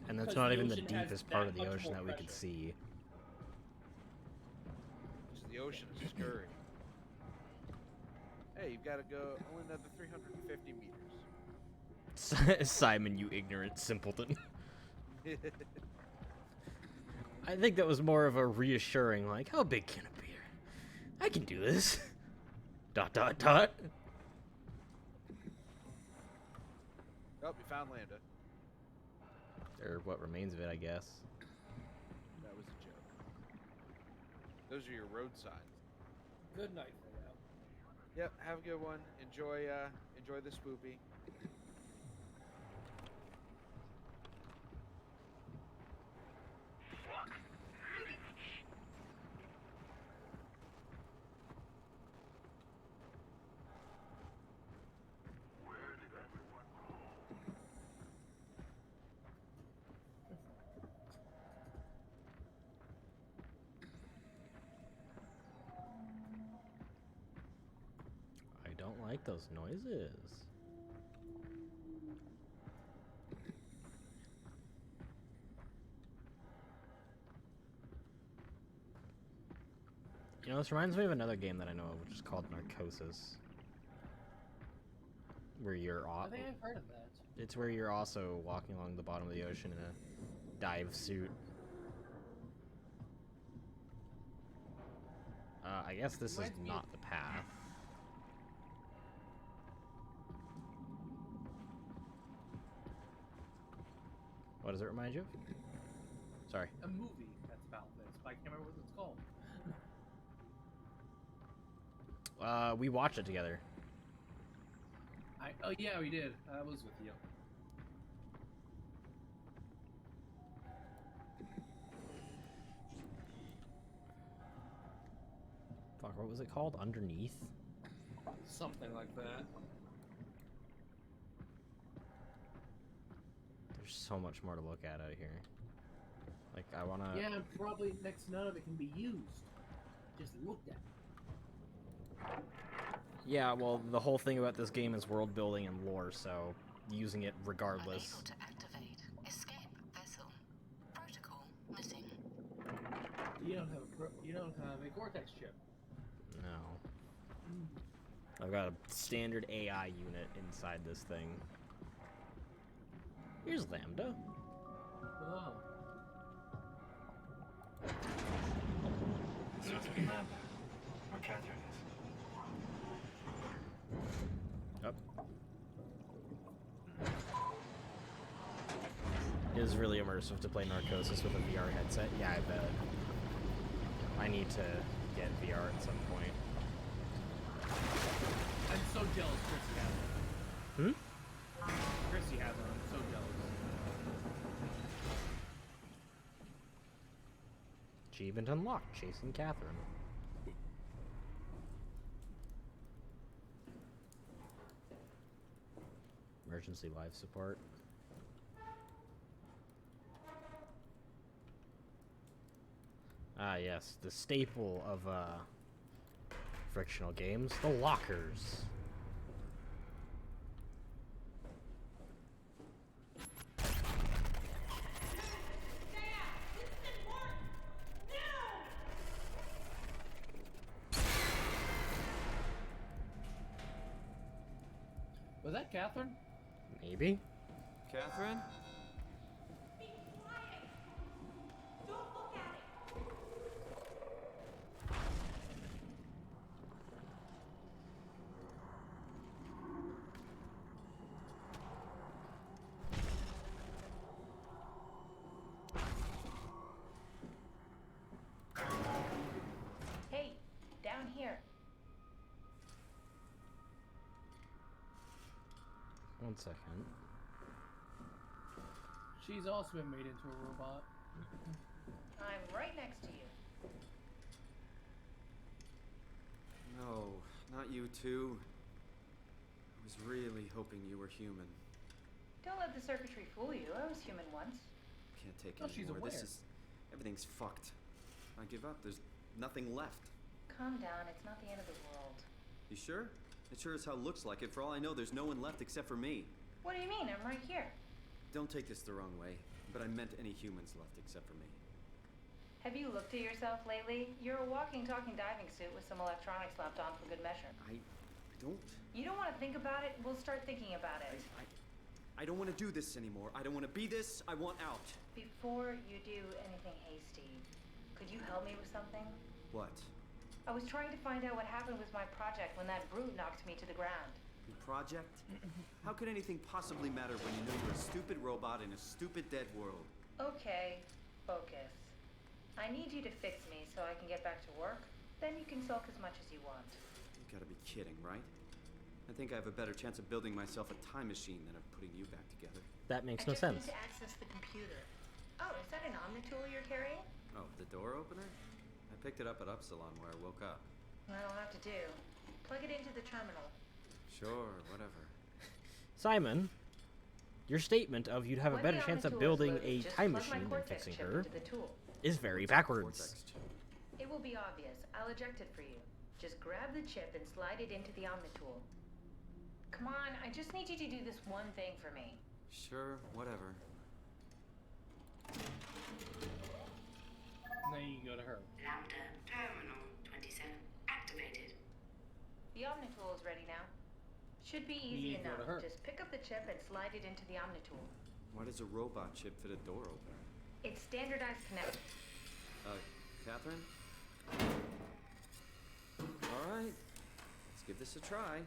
And that's 'Cause not the even the ocean has deepest part that of the much ocean more that we could pressure. see. Because the ocean is scurry. Hey, you've got to go only another 350 meters. Simon, you ignorant simpleton. I think that was more of a reassuring, like, how big can it be? I can do this. ... Oh, we found Lambda. Or what remains of it, I guess. That was a joke. Those are your road signs. Good night for now. Yep, have a good one. Enjoy the spoopy. I don't like those noises. You know, this reminds me of another game that I know of, which is called Narcosis. Where you're I think I've heard of that. It's where you're also walking along the bottom of the ocean in a dive suit. I guess this is not the path. What does it remind you of? Sorry. A movie that's about this, but I can't remember what it's called. We watched it together. Oh yeah, we did. I was with you. Fuck, what was it called? Underneath? Something like that. There's so much more to look at out here. Like, I wanna... Yeah, and probably next to none of it can be used. Just looked at. Yeah, well, the whole thing about this game is world building and lore, so using it regardless. Unable to activate. Escape vessel. Protocol missing. You don't have a Cortex chip. No. I've got a standard AI unit inside this thing. Here's Lambda. Oh. This must be Lambda. Or Catherine is. Up. It is really immersive to play Narcosis with a VR headset. Yeah, I bet. I need to get VR at some point. I'm so jealous Chrissy has it. Hmm? Chrissy has it. I'm so jealous. Achievement unlocked. Chasing Catherine. Emergency life support. Ah, yes, the staple of frictional games, the lockers. Was that Catherine? Maybe. Catherine? Hey, down here. One second. She's also been made into a robot. I'm right next to you. No, not you too. I was really hoping you were human. Don't let the circuitry fool you. I was human once. Can't take Oh, she's anymore. This aware. is... Everything's fucked. I give up. There's nothing left. Calm down. It's not the end of the world. You sure? It sure as hell looks like it. For all I know, there's no one left except for me. What do you mean? I'm right here. Don't take this the wrong way, but I meant any humans left except for me. Have you looked at yourself lately? You're a walking, talking diving suit with some electronics slapped on for good measure. I don't... You don't want to think about it? We'll start thinking about it. I don't want to do this anymore. I don't want to be this. I want out. Before you do anything hasty, could you help me with something? What? I was trying to find out what happened with my project when that brute knocked me to the ground. Your project? How could anything possibly matter when you know you're a stupid robot in a stupid dead world? Okay, focus. I need you to fix me so I can get back to work. Then you can sulk as much as you want. You gotta be kidding, right? I think I have a better chance of building myself a time machine than of putting you back together. That makes I no just sense. need to access the computer. Oh, is that an Omnitool you're carrying? Oh, the door opener? I picked it up at Upsilon where I woke up. That'll have to do. Plug it into the terminal. Sure, whatever. Simon, your statement of you'd have a When better the chance of Omnitool is building loaded, a just time plug my machine than Cortex fixing chip her into the tool. is very backwards. Cortex chip. It will be obvious. I'll eject it for you. Just grab the chip and slide it into the Omnitool. Come on, I just need you to do this one thing for me. Sure, whatever. Now you go to her. Lambda Terminal 27 activated. The Omnitool is ready now. Should be You easy need to go enough. to her. Just pick up the chip and slide it into the Omnitool. Why does a robot chip fit a door opener? It's standardized connect. Catherine? Alright, let's give this a try.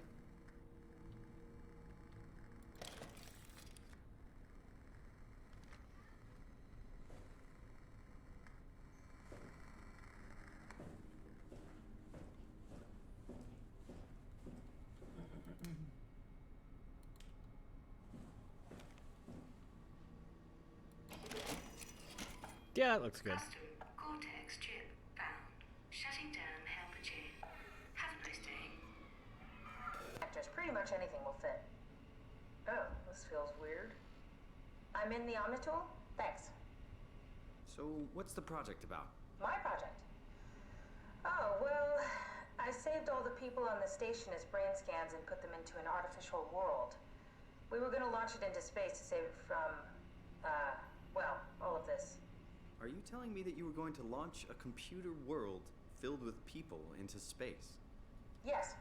Yeah, that looks good. Custom Cortex chip found. Shutting down helper chain. Have a nice day. Just pretty much anything will fit. Oh, this feels weird. I'm in the Omnitool? Thanks. So, what's the project about? My project? Oh, well, I saved all the people on the station as brain scans and put them into an artificial world. We were gonna launch it into space to save it from, well, all of this. Are you telling me that you were going to launch a computer world filled with people into space? Yes.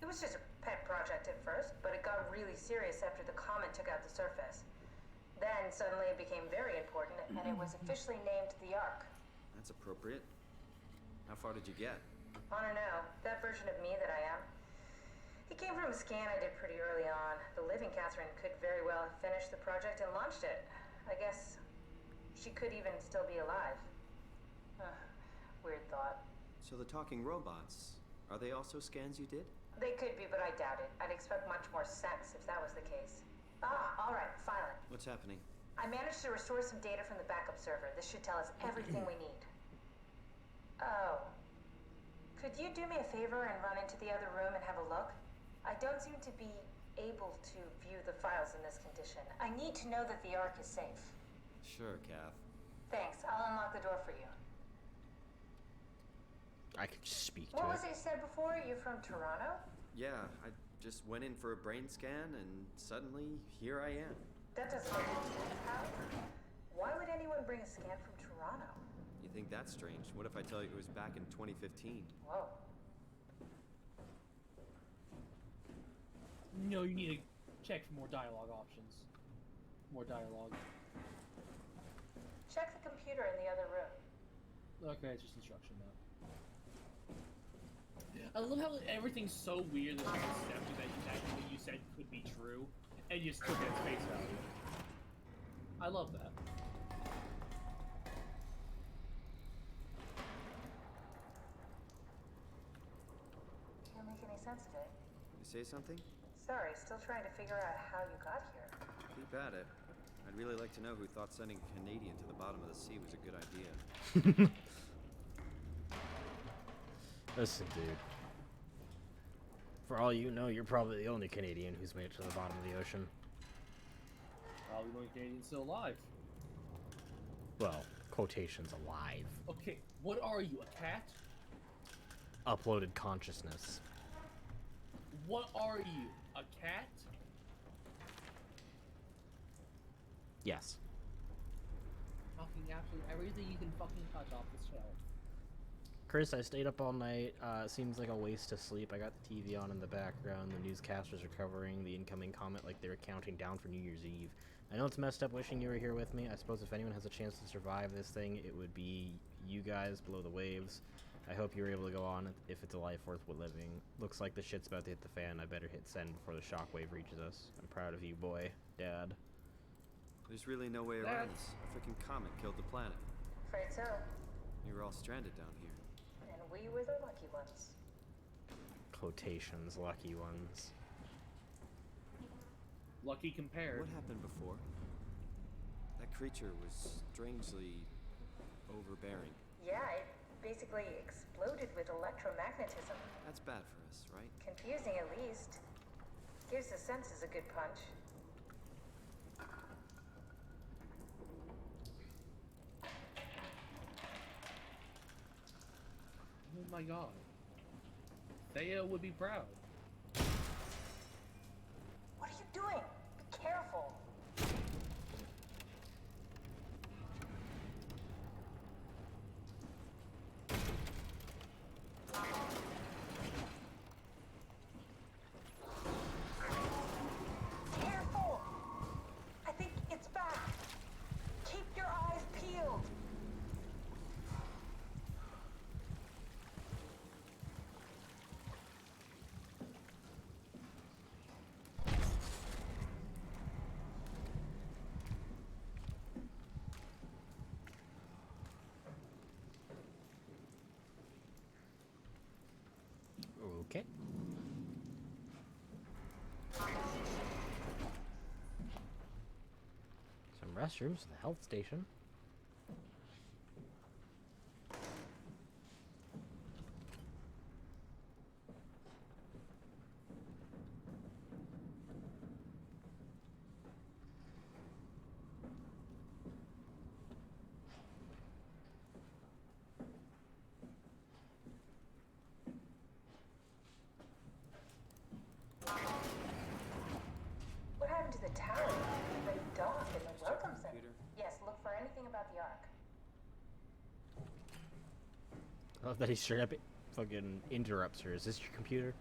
It was just a pet project at first, but it got really serious after the comet took out the surface. Then suddenly it became very important, and it was officially named the Ark. That's appropriate. How far did you get? I don't know, that version of me that I am. He came from a scan I did pretty early on. The living Catherine could very well have finished the project and launched it. I guess she could even still be alive. Weird thought. So the talking robots, are they also scans you did? They could be, but I doubt it. I'd expect much more sense if that was the case. All right, finally. What's happening? I managed to restore some data from the backup server. This should tell us everything we need. Oh. Could you do me a favor and run into the other room and have a look? I don't seem to be able to view the files in this condition. I need to know that the Ark is safe. Sure, Kath. Thanks. I'll unlock the door for you. I could just speak to What it. was it said before? You're from Toronto? Yeah, I just went in for a brain scan and suddenly here I am. That doesn't make any sense. How? Why would anyone bring a scan from Toronto? You think that's strange? What if I tell you it was back in 2015? Whoa. No, you need to check for more dialogue options. More dialogue. Check the computer in the other room. Okay, it's just instruction now. I love how everything's so weird that you accepted that you said could be true, and you just took it at face value. I love that. Can't make any sense of it. You say something? Sorry, still trying to figure out how you got here. Keep at it. I'd really like to know who thought sending a Canadian to the bottom of the sea was a good idea. Listen, dude. For all you know, you're probably the only Canadian who's made it to the bottom of the ocean. Probably the only Canadian still alive. Well, quotations alive. Okay, what are you, a cat? Uploaded consciousness. What are you? A cat? Yes. Fucking absolutely everything you can fucking touch off the shelf. Chris, I stayed up all night. Seems like a waste of sleep. I got the TV on in the background. The newscasters are covering the incoming comet like they were counting down for New Year's Eve. I know it's messed up wishing you were here with me. I suppose if anyone has a chance to survive this thing, it would be you guys below the waves. I hope you're able to go on if it's a life worth living. Looks like the shit's about to hit the fan. I better hit send before the shockwave reaches us. I'm proud of you, boy. Dad. There's really no way around this. A freaking comet killed the planet. Afraid so. You were all stranded down here. And we were the lucky ones. Quotations, lucky ones. Lucky compared. What happened before? That creature was strangely overbearing. Yeah, it basically exploded with electromagnetism. That's bad for us, right? Confusing at least. Gives the senses a good punch. Oh my god. Thea would be proud. What are you doing? Be careful. Careful! I think it's back. Keep your eyes peeled. Okay. Some restrooms in the health station. What happened to the tower? The dock and the welcome center? computer? Yes, look for anything about the Ark. I love that he straight up fucking interrupts her. Is this your computer?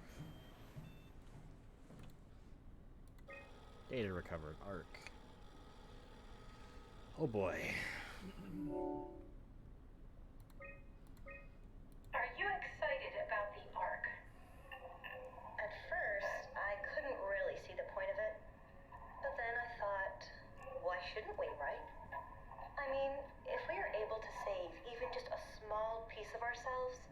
Data recovered. Arc. Oh boy. Are you excited about the Ark? At first, I couldn't really see the point of it. But then I thought, why shouldn't we, right? I mean, if we are able to save even just a small piece of ourselves,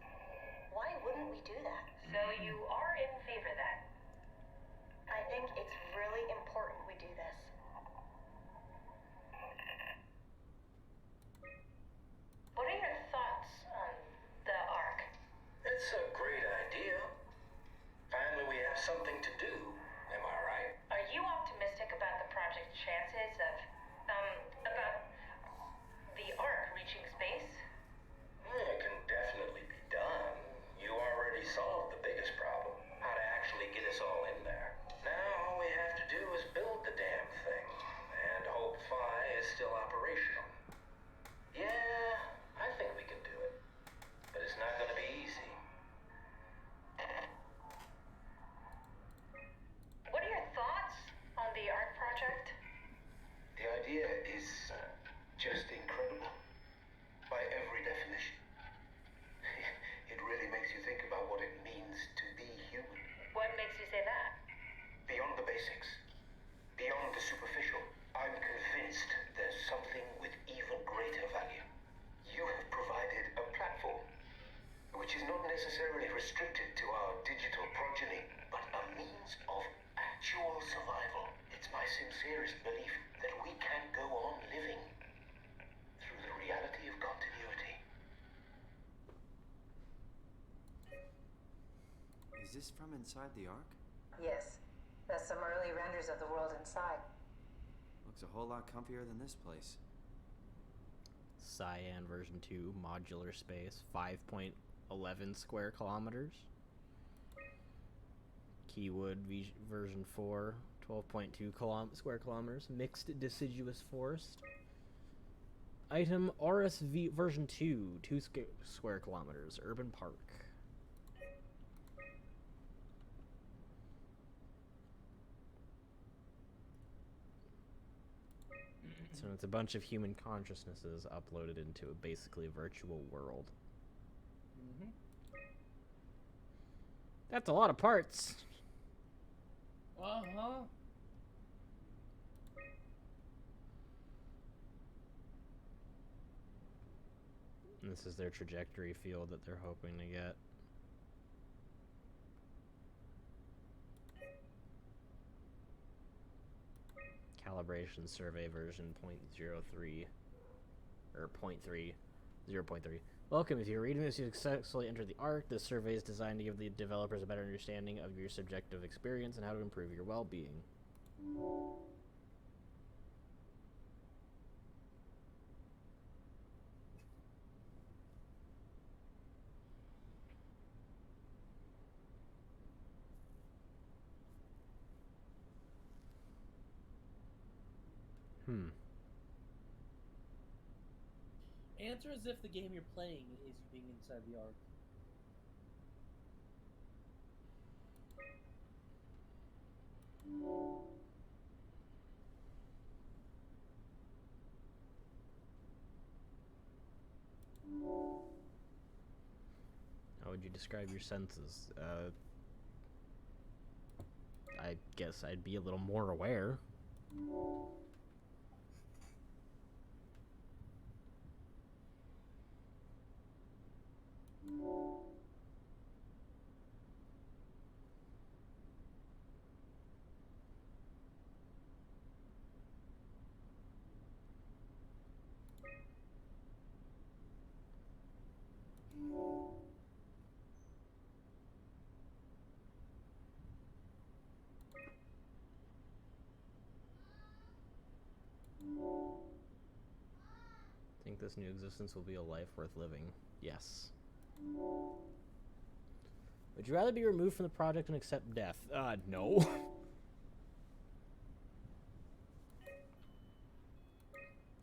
why wouldn't we do that? So you are in favor then? I think it's really important we do this. What are your thoughts on the Ark? It's a great idea. Finally, we have something to do. Am I right? Are you optimistic about the project's chances of, about the Ark reaching space? It can definitely be done. You already solved the biggest problem. How to actually get us all in there. Now all we have to do is build the damn thing. And hope Phi is still operational. Yeah, I think we can do it. But it's not gonna be easy. What are your thoughts on the Ark project? The idea is just incredible. By every definition. It really makes you think about what it means to be human. What makes you say that? Beyond the basics. Beyond the superficial. I'm convinced there's something with even greater value. You have provided a platform, which is not necessarily restricted to our digital progeny, but a means of actual survival. It's my sincerest belief that we can go on living through the reality of continuity. Is this from inside the Ark? Yes, that's some early renders of the world inside. Looks a whole lot comfier than this place. Cyan version 2 modular space 5.11 square kilometers. Wood version 4, 12.2 square kilometers. Mixed deciduous forest. Item RSV version 2, 2 square kilometers. Urban park. So it's a bunch of human consciousnesses uploaded into a basically virtual world. Mm-hmm. That's a lot of parts. Uh-huh. And this is their trajectory field that they're hoping to get. Calibration survey version 0.03 or 0.3 0.3. Welcome. If you're reading this, you successfully entered the ARC. This survey is designed to give the developers a better understanding of your subjective experience and how to improve your well-being. Answer as if the game you're playing is you being inside the arc. How would you describe your senses? I guess I'd be a little more aware. Think this new existence will be a life worth living? Yes. Would you rather be removed from the project and accept death? No.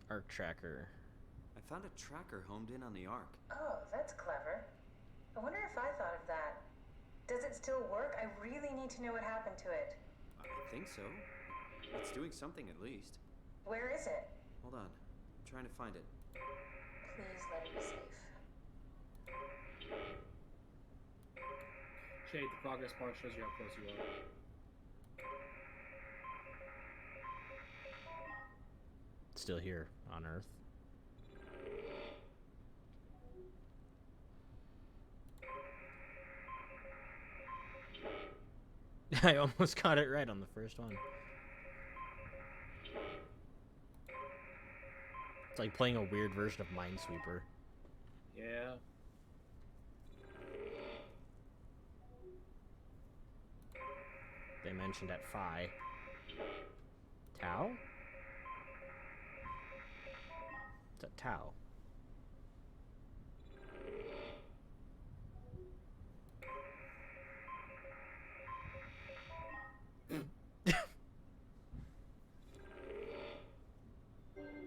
Arc tracker. I found a tracker homed in on the Ark. Oh, that's clever. I wonder if I thought of that. Does it still work? I really need to know what happened to it. I think so. It's doing something at least. Where is it? Hold on. I'm trying to find it. Please let it be safe. Shade, the progress bar shows you how close you are. Still here on Earth. I almost got it right on the first one. It's like playing a weird version of Minesweeper. Yeah. They mentioned at Phi. Tau? It's a Tau.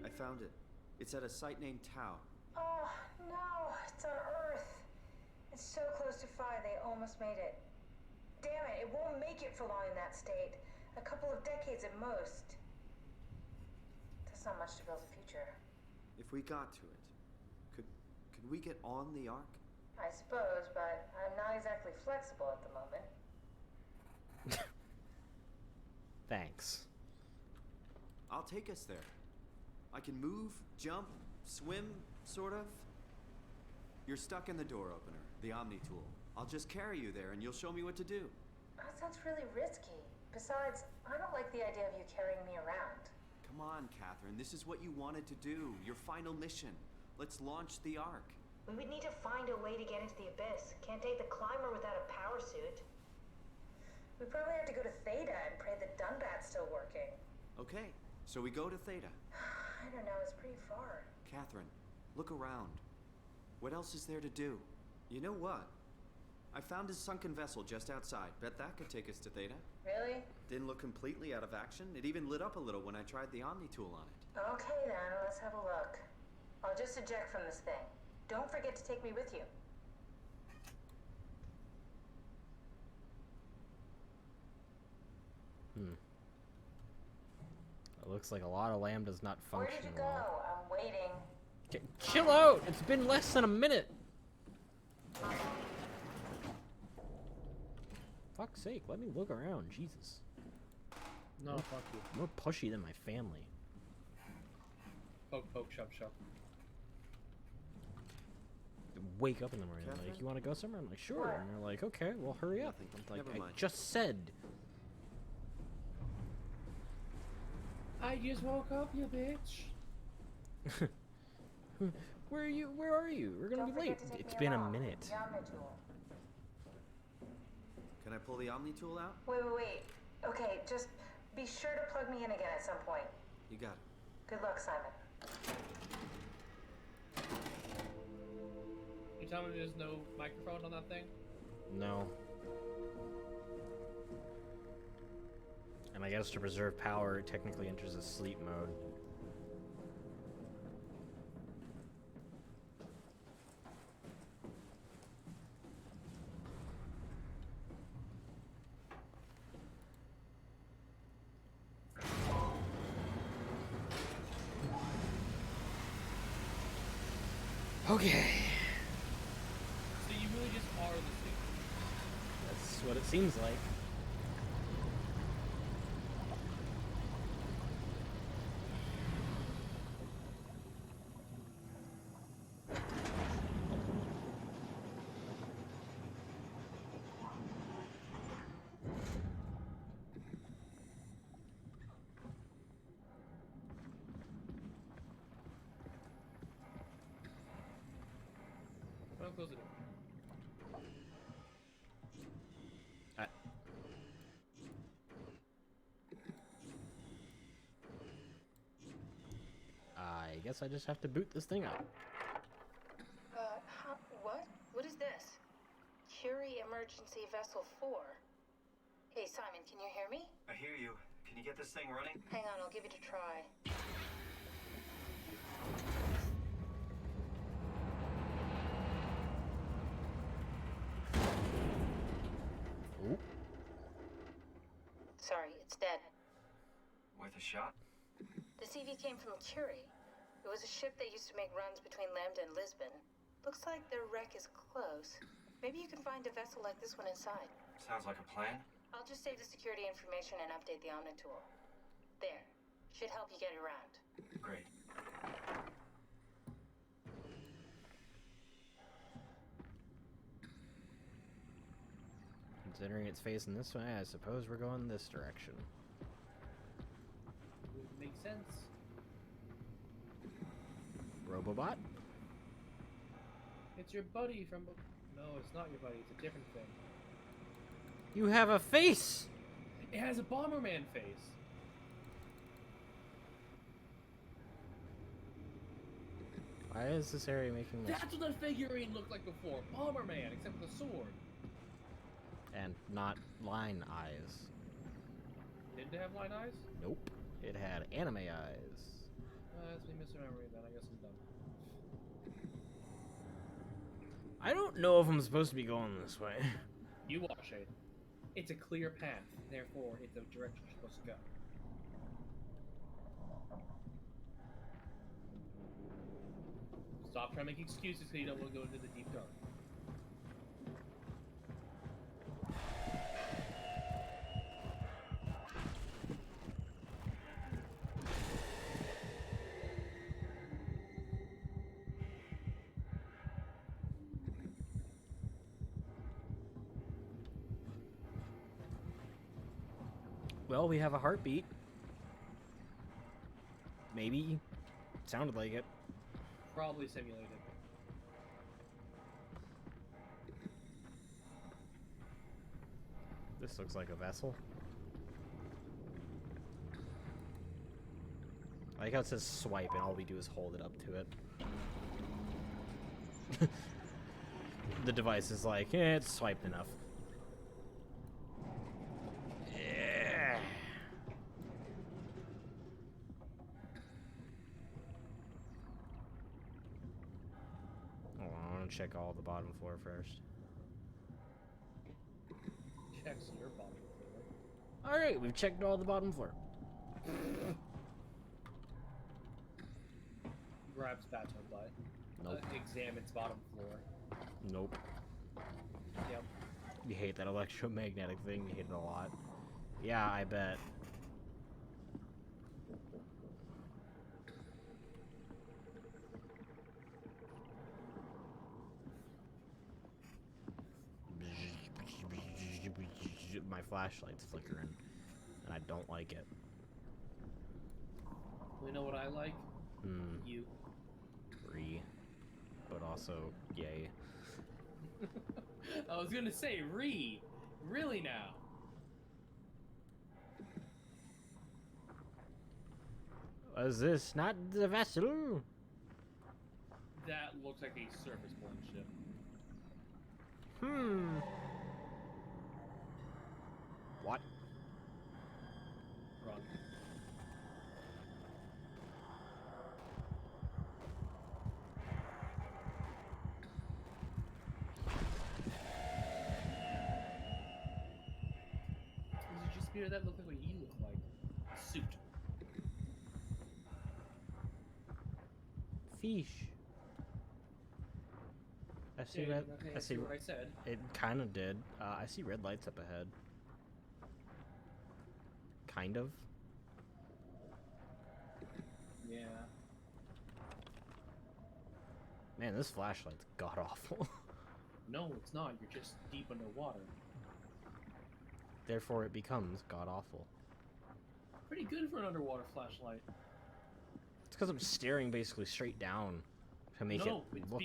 I found it. It's at a site named Tau. Oh, no, it's on Earth. It's so close to Phi, they almost made it. Damn it, it won't make it for long in that state. A couple of decades at most. That's not much to build a future. If we got to it, could we get on the Ark? I suppose, but I'm not exactly flexible at the moment. Thanks. I'll take us there. I can move, jump, swim, sort of. You're stuck in the door opener, the Omni tool. I'll just carry you there and you'll show me what to do. That sounds really risky. Besides, I don't like the idea of you carrying me around. Come on, Catherine. This is what you wanted to do. Your final mission. Let's launch the Ark. We would need to find a way to get into the abyss. Can't take the climber without a power suit. We probably have to go to Theta and pray that Dunbat's still working. Okay, so we go to Theta. I don't know, it's pretty far. Catherine, look around. What else is there to do? You know what? I found his sunken vessel just outside. Bet that could take us to Theta. Really? Didn't look completely out of action. It even lit up a little when I tried the Omni tool on it. Okay then, let's have a look. I'll just eject from this thing. Don't forget to take me with you. It looks like a lot of lambdas not Where function did you go? well. I'm waiting. Okay, chill out! It's been less than a minute! Fuck's sake, let me look around, Jesus. No, fuck you. I'm more pushy than my family. Poke, poke, shove, shove. Wake up in the morning, Catherine? like, you want to go somewhere? I'm like, sure. And they're like, okay, well, hurry up. Nothing. I'm like, Never I mind. just said. I just woke up, you bitch. Where are you? Where are you? We're gonna Don't be late. forget to take It's me been a along. minute. The Omni tool. Can I pull the Omni tool out? Wait. Okay, just be sure to plug me in again at some point. You got it. Good luck, Simon. You tell me there's no microphone on that thing? No. And I guess to preserve power, it technically enters a sleep mode. Okay. So you really just are the suit. That's what it seems like. Don't close the door. I guess I just have to boot this thing up. What? What is this? Curie Emergency Vessel 4. Hey, Simon, can you hear me? I hear you. Can you get this thing running? Hang on, I'll give it a try. Ooh. Sorry, it's dead. Worth a shot? The CV came from Curie. It was a ship that used to make runs between Lambda and Lisbon. Looks like their wreck is close. Maybe you can find a vessel like this one inside. Sounds like a plan. I'll just save the security information and update the Omni tool. There. Should help you get around. Great. Considering it's facing this way, I suppose we're going this direction. Would make sense. Robobot? It's your buddy from... No, it's not your buddy. It's a different thing. You have a face! It has a Bomberman face. Why is this area making this? That's what the figurine looked like before. Bomberman, except with a sword. And not line eyes. Didn't it have line eyes? Nope. It had anime eyes. That's me misremembering then. I guess I'm done. I don't know if I'm supposed to be going this way. You are, Shade. It's a clear path. Therefore, it's the direction you're supposed to go. Stop trying to make excuses because you don't want to go into the deep dark. Well, we have a heartbeat. Maybe. Sounded like it. Probably simulated. This looks like a vessel. I like how it says swipe and all we do is hold it up to it. the device is like, it's swiped enough. Yeah. Hold on, I want to check all the bottom floor first. Checks your bottom floor. Alright, we've checked all the bottom floor. Grabs bathtub by. Nope. Examines bottom floor. Nope. Yep. You hate that electromagnetic thing, you hate it a lot. Yeah, I bet. My flashlight's flickering, and I don't like it. You know what I like? Hmm. You. Re. But also, yay. I was gonna say, really now? Is this not the vessel? That looks like a surface-borne ship. What? Run. Does it just mirror that look like what you look like? Suit. Fish. I see red. Okay, I see what I said. It kind of did. I see red lights up ahead. Kind of. Yeah. Man, this flashlight's god awful. No, it's not. You're just deep underwater. Therefore, it becomes god awful. Pretty good for an underwater flashlight. It's because I'm staring basically straight down to make No, it it's look.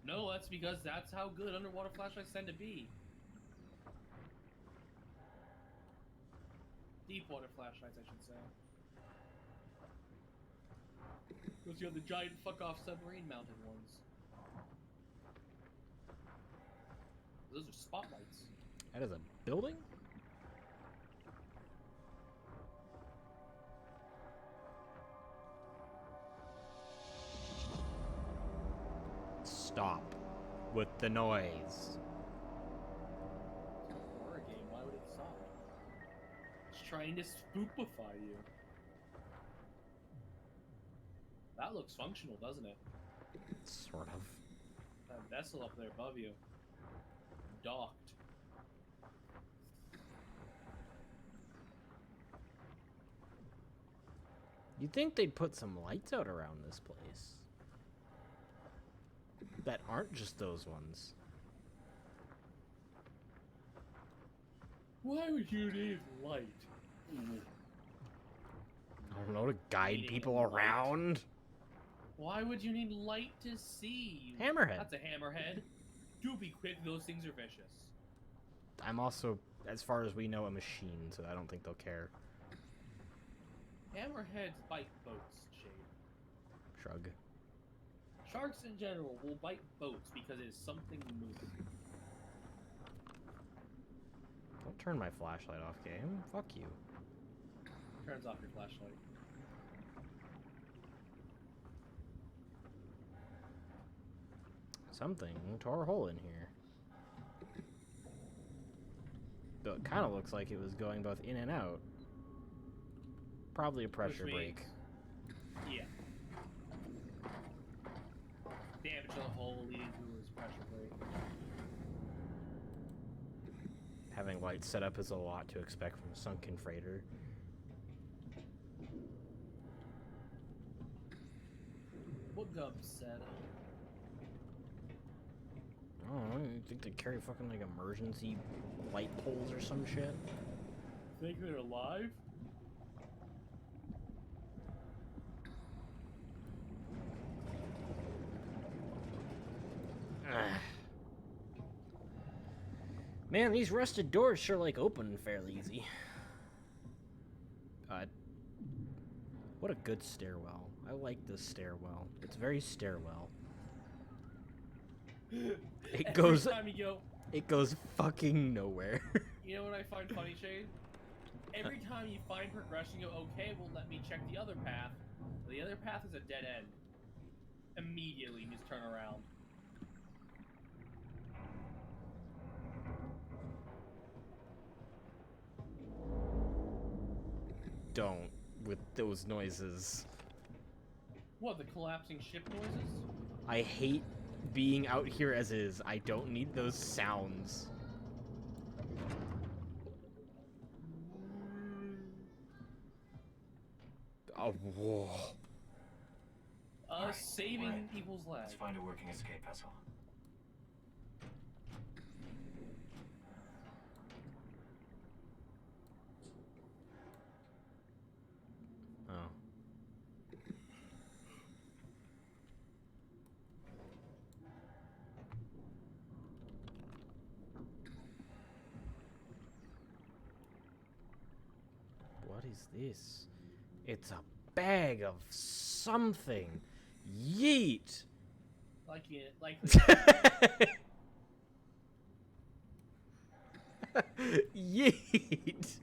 No, that's because that's how good underwater flashlights tend to be. Deep water flashlights, I should say. Because you have the giant fuck-off submarine-mounted ones. Those are spotlights. That is a building? Stop with the noise. It's a horror game. Why would it stop? It's trying to spoopify you. That looks functional, doesn't it? Sort of. That vessel up there above you. Docked. You'd think they'd put some lights out around this place. That aren't just those ones. Why would you need light? I don't know, to guide Needing people light. around. Why would you need light to see? Hammerhead. That's a hammerhead. Do be quick, those things are vicious. I'm also, as far as we know, a machine, so I don't think they'll care. Hammerheads bite boats, Shade. Shrug. Sharks in general will bite boats because it is something moving. Don't turn my flashlight off, game. Fuck you. Turns off your flashlight. Something tore a hole in here. Though it kind of looks like it was going both in and out. Probably a pressure Which break. means- Yeah. Damage to the hole leading to his pressure break. Having lights set up is a lot to expect from a sunken freighter. What Gub said. I don't know, you think they carry fucking like emergency light poles or some shit? Think they're alive? Man, these rusted doors sure like open fairly easy. What a good stairwell. I like this stairwell. It's very stairwell. It Every goes. time you go. It goes fucking nowhere. You know what I find funny, Shane? Every time you find progression, you go, okay, well, let me check the other path. The other path is a dead end. Immediately, you just turn around. Don't with those noises. What, the collapsing ship noises? I hate being out here as is. I don't need those sounds. Oh, whoa. Saving people's lives. Let's find a working escape vessel. Oh. What is this? It's a bag of something. Yeet! Like Yeet!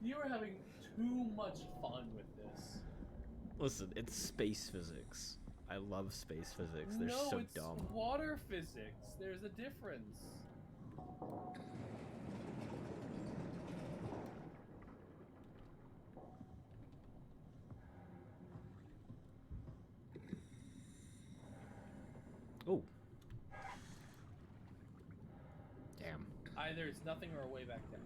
You are having too much fun with this. Listen, it's space physics. I love space physics. They're no, so it's dumb. water physics. There's a difference. Oh. Damn. Either it's nothing or a way back down.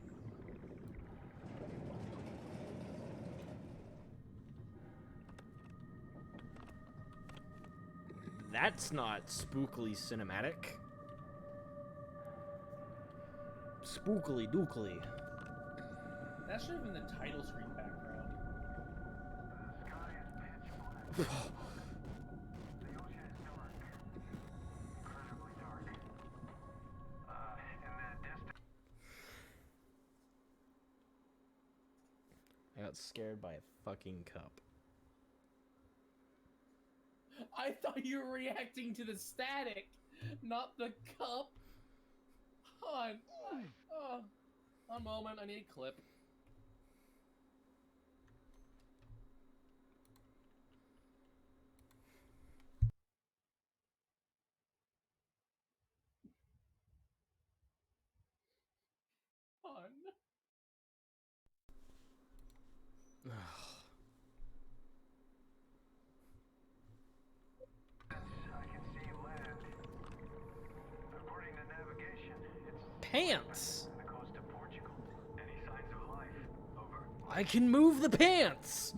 That's not spookily cinematic. Spookily dookily. That should have been the title screen background. I got scared by a fucking cup. I thought you were reacting to the static, not the cup. Hon, one moment, I need a clip. Hon. Pants! I can move the pants!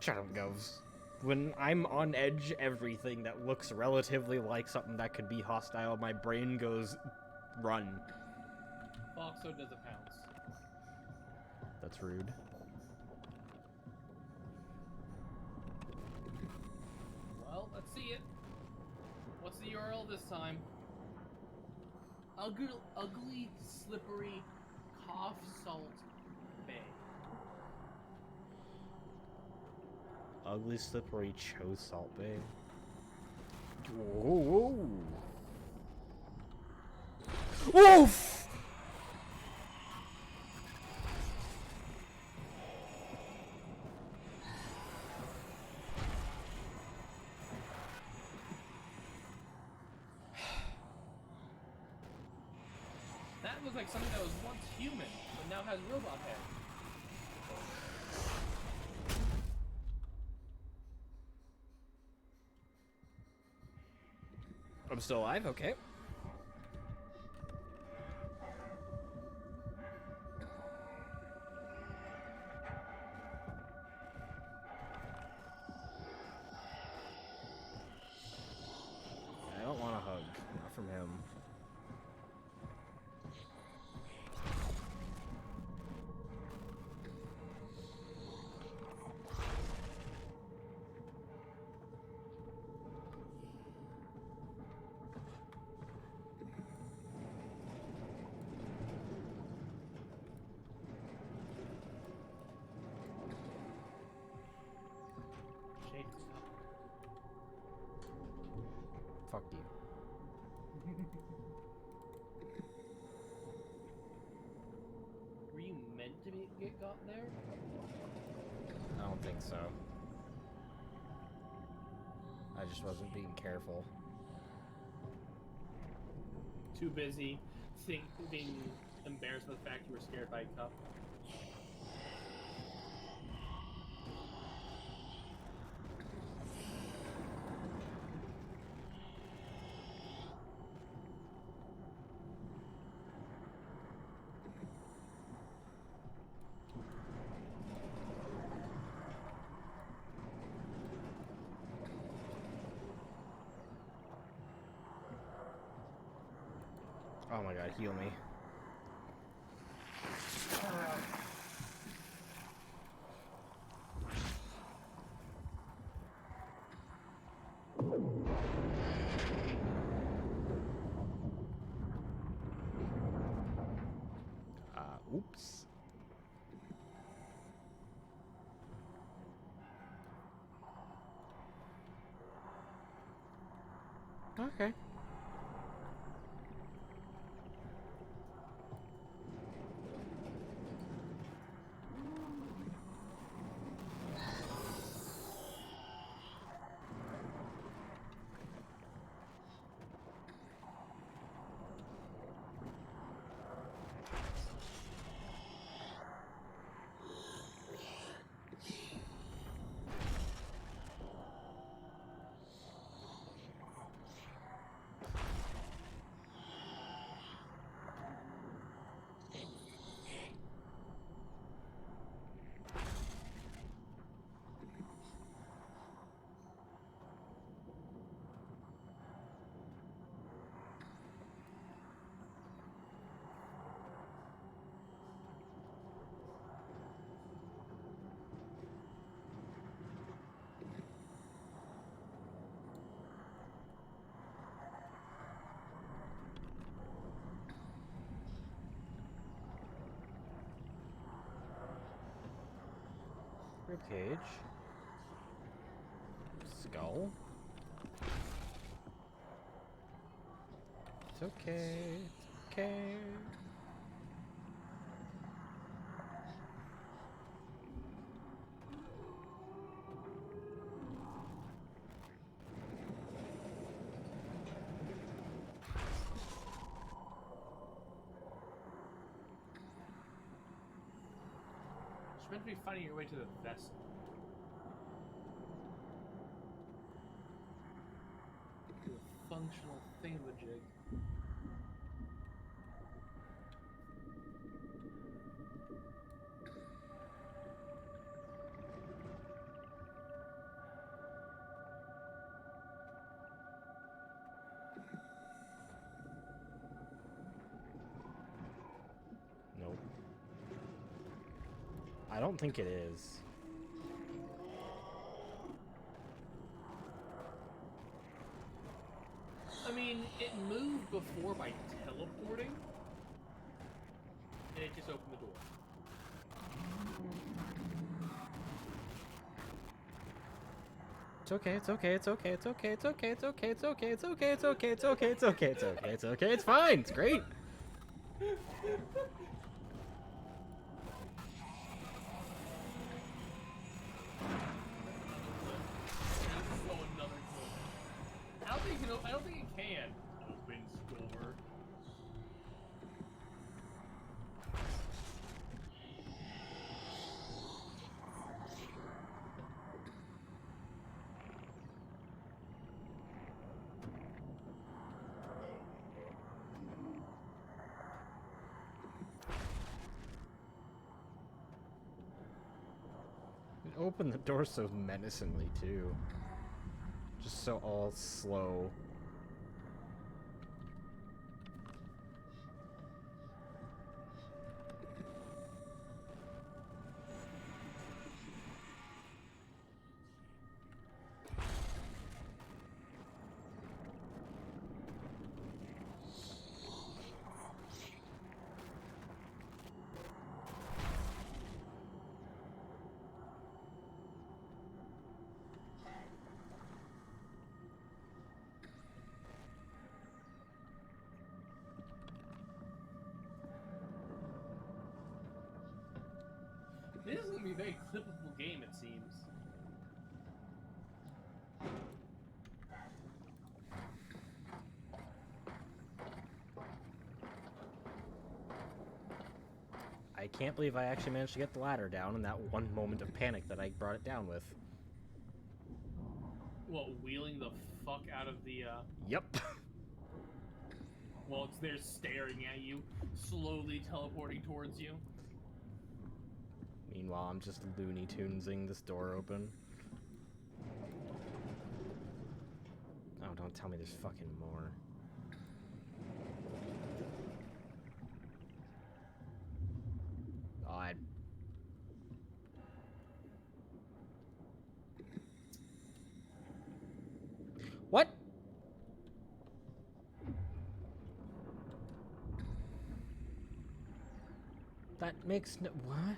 Shut up, Govs. When I'm on edge, everything that looks relatively like something that could be hostile, my brain goes, run. Foxo does a pounce. That's rude. Well, let's see it. What's the URL this time? Ugly, slippery, cough salt bay. Ugly, slippery, Cho Salt Bay. Whoa! Woof! That looks like something that was once human, but now has robot head. I'm still alive, okay. I don't want a hug. Not from him. Fuck you. Were you meant to get got there? I don't think so. I just wasn't being careful. Too busy being embarrassed by the fact you were scared by a cup. Oh my god, heal me. Oops. Okay. Ribcage. Skull. It's okay. It's okay. It's meant to be finding your way to the vessel. To a functional thingamajig. Nope. I don't think it is. I mean, it moved before by teleporting, and it just opened the door. It's okay, it's okay, it's okay, it's okay, it's okay, it's okay, it's okay, it's okay, it's okay, it's okay, it's okay, it's okay, it's okay, it's fine, it's great. I don't think it can. Open score. It opened the door so menacingly too. Just so all slow. This is gonna be a very clippable game, it seems. I can't believe I actually managed to get the ladder down in that one moment of panic that I brought it down with. What, wheeling the fuck out of the, Yep. Well, it's there staring at you, slowly teleporting towards you. Meanwhile, I'm just Looney Tunesing this door open. Oh, don't tell me there's fucking more. God. What? That makes no... What?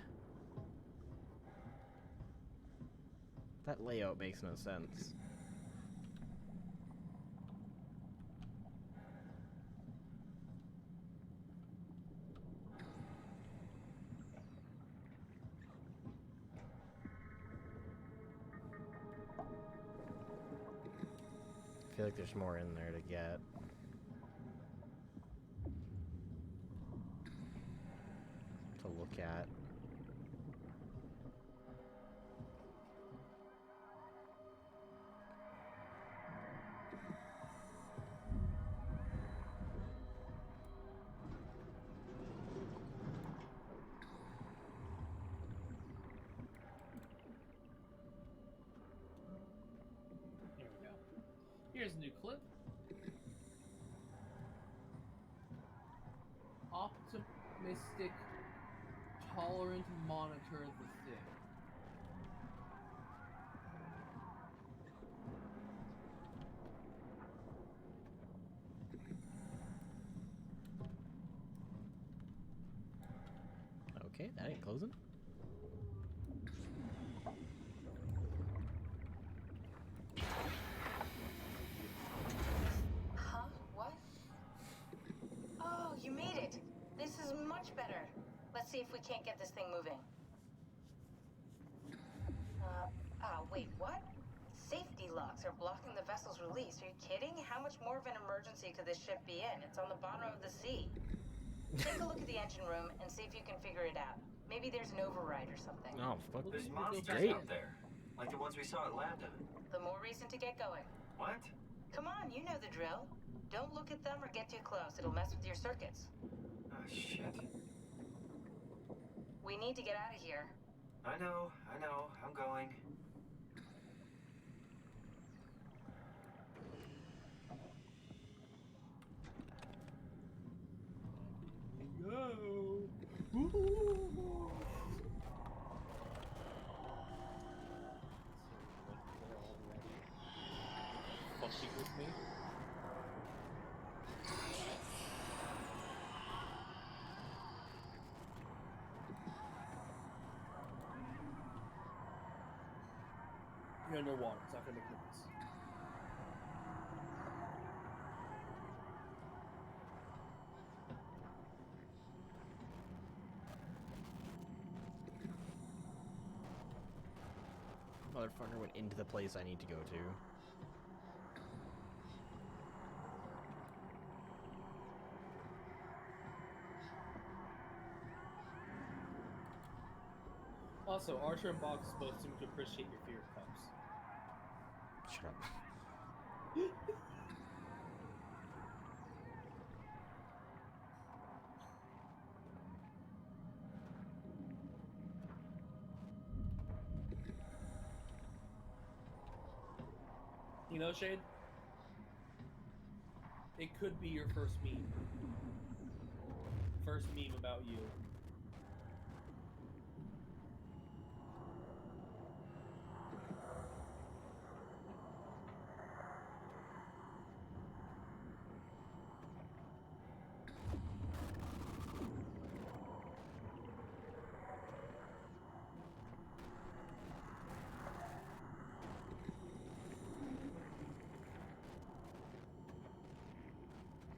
That layout makes no sense. I feel like there's more in there to get. To look at. Here we go. Here's a new clip. Optimistic, tolerant monitor the thing. Okay, that ain't closing. Huh? What? Oh, you made it. This is much better. Let's see if we can't get this thing moving. Wait, what? Safety locks are blocking the vessel's release. Are you kidding? How much more of an emergency could this ship be in? It's on the bottom of the sea. Take a look at the engine room and see if you can figure it out. Maybe there's an override or something. Oh, fuck. There's monsters Great. out there, like the ones we saw at Lambda. The more reason to get going. What? Come on, you know the drill. Don't look at them or get too close. It'll mess with your circuits. Oh, shit. We need to get out of here. I know. I'm going. Go. Fucking with me. You're underwater. It's not gonna make noise. Motherfucker went into the place I need to go to. Also, Archer and Box both seem to appreciate your fear of cups. Shut up. You know, Shade? It could be your first meme. First meme about you.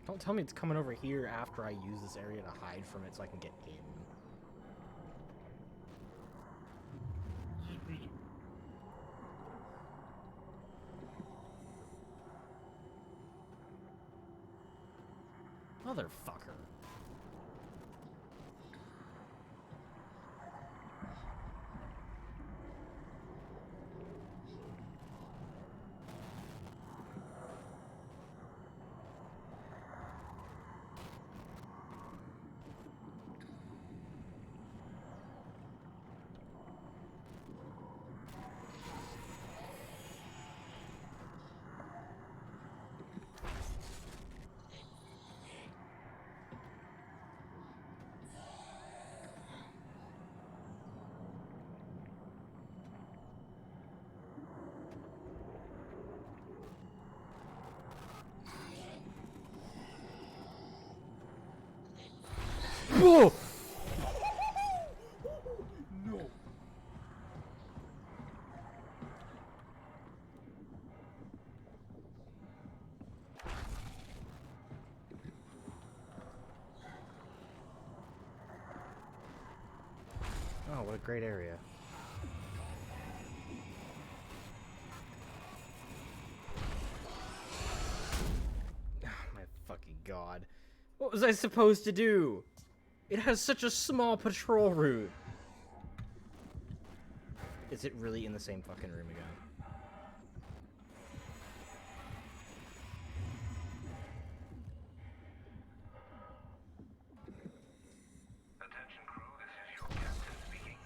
Don't tell me it's coming over here after I use this area to hide from it so I can get in. Motherfucker. Whoa! No. Oh, what a great area. Oh, my fucking god. What was I supposed to do? It has such a small patrol route. Is it really in the same fucking room again? Attention crew, this is your captain speaking.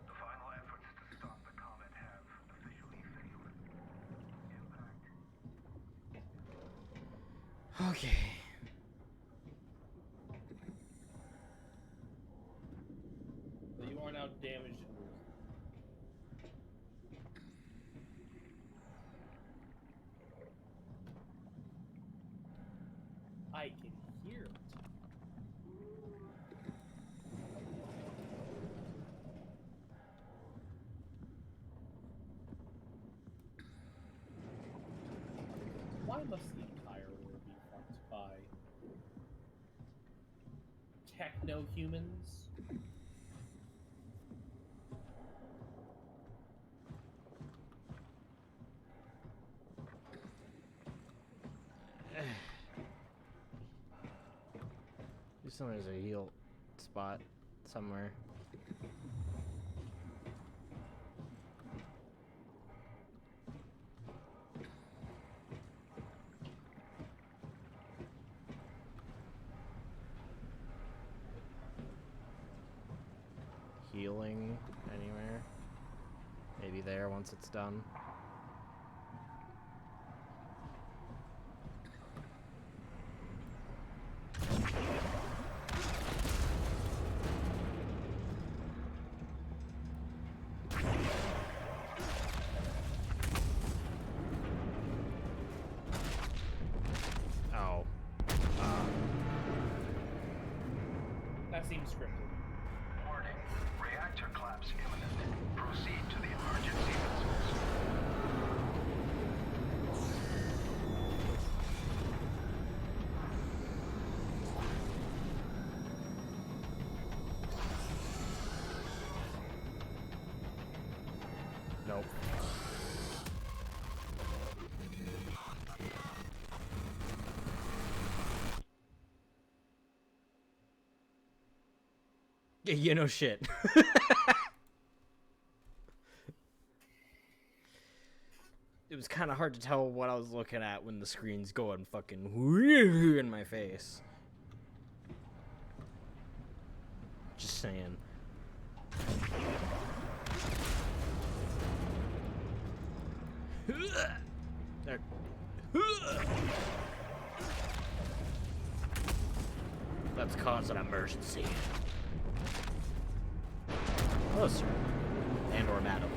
The final efforts to stop the comet have officially failed. Impact. Okay. So you are now damaged and bruised. I can hear it. Why must the entire world be fucked by techno-humans? There's a heal spot somewhere. Healing anywhere? Maybe there once it's done. Oh. That seems scripted. Warning, reactor collapse imminent. Proceed to the emergency vessels. Nope. Yeah, you know shit. It was kind of hard to tell what I was looking at when the screen's going fucking in my face. Just saying. There. Let's cause an emergency. Hello, sir. And or madam.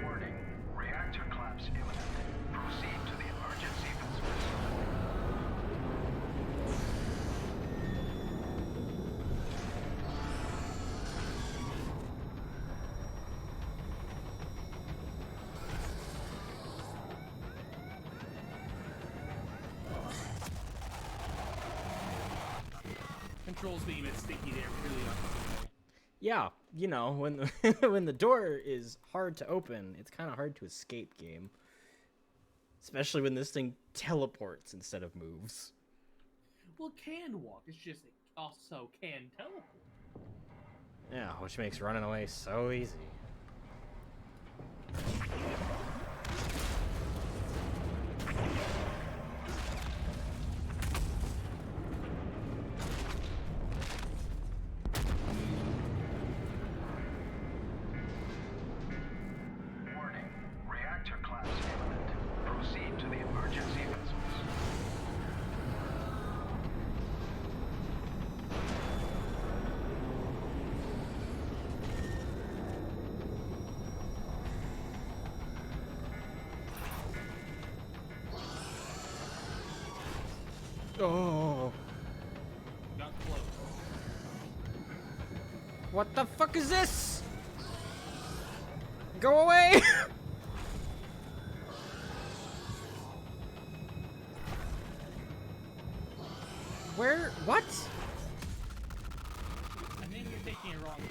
Warning, reactor collapse imminent. Proceed to the emergency vessels. Controls being a bit sticky there, really not. Yeah, you know, when the when the door is hard to open, it's kind of hard to escape. Game. Especially when this thing teleports instead of moves. Well, it can walk. It's just it also can teleport. Yeah, which makes running away so easy. Warning. Reactor collapse imminent. Proceed to the emergency vessels. Oh. Got close. What the fuck is this? Go away! Where? What? I think you're taking a wrong turn.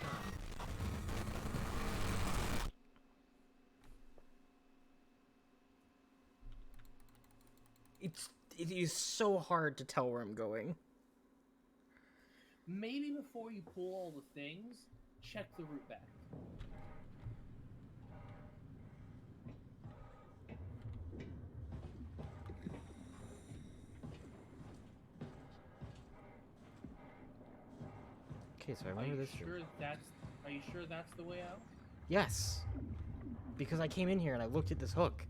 It is so hard to tell where I'm going. Maybe before you pull all the things, check the route back. Okay, so I remember this room. Are you sure that's the way out? Yes. Because I came in here and I looked at this hook.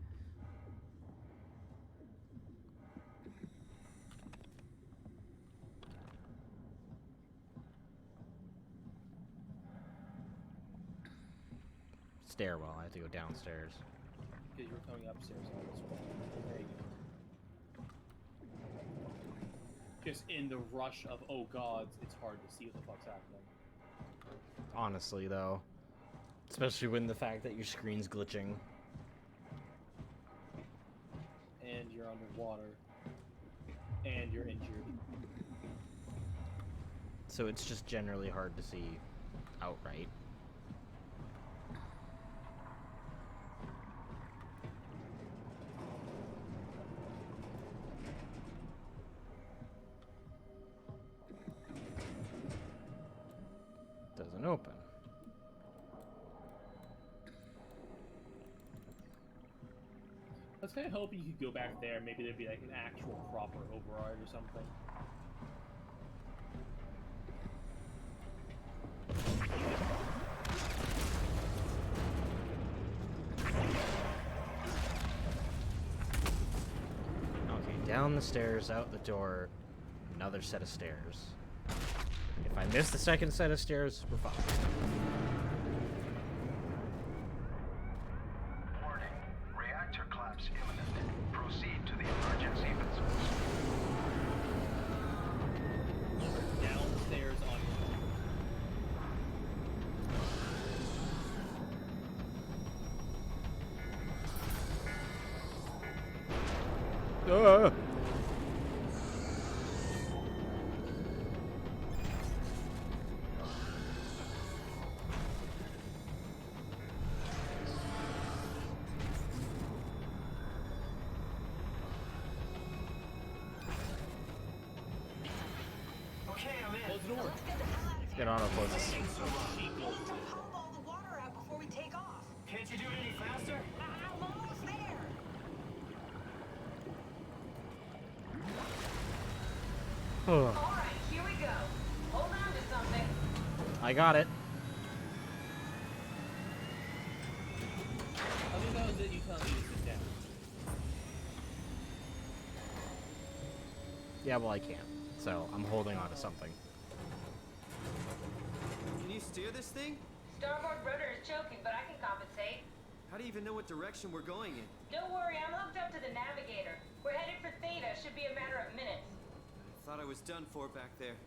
Stairwell. I have to go downstairs. Because you were coming upstairs all this way. There you go. Just in the rush of, oh gods, it's hard to see what the fuck's happening. Honestly, though. Especially when the fact that your screen's glitching. And you're underwater. And you're injured. So it's just generally hard to see outright. Doesn't open. I was kind of hoping you could go back there. Maybe there'd be like an actual proper override or something. Okay, down the stairs, out the door, another set of stairs. If I miss the second set of stairs, we're fine. Warning. Reactor collapse imminent. Proceed to the emergency vessels. Downstairs on Ah! Okay, I'm in. Close the door. Get on, I'll close this. Pump all the water out before we take off. Can't you do it any faster? I'm almost there. All right, here we go. Hold on to something. I got it. I think that was it. You telling me to sit down. Yeah, well, I can't. So I'm holding on to something. Can you steer this thing? Starboard rudder is choking, but I can compensate. How do you even know what direction we're going in? Don't worry, I'm hooked up to the navigator. We're headed for Theta. Should be a matter of minutes. I thought I was done for back there.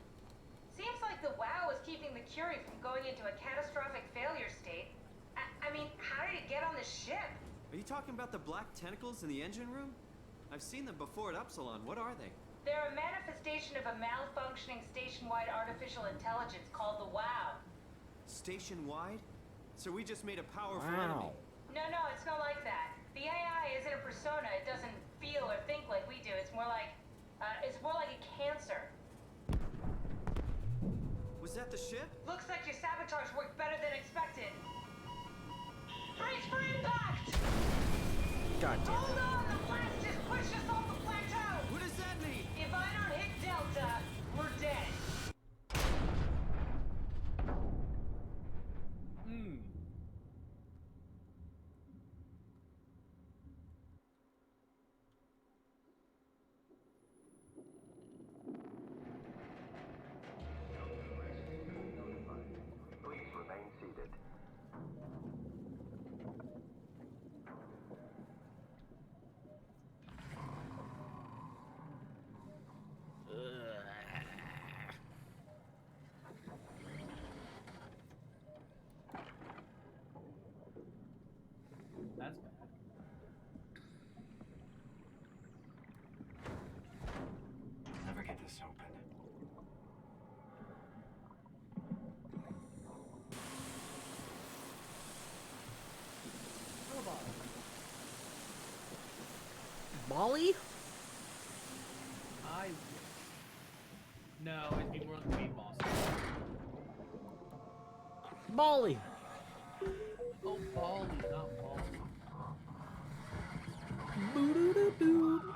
Seems like the WoW is keeping the Curie from going into a catastrophic failure state. I mean, how did it get on the ship? Are you talking about the black tentacles in the engine room? I've seen them before at Upsilon. What are they? They're a manifestation of a malfunctioning station-wide artificial intelligence called the WoW. Station-wide? So we just made a powerful Wow. enemy. No, it's not like that. The AI isn't a persona. It doesn't feel or think like we do. It's more like a cancer. Was that the ship? Looks like your sabotage worked better than expected. Brace for impact! God damn Hold it. on, the blast just pushed us off the plateau! What does that mean? If I don't hit Delta, we're dead. Please remain seated. That's bad. Never get this open. Molly? No, it'd be more like Meat Moss. Molly! Oh, Bali, not Bali. Boo-doo-doo-doo.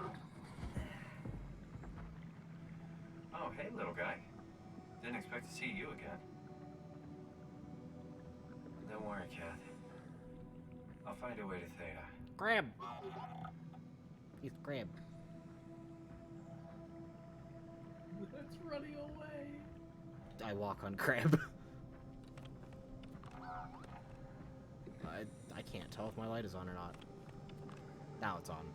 Oh, hey, little guy. Didn't expect to see you again. Don't worry, Kath. I'll find a way to Theta. Crab! He's crab. It's running away. I walk on crab. I can't tell if my light is on or not. Now it's on.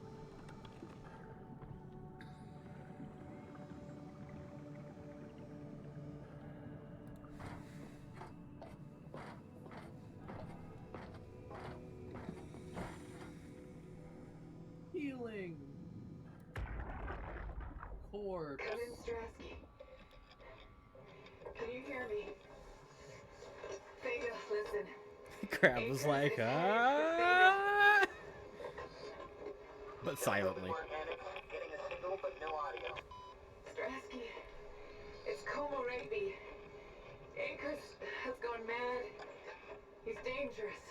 Healing. Corpse. Come in, Strasky. Can you hear me? Theta, listen. Crab was like, ah! But silently. Strasky, it's Como Rigby. Anchors has gone mad. He's dangerous.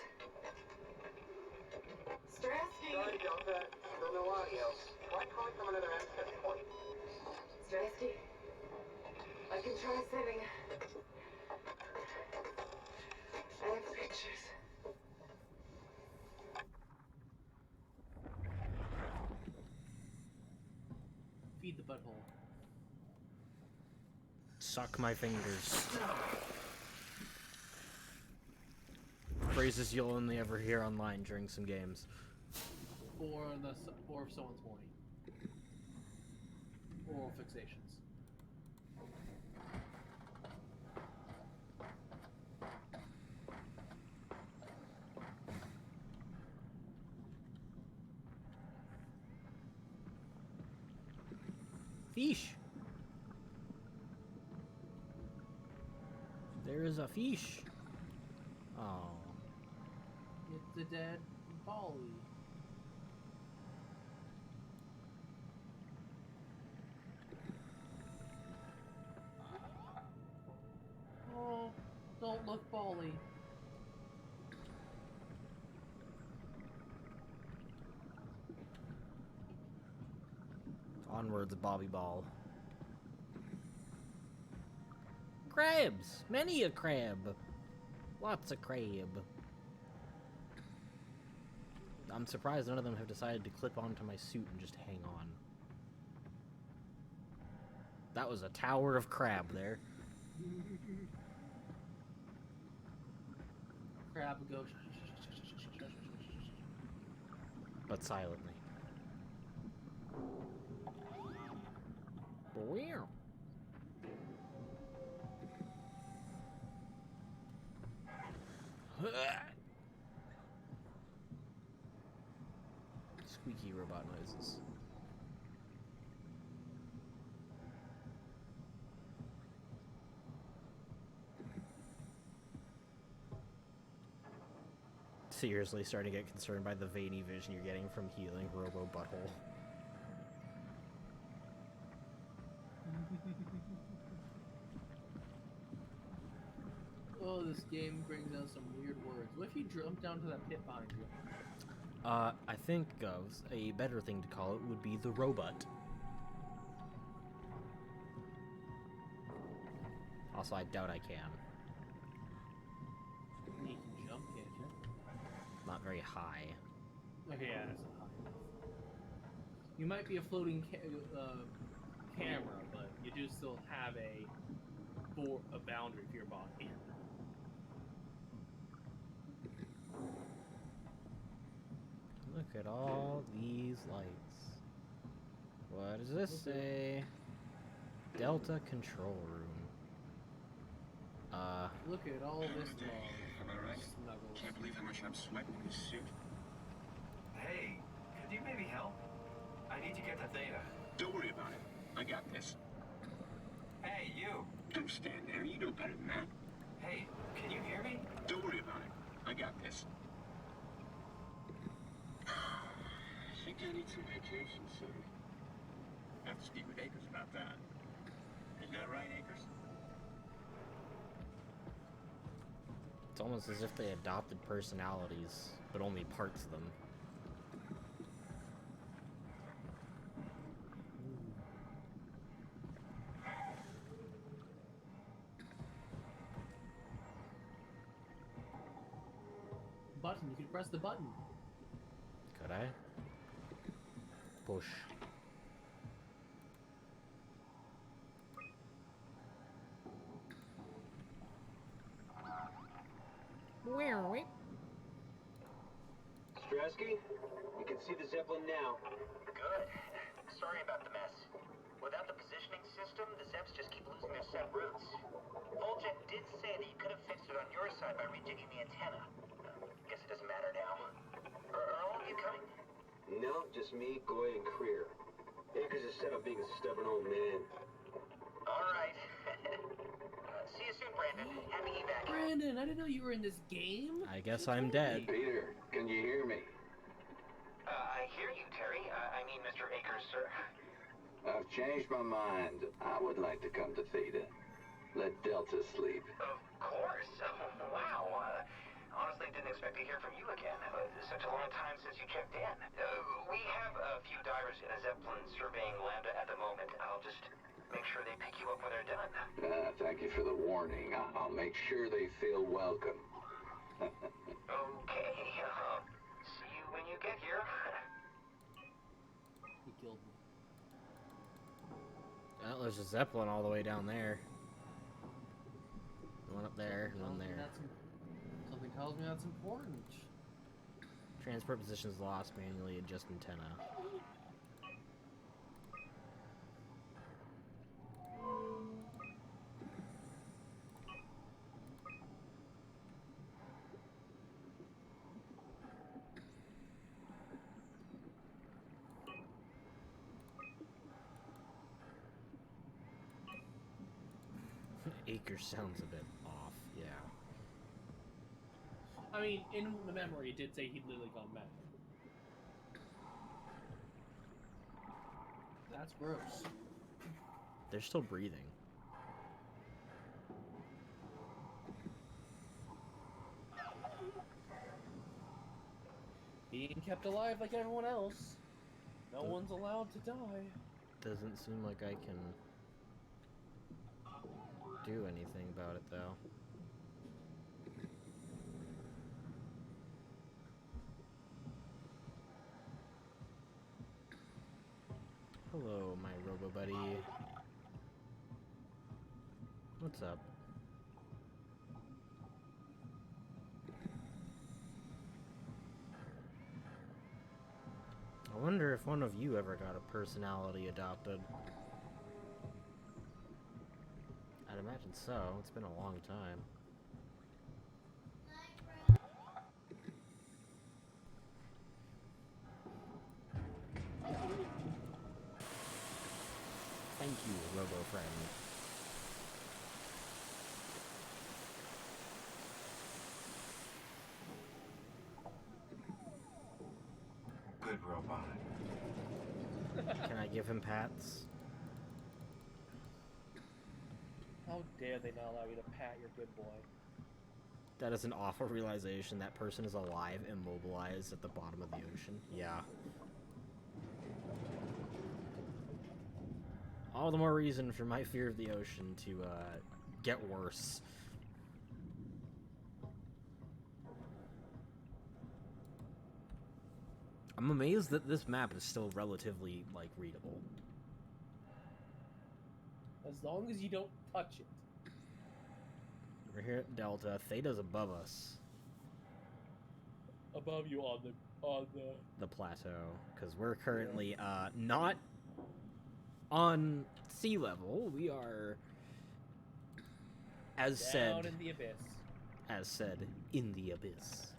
Strasky! Sorry, Delta. Still no audio. Try calling from another access point. Strasky, I can try sending. I have pictures. Feed the butthole. Suck my fingers. Phrases you'll only ever hear online during some games. Or if someone's horny. Oral fixations. Fish. There is a fish. Oh. It's a dead Bali. Oh, don't look Bali. Onwards, Bobby Ball. Crabs! Many a crab! Lots of crab. I'm surprised none of them have decided to clip onto my suit and just hang on. That was a tower of crab there. Crab goes. But silently. Wow. Squeaky robot noises. Seriously starting to get concerned by the veiny vision you're getting from healing Robo Butthole. this game brings out some weird words. What if you jump down to that pit behind you? I think a better thing to call it would be the robot. Also, I doubt I can. You can jump, can't you? Not very high. Okay, yeah, that's not high enough. You might be a floating camera, but you do still have a boundary for your body. Look at all these lights. What does this say? Delta control room. Look at all this Am I right? snuggles. Can't believe how much I'm sweating in this suit. Hey, could you maybe help? I need to get to Theta. Don't worry about it. I got this. Hey, you! Don't stand there. You know better than that. Hey, can you hear me? Don't worry about it. I got this. I think I need some vacation soon. I have to speak with Akers about that. Isn't that right, Akers? It's almost as if they adopted personalities, but only parts of them. Button, you can press the button. Could I? Push. Strasky, you can see the Zeppelin now. Good. Sorry about the mess. Without the positioning system, the Zeps just keep losing their set routes. Voljet did say that you could have fixed it on your side by rejigging the antenna. Guess it doesn't matter now. Are all of you coming? No, just me, Goy, and Creer. Akers is set up being a stubborn old man. All right. See you soon, Brandon. Happy evac. Brandon, I didn't know you were in this game. I guess I'm dead. Peter, can you hear me? I hear you, Terry. I mean, Mr. Akers, sir. I've changed my mind. I would like to come to Theta. Let Delta sleep. Of course. Wow. Honestly, didn't expect to hear from you again. Such a long time since you checked in. We have a few divers in a Zeppelin surveying Lambda at the moment. I'll just make sure they pick you up when they're done. Thank you for the warning. I'll make sure they feel welcome. Okay. See you when you get here. He killed me. Well, there's a Zeppelin all the way down there. One up there, and one there. Something tells me that's important. Transport positions lost, manually adjust antenna. Acre sounds a bit off, yeah. I mean, in the memory, it did say he'd literally gone mad. That's gross. They're still breathing. Being kept alive like everyone else. No one's allowed to die. Doesn't seem like I can do anything about it, though. Hello, my robo-buddy. What's up? I wonder if one of you ever got a personality adopted. I'd imagine so. It's been a long time. Thank you, robo-friend. Good robot. Can I give him pats? How dare they not allow you to pat your good boy? That is an awful realization. That person is alive, immobilized at the bottom of the ocean. Yeah. All the more reason for my fear of the ocean to get worse. I'm amazed that this map is still relatively, like, readable. As long as you don't touch it. We're here at Delta. Theta's above us. Above you on the plateau, because we're currently not on sea level. We are, as down said, in the abyss. As said, in the abyss.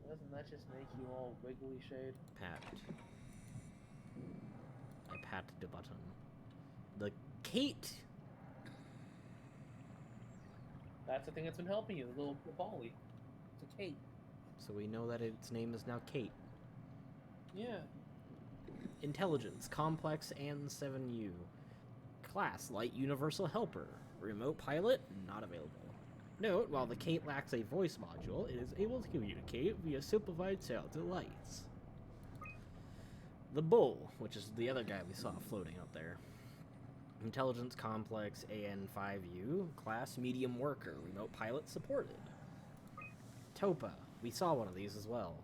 Doesn't that just make you all wiggly shade? Pat. I pat the button. The Kate. That's the thing that's been helping you, the little Bali. It's a Kate. So we know that its name is now Kate. Yeah. Intelligence, complex, and 7U. Class, light universal helper. Remote pilot, not available. Note, while the Kate lacks a voice module, it is able to communicate via simplified sounds and lights. The Bull, which is the other guy we saw floating up there. Intelligence, complex, AN5U. Class, medium worker. Remote pilot supported. Topa. We saw one of these as well.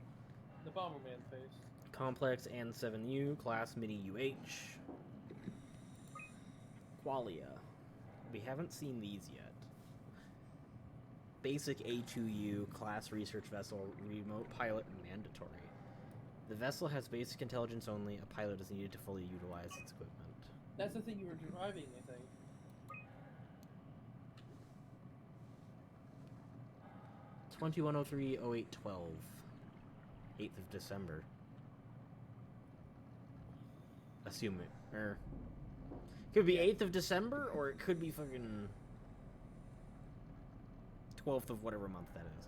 The Bomberman face. Complex and 7U, class mini UH. Qualia. We haven't seen these yet. Basic A2U, class research vessel, remote pilot mandatory. The vessel has basic intelligence only. A pilot is needed to fully utilize its equipment. That's the thing you were driving, I think. 2103-0812. 8th of December. Assume it. Could be 8th of December, or it could be fucking 12th of whatever month that is.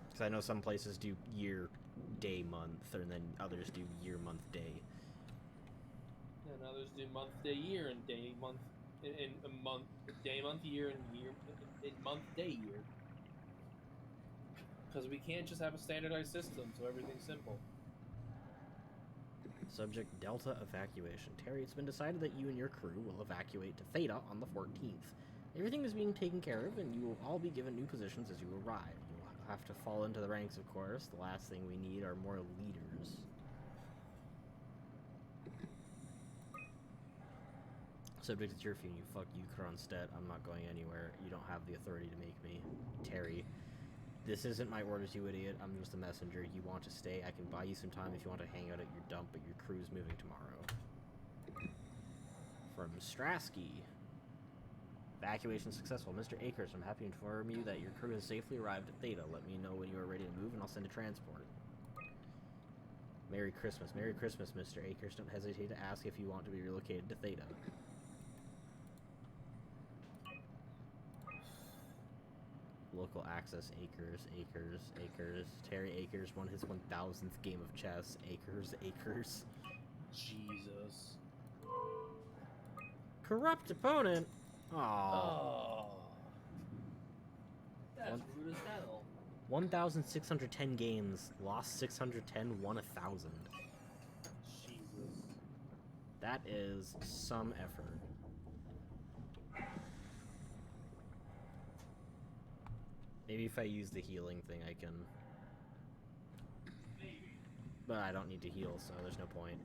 Because I know some places do year, day, month, and then others do year, month, day. And others do month, day, year, and day, month, in a month, day, month, year, and year, in month, day, year. Because we can't just have a standardized system, so everything's simple. Subject Delta evacuation. Terry, it's been decided that you and your crew will evacuate to Theta on the 14th. Everything is being taken care of, and you will all be given new positions as you arrive. You will have to fall into the ranks, of course. The last thing we need are more leaders. Subject to curfew, you fuck you, Kronstedt. I'm not going anywhere. You don't have the authority to make me. Terry. This isn't my orders, you idiot. I'm just a messenger. You want to stay? I can buy you some time if you want to hang out at your dump, but your crew's moving tomorrow. From Strasky. Evacuation successful. Mr. Akers, I'm happy to inform you that your crew has safely arrived at Theta. Let me know when you are ready to move, and I'll send a transport. Merry Christmas. Merry Christmas, Mr. Akers. Don't hesitate to ask if you want to be relocated to Theta. Local access, Akers. Terry Akers won his 1000th game of chess. Akers. Jesus. Corrupt opponent? Aww. Oh. That's rude as hell. 1,610 games, lost 610, won 1,000. Jesus. That is some effort. Maybe if I use the healing thing, I can... Maybe. But I don't need to heal, so there's no point.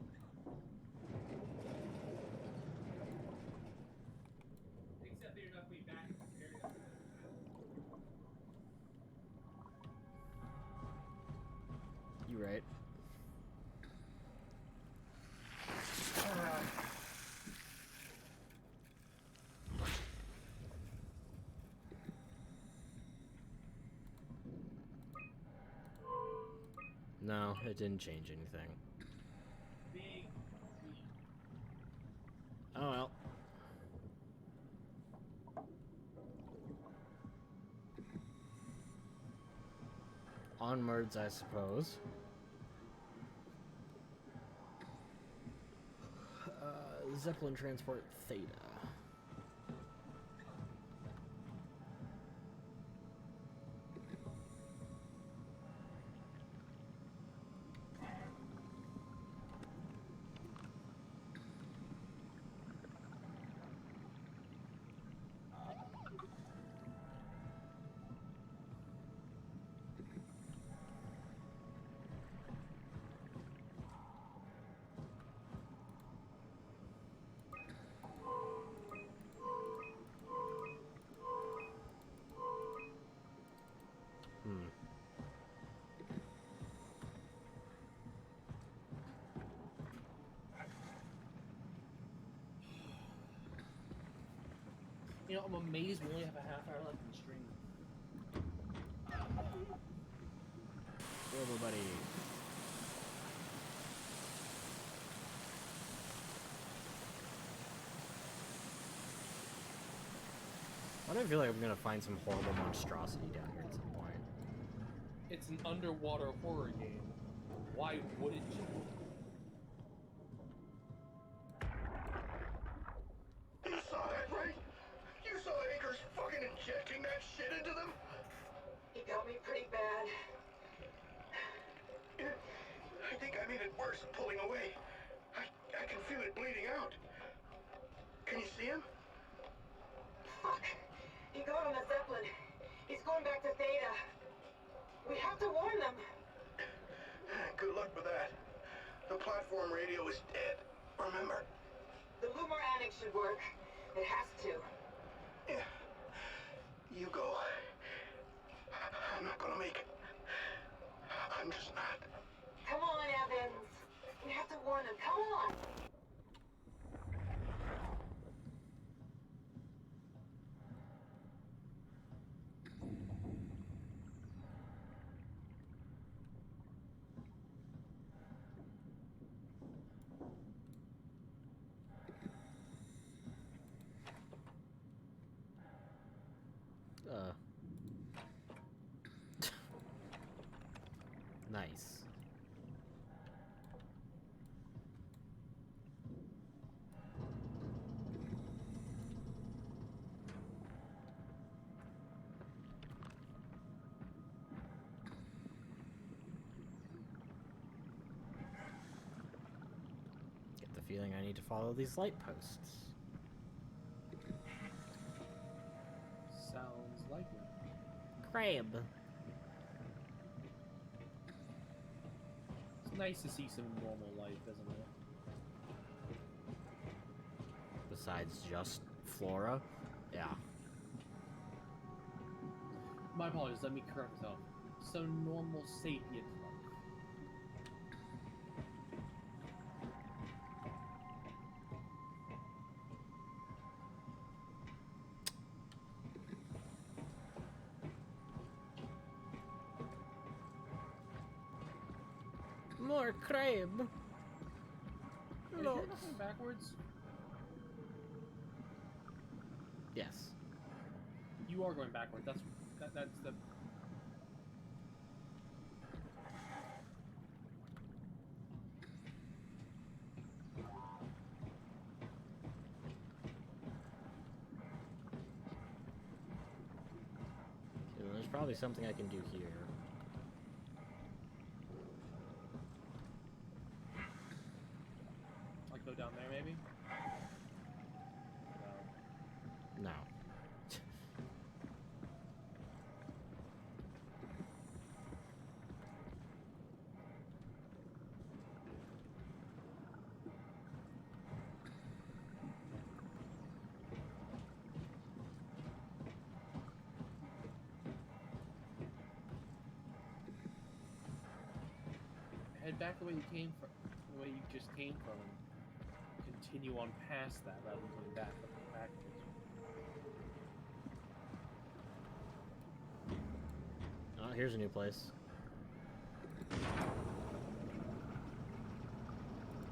Except that you're not going back prepared. You right. No, it didn't change anything. Oh well. Onwards, I suppose. Zeppelin transport Theta. You know, I'm amazed we only have a half hour left in the stream. Everybody. Why do I feel like I'm gonna find some horrible monstrosity down here at some point? It's an underwater horror game. Why wouldn't you? You saw that, right? You saw Akers fucking injecting that shit into them? He got me pretty bad. I think I made it worse pulling away. I can feel it bleeding out. Can you see him? Fuck. He got on the Zeppelin. He's going back to Theta. We have to warn them. Good luck with that. The platform radio is dead. Remember? The Lumar Annex should work. It has to. Yeah. You go. I'm not gonna make it. I'm just not. Come on, Evans. We have to warn them. Come on. Nice. Get the feeling I need to follow these light posts. Sounds like it. Crab. It's nice to see some normal life, isn't it? Besides just flora? Yeah. My apologies, let me correct myself. Some normal sapient life. More crab. Is Lots. it going backwards? Yes. You are going backwards. That's the. So there's probably something I can do here. Like go down there, maybe. No. No. Head back the way you came from, the way you just came from, and continue on past that rather than going backwards. Oh, here's a new place.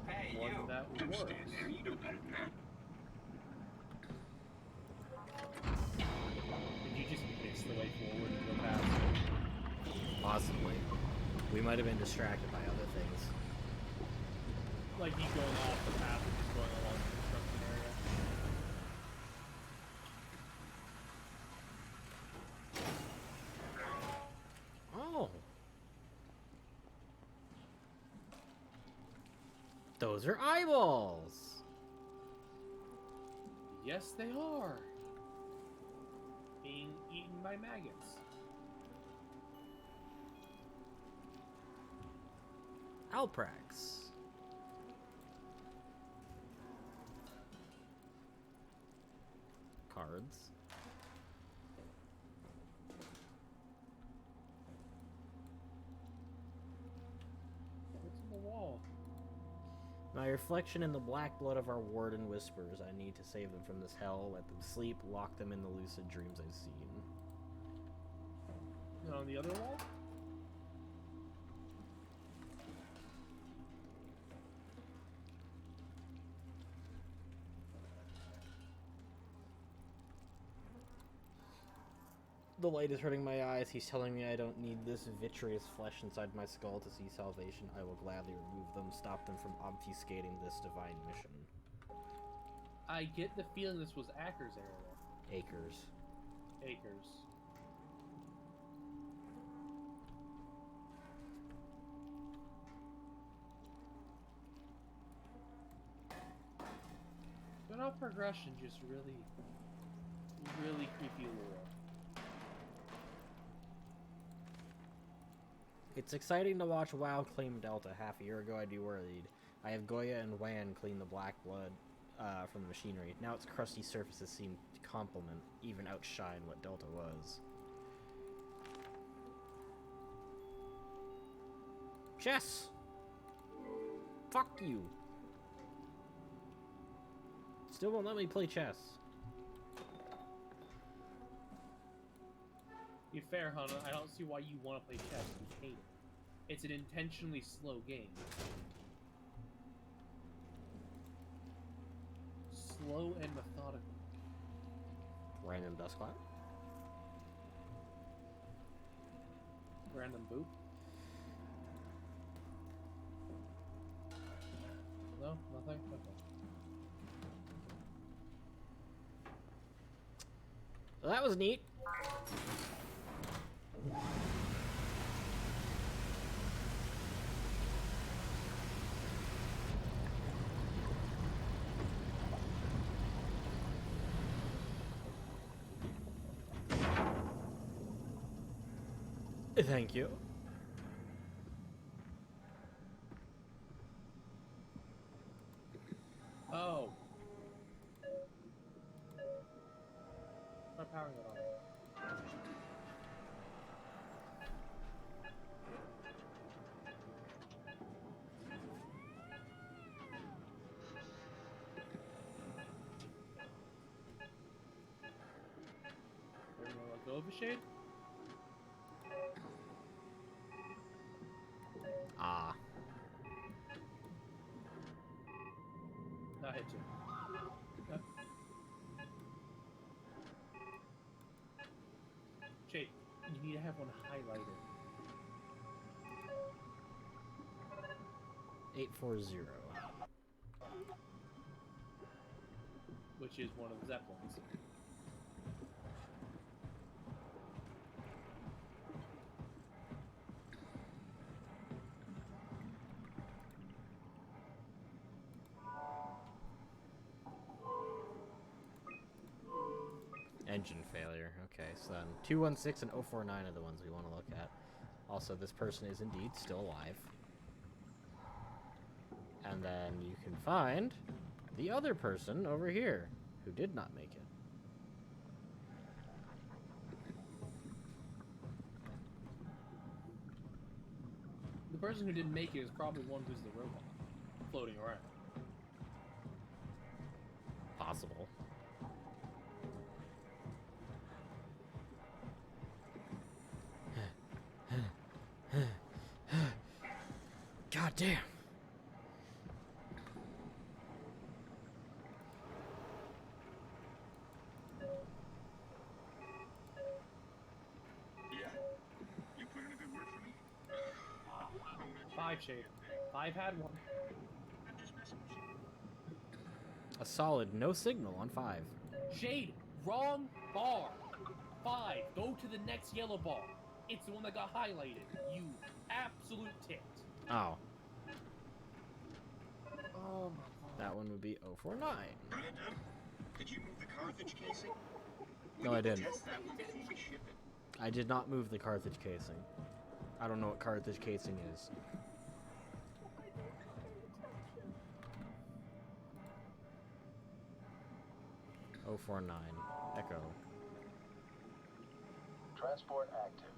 Hey, One you! that Don't works. stand there. You know better than that. Did you just miss the way forward and go past? Possibly. We might have been distracted by other things. like you going off the path and just going along the construction area. Oh. Those are eyeballs. Yes, they are. Being eaten by maggots. Alprax. Cards. What's in the wall? My reflection in the black blood of our warden whispers, I need to save them from this hell, let them sleep, lock them in the lucid dreams I've seen. And on the other wall? The light is hurting my eyes. He's telling me I don't need this vitreous flesh inside my skull to see salvation. I will gladly remove them, stop them from obfuscating this divine mission. I get the feeling this was Acker's area. Acres. Acres. But our progression just really creepy lore. It's exciting to watch WoW claim Delta. Half a year ago, I'd be worried. I have Goya and Wan clean the black blood from the machinery. Now its crusty surfaces seem to complement, even outshine what Delta was. Chess! Fuck you! Still won't let me play chess. To be fair, Hannah, I don't see why you want to play chess. You hate it. It's an intentionally slow game. Slow and methodical. Random dust cloud. Random boop. No, nothing. Okay. Well, that was neat. Thank you. Oh. Try powering it on. Let go of a shade? Ah. Not hit you. Yep. Shade, you need to have one highlighted. 840. Which is one of the Zeppelins. Engine failure. Okay, so then 216 and 049 are the ones we want to look at. Also, this person is indeed still alive. And then you can find the other person over here who did not make it. The person who didn't make it is probably one who's the robot floating around. Possible. God damn. Yeah. You put in a good word for me. 5 shade. 5 had one. I'm just A solid no signal on 5. Shade, wrong bar. 5, go to the next yellow bar. It's the one that got highlighted. You absolute tit. Oh. Oh my god. That one would be 049. Brandon, did you move the Carthage casing? No, I didn't. Test that one before we ship it. I did not move the Carthage casing. I don't know what Carthage casing is. Oh 49. Echo. Transport active.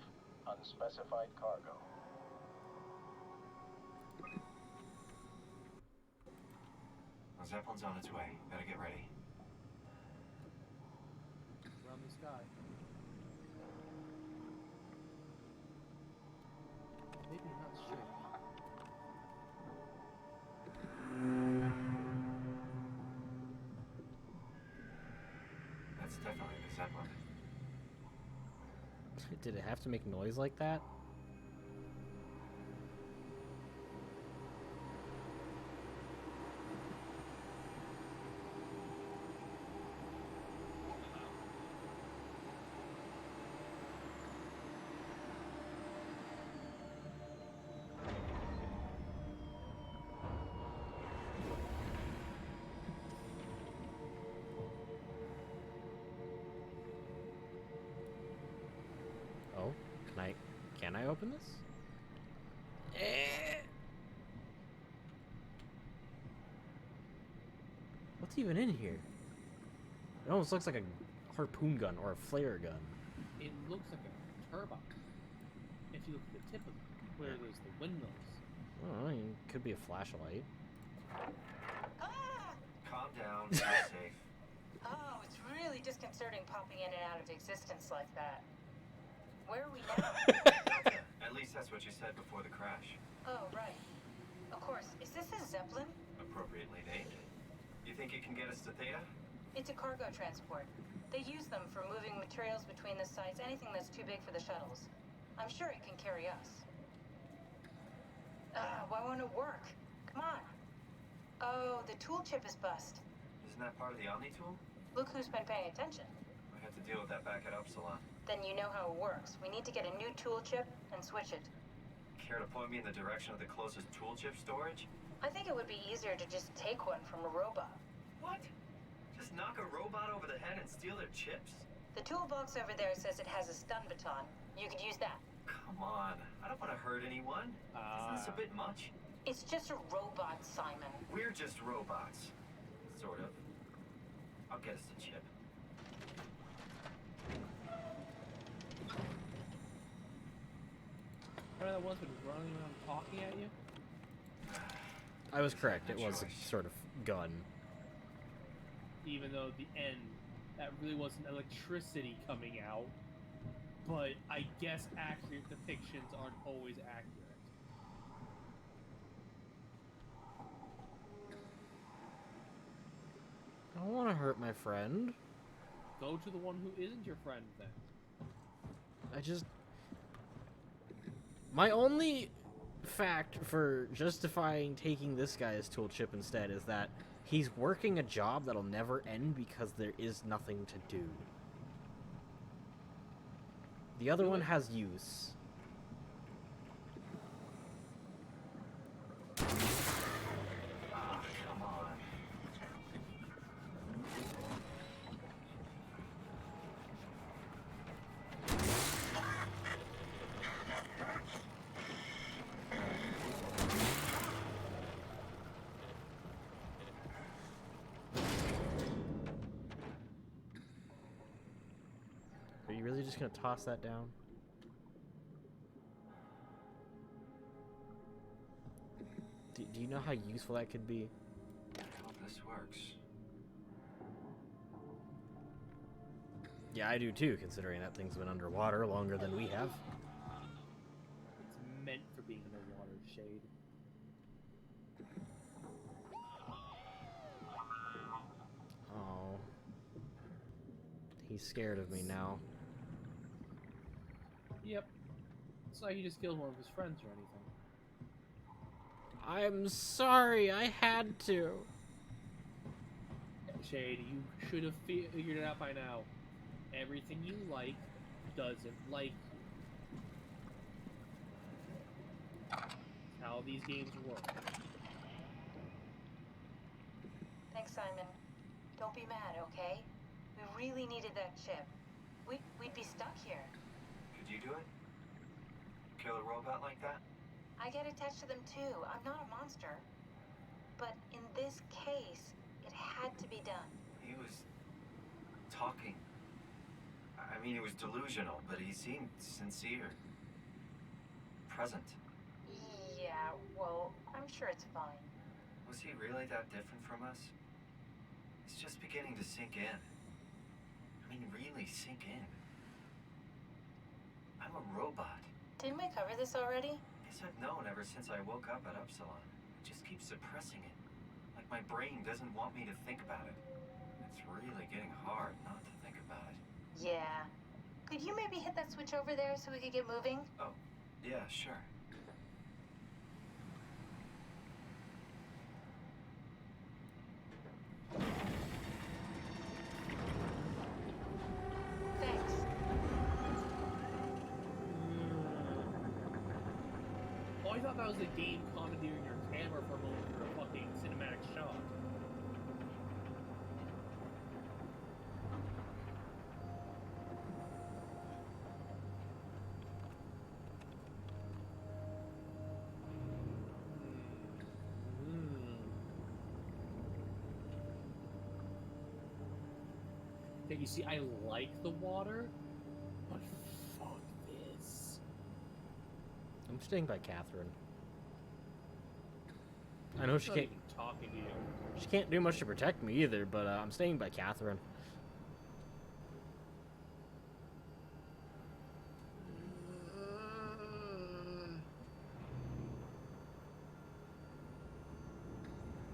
Unspecified cargo. The Zeppelin's on its way. Better get ready. Around the sky. Maybe not straight. That's definitely the Zeppelin. Did it have to make noise like that? Oh, can I open this? What's even in here? It almost looks like a harpoon gun or a flare gun. It looks like a turbine. If you look at the tip of it, where there's the windmills. Oh, it could be a flashlight. Calm down. Be safe. Oh, it's really disconcerting popping in and out of existence like that. Where are we now? At least that's what you said before the crash. Oh, right. Of course. Is this a Zeppelin? Appropriately named. You think it can get us to Theta? It's a cargo transport. They use them for moving materials between the sites, anything that's too big for the shuttles. I'm sure it can carry us. Why won't it work? Come on. Oh, the tool chip is bust. Isn't that part of the Omni tool? Look who's been paying attention. I have to deal with that back at Upsilon. Then you know how it works. We need to get a new tool chip and switch it. Care to point me in the direction of the closest tool chip storage? I think it would be easier to just take one from a robot. What? Just knock a robot over the head and steal their chips? The toolbox over there says it has a stun baton. You could use that. Come on. I don't want to hurt anyone. Isn't this a bit much? It's just a robot, Simon. We're just robots. Sort of. I'll get us the chip. Remember that one's been running around talking at you? I was correct. It was a sort of gun. Even though at the end, that really wasn't electricity coming out. But I guess accurate depictions aren't always accurate. I don't want to hurt my friend. Go to the one who isn't your friend then. My only fact for justifying taking this guy's tool chip instead is that he's working a job that'll never end because there is nothing to do. The other one has use. Ah, come on. Are you really just gonna toss that down? Do you know how useful that could be? I hope this works. Yeah, I do too, considering that thing's been underwater longer than we have. It's meant for being underwater, Shade. Oh. He's scared of me now. Yep. It's like he just killed one of his friends or anything. I'm sorry, I had to. Shade, you should have figured it out by now. Everything you like doesn't like you. That's how these games work. Thanks, Simon. Don't be mad, okay? We really needed that chip. We'd be stuck here. Could you do it? Kill a robot like that? I get attached to them too. I'm not a monster. But in this case, it had to be done. He was talking. I mean, he was delusional, but he seemed sincere. Present. Yeah, well, I'm sure it's fine. Was he really that different from us? It's just beginning to sink in. I mean, really sink in. I'm a robot. Didn't we cover this already? Guess I've known ever since I woke up at Upsilon. I just keep suppressing it. Like my brain doesn't want me to think about it. It's really getting hard not to think about it. Yeah. Could you maybe hit that switch over there so we could get moving? Oh, yeah, sure. Thanks. Oh, I thought that was the game commandeering your camera for a moment for a fucking cinematic shot. Okay, you see, I like the water, but fuck this. I'm staying by Catherine. I know she Not can't. even talking to you. She can't do much to protect me either, but I'm staying by Catherine.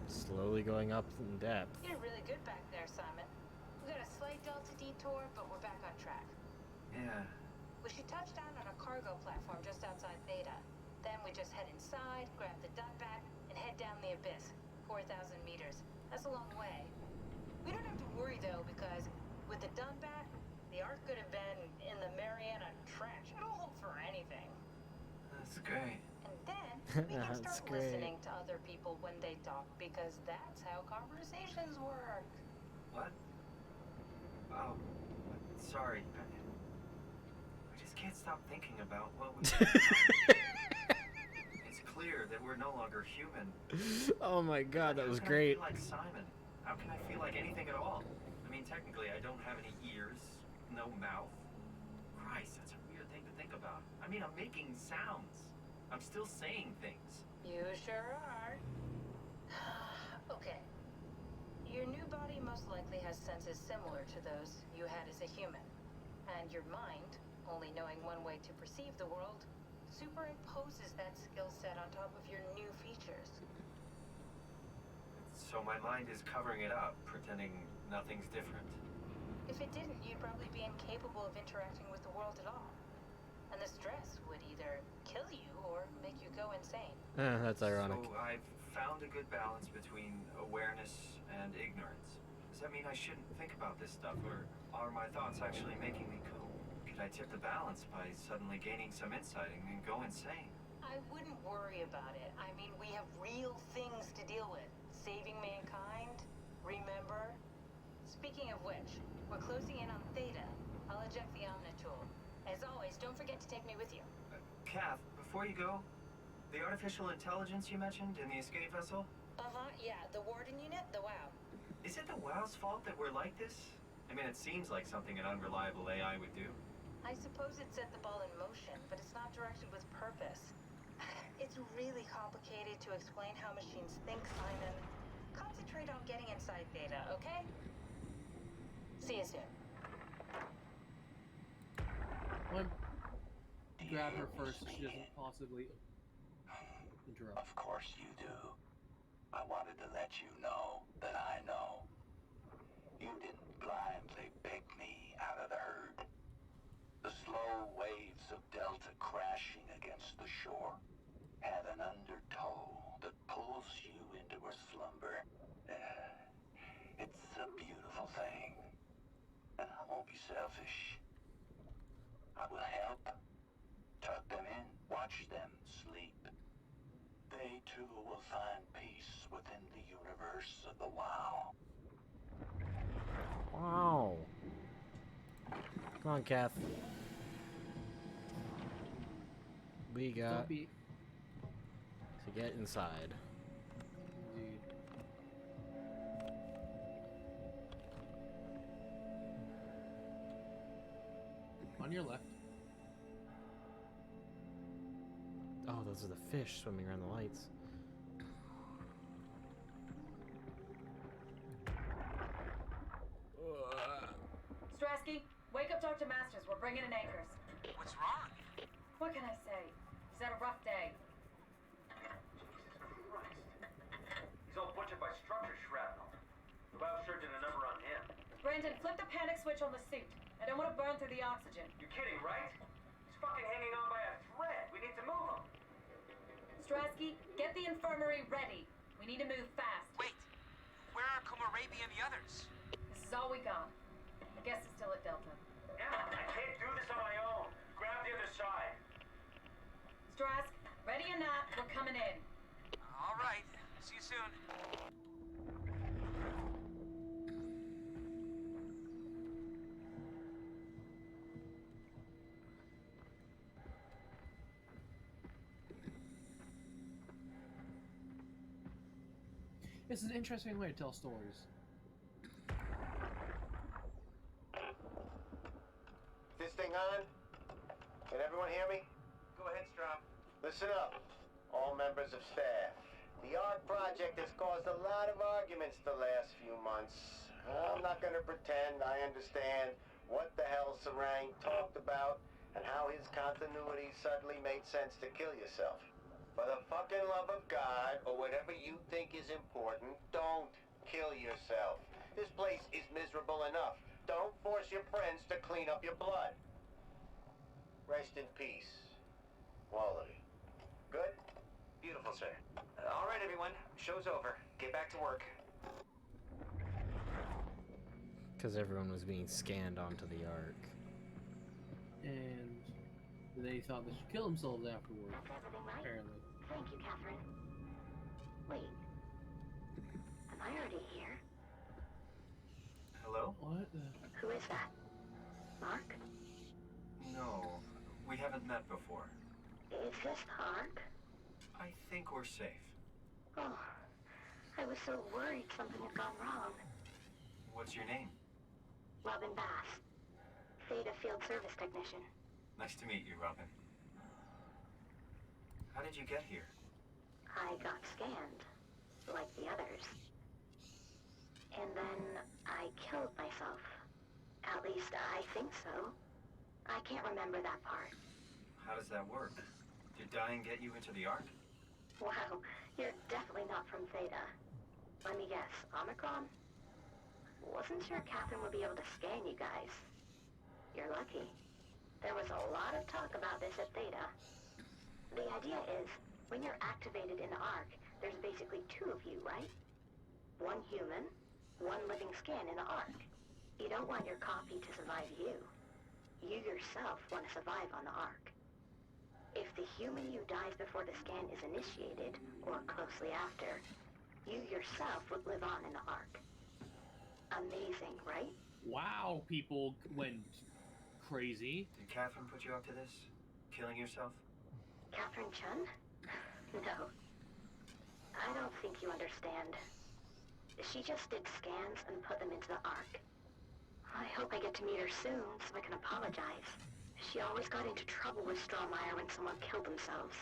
Slowly going up in depth. You did really good back there, Simon. We got a slight Delta detour, but we're back on track. Yeah. We should touch down on a cargo platform just outside Theta. Then we just head inside, grab the dump back, and head down the abyss. 4,000 meters. That's a long way. We don't have to worry, though, because with the dump back, the Ark could have been in the Mariana Trench. It'll hold for anything. That's great. And then we can That's start great. listening to other people when they talk, because that's how conversations work. What? Oh, sorry. I just can't stop thinking about what we It's clear that we're no longer human. Oh my god, that was How can great. I feel like Simon? How can I feel like anything at all? I mean, technically, I don't have any ears, no mouth. Christ, that's a weird thing to think about. I mean, I'm making sounds. I'm still saying things. You sure are. Okay. Your new body most likely has senses similar to those you had as a human. And your mind, only knowing one way to perceive the world, superimposes that skill set on top of your new features. So my mind is covering it up, pretending nothing's different. If it didn't, you'd probably be incapable of interacting with the world at all. And the stress would either kill you or make you go insane. That's ironic. So I've found a good balance between awareness and ignorance. Does that mean I shouldn't think about this stuff, or are my thoughts actually making me go? Could I tip the balance by suddenly gaining some insight and go insane? I wouldn't worry about it. I mean, we have real things to deal with. Saving mankind, remember? Speaking of which, we're closing in on Theta. I'll eject the Omni tool. As always, don't forget to take me with you. Kath, before you go, the artificial intelligence you mentioned in the escape vessel? Uh-huh, yeah, the Warden unit, the WOW. Is it the WOW's fault that we're like this? I mean, it seems like something an unreliable AI would do. I suppose it set the ball in motion, but it's not directed with purpose. It's really complicated to explain how machines think, Simon. Concentrate on getting inside Theta, okay? See you soon. Grab her first so she doesn't possibly interrupt. Of course you do. I wanted to let you know that I know. You didn't blindly beg me out of the herd. The slow waves of Delta crashing against the shore have an undertow that pulls you into a slumber. It's a beautiful be selfish. I will help. Tuck them in, watch them sleep. They too will find peace within the universe of the WoW. Wow. Come on, Kath. We got to get inside. Indeed. On your left. Oh, those are the fish swimming around the lights. Strasky, wake up Dr. Masters. We're bringing in anchors. What's wrong? What can I say? He's had a rough day. He's all butchered by structure shrapnel. The Bow sure did a number on him. Brandon, flip the panic switch on the suit. I don't want to burn through the oxygen. You're kidding, right? He's fucking hanging on by a thread. We need to move him. Strasky, get the infirmary ready. We need to move fast. Wait, where are Kumarabi and the others? This is all we got. I guess it's still at Delta. Emma, I can't do this on my own. Grab the other side. Strask, ready or not, we're coming in. All right, see you soon. This is an interesting way to tell stories. This thing on? Can everyone hear me? Go ahead, Strom. Listen up, all members of staff. The ARC project has caused a lot of arguments the last few months. I'm not gonna pretend I understand what the hell Sarang talked about and how his continuity suddenly made sense to kill yourself. For the fucking love of God, or whatever you think is important, don't kill yourself. This place is miserable enough. Don't force your friends to clean up your blood. Rest in peace, all of you. Good? Beautiful, sir. All right, everyone. Show's over. Get back to work. Because everyone was being scanned onto the Ark. And they thought they should kill themselves afterwards. Is everything right? Apparently. Thank you, Catherine. Wait. Am I already here? Hello? What? Who is that? Mark? No, we haven't met before. Is this the Ark? I think we're safe. Oh, I was so worried something had gone wrong. What's your name? Robin Bass. Theta Field Service Technician. Nice to meet you, Robin. How did you get here? I got scanned, like the others. And then I killed myself. At least I think so. I can't remember that part. How does that work? Did dying get you into the Ark? Wow, you're definitely not from Theta. Let me guess, Omicron? Wasn't sure Catherine would be able to scan you guys. You're lucky. There was a lot of talk about this at Theta. The idea is, when you're activated in the Ark, there's basically two of you, right? One human, one living scan in the Ark. You don't want your copy to survive you. You yourself want to survive on the Ark. If the human you dies before the scan is initiated, or closely after, you yourself would live on in the Ark. Amazing, right? Wow, people went crazy. Did Catherine put you up to this? Killing yourself? Catherine Chun? No. I don't think you understand. She just did scans and put them into the Ark. I hope I get to meet her soon so I can apologize. She always got into trouble with Strawmeyer when someone killed themselves.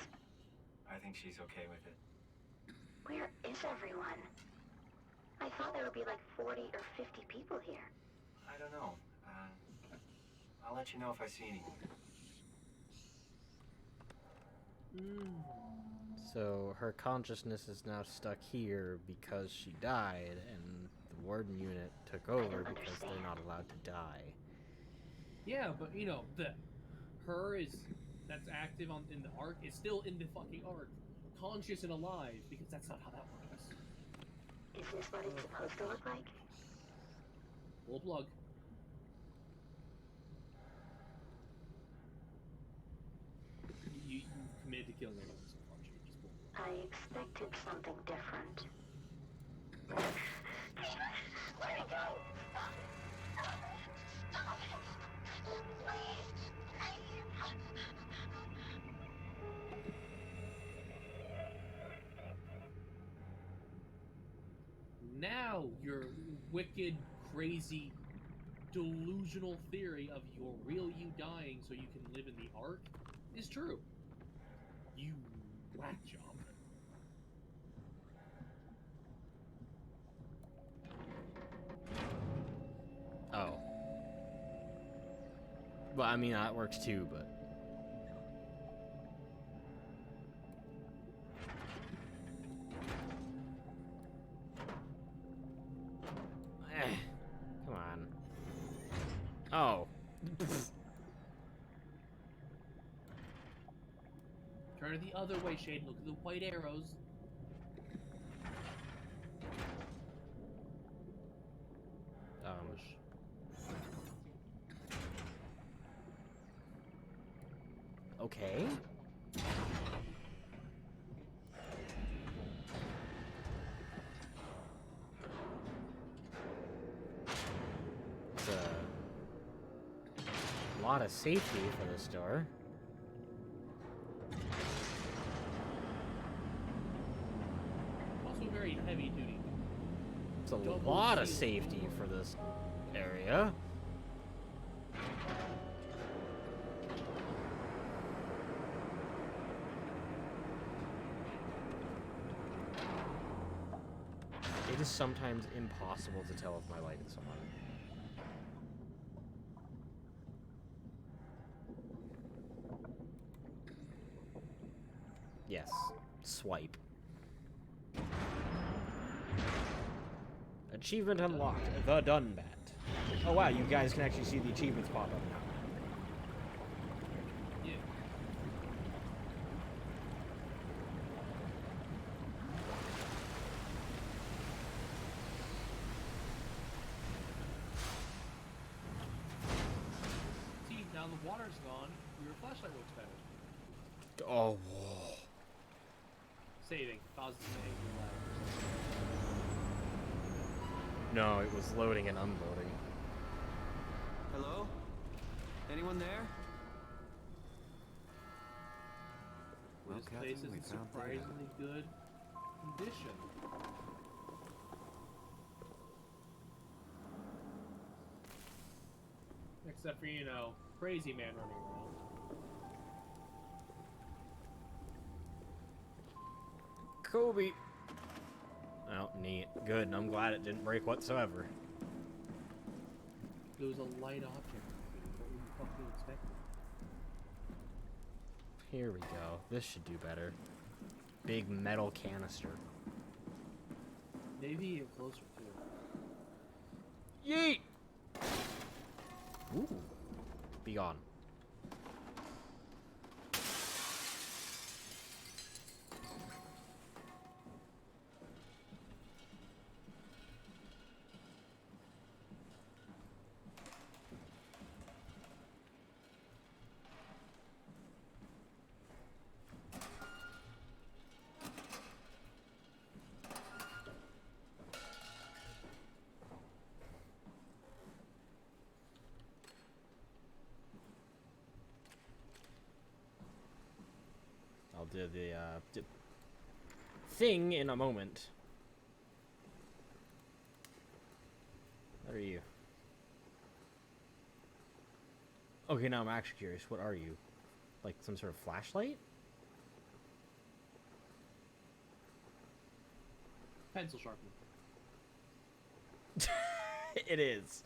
I think she's okay with it. Where is everyone? I thought there would be like 40 or 50 people here. I don't know. I'll let you know if I see anyone. So her consciousness is now stuck here because she died, and the warden unit took over because they're not allowed to die. Yeah, but you know, that's active in the Ark is still in the fucking Ark, conscious and alive, because that's not how that works. Is this what it's supposed to look like? Pull plug. committed to killing everyone so far, Shady's cool. I expected something different. Let me go! Now your wicked, crazy, delusional theory of your real you dying so you can live in the Ark is true. You whack job. Oh. Well, I mean, that works too, but... Come on. Oh. Turn it the other way, Shade. Look at the white arrows. Okay. It's a lot of safety for this door. Also very heavy duty. It's a lot of safety for this area. It is sometimes impossible to tell if my light is on. Yes. Swipe. Achievement unlocked. The Dunbat. Oh wow, you guys can actually see the achievements pop up now. Yeah. See, now the water's gone, your flashlight works better. Oh. Saving causes an angry lag. No, it was loading and unloading. Hello? Anyone there? Well, This Captain, place is we in found Theta. surprisingly good condition. Except for, you know, crazy man running around. Kobe. Oh, neat. Good, and I'm glad it didn't break whatsoever. It was a light object. What would you fucking expect? Here we go. This should do better. Big metal canister. Maybe get closer to it. Yeet! Ooh. Be gone. I'll do the thing in a moment. What are you? Okay, now I'm actually curious. What are you? Like some sort of flashlight? Pencil sharpener. It is.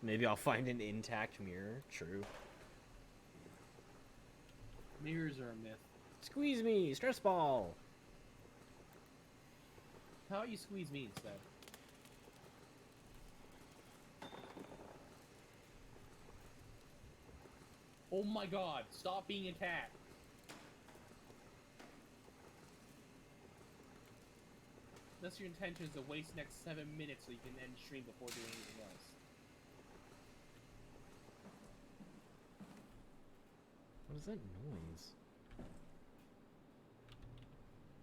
Maybe I'll find an intact mirror. True. Mirrors are a myth. Squeeze me! Stress ball! How about you squeeze me instead? Oh my god, stop being a cat. unless your intention is to waste the next 7 minutes so you can end stream before doing anything else. What is that noise?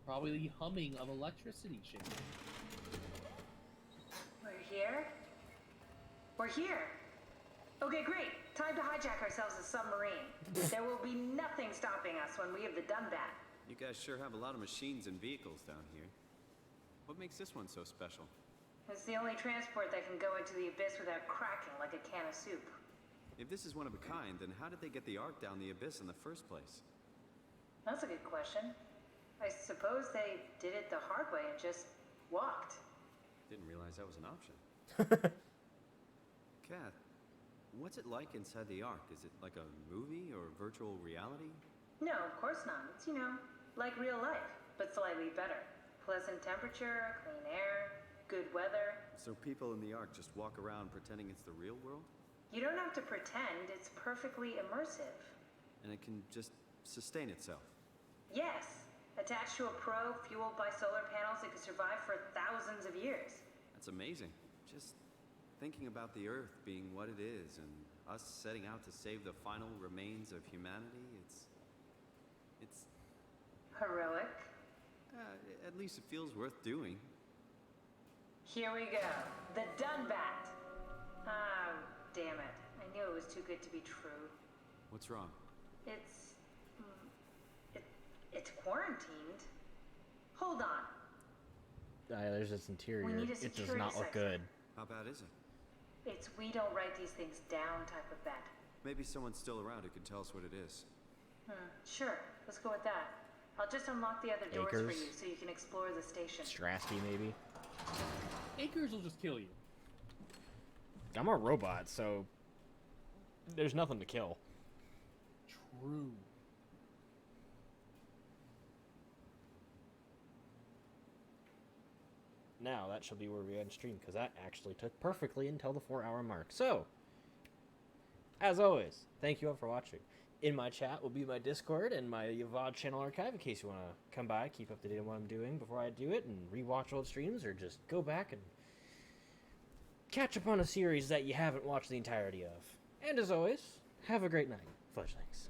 Probably the humming of electricity shit. We're here? We're here! Okay, great. Time to hijack ourselves a submarine. There will be nothing stopping us when we have done that. You guys sure have a lot of machines and vehicles down here. What makes this one so special? It's the only transport that can go into the abyss without cracking like a can of soup. If this is one of a kind, then how did they get the Ark down the abyss in the first place? That's a good question. I suppose they did it the hard way and just walked. Didn't realize that was an option. Kath, what's it like inside the Ark? Is it like a movie or virtual reality? No, of course not. It's, like real life, but slightly better. Pleasant temperature, clean air, good weather. So people in the Ark just walk around pretending it's the real world? You don't have to pretend, it's perfectly immersive. And it can just sustain itself? Yes. Attached to a probe fueled by solar panels, it could survive for thousands of years. That's amazing. Just thinking about the Earth being what it is and us setting out to save the final remains of humanity, it's heroic. At least it feels worth doing. Here we go. The Dunbat. Oh, damn it. I knew it was too good to be true. What's wrong? It's quarantined. Hold on. There's its interior. We need a It does security not look section. good. How bad is it? It's we don't write these things down type of bet. Maybe someone's still around who can tell us what it is. Sure. Let's go with that. I'll just unlock the other doors for Acres? you so you can explore the station. Strasky, maybe? Acres will just kill you. I'm a robot, so there's nothing to kill. True. Now, that shall be where we end stream, because that actually took perfectly until the 4-hour mark. So, as always, thank you all for watching. In my chat will be my Discord and my VOD channel archive in case you want to come by, keep up to date on what I'm doing before I do it, and rewatch old streams, or just go back and catch up on a series that you haven't watched the entirety of. And as always, have a great night. Fudgelings.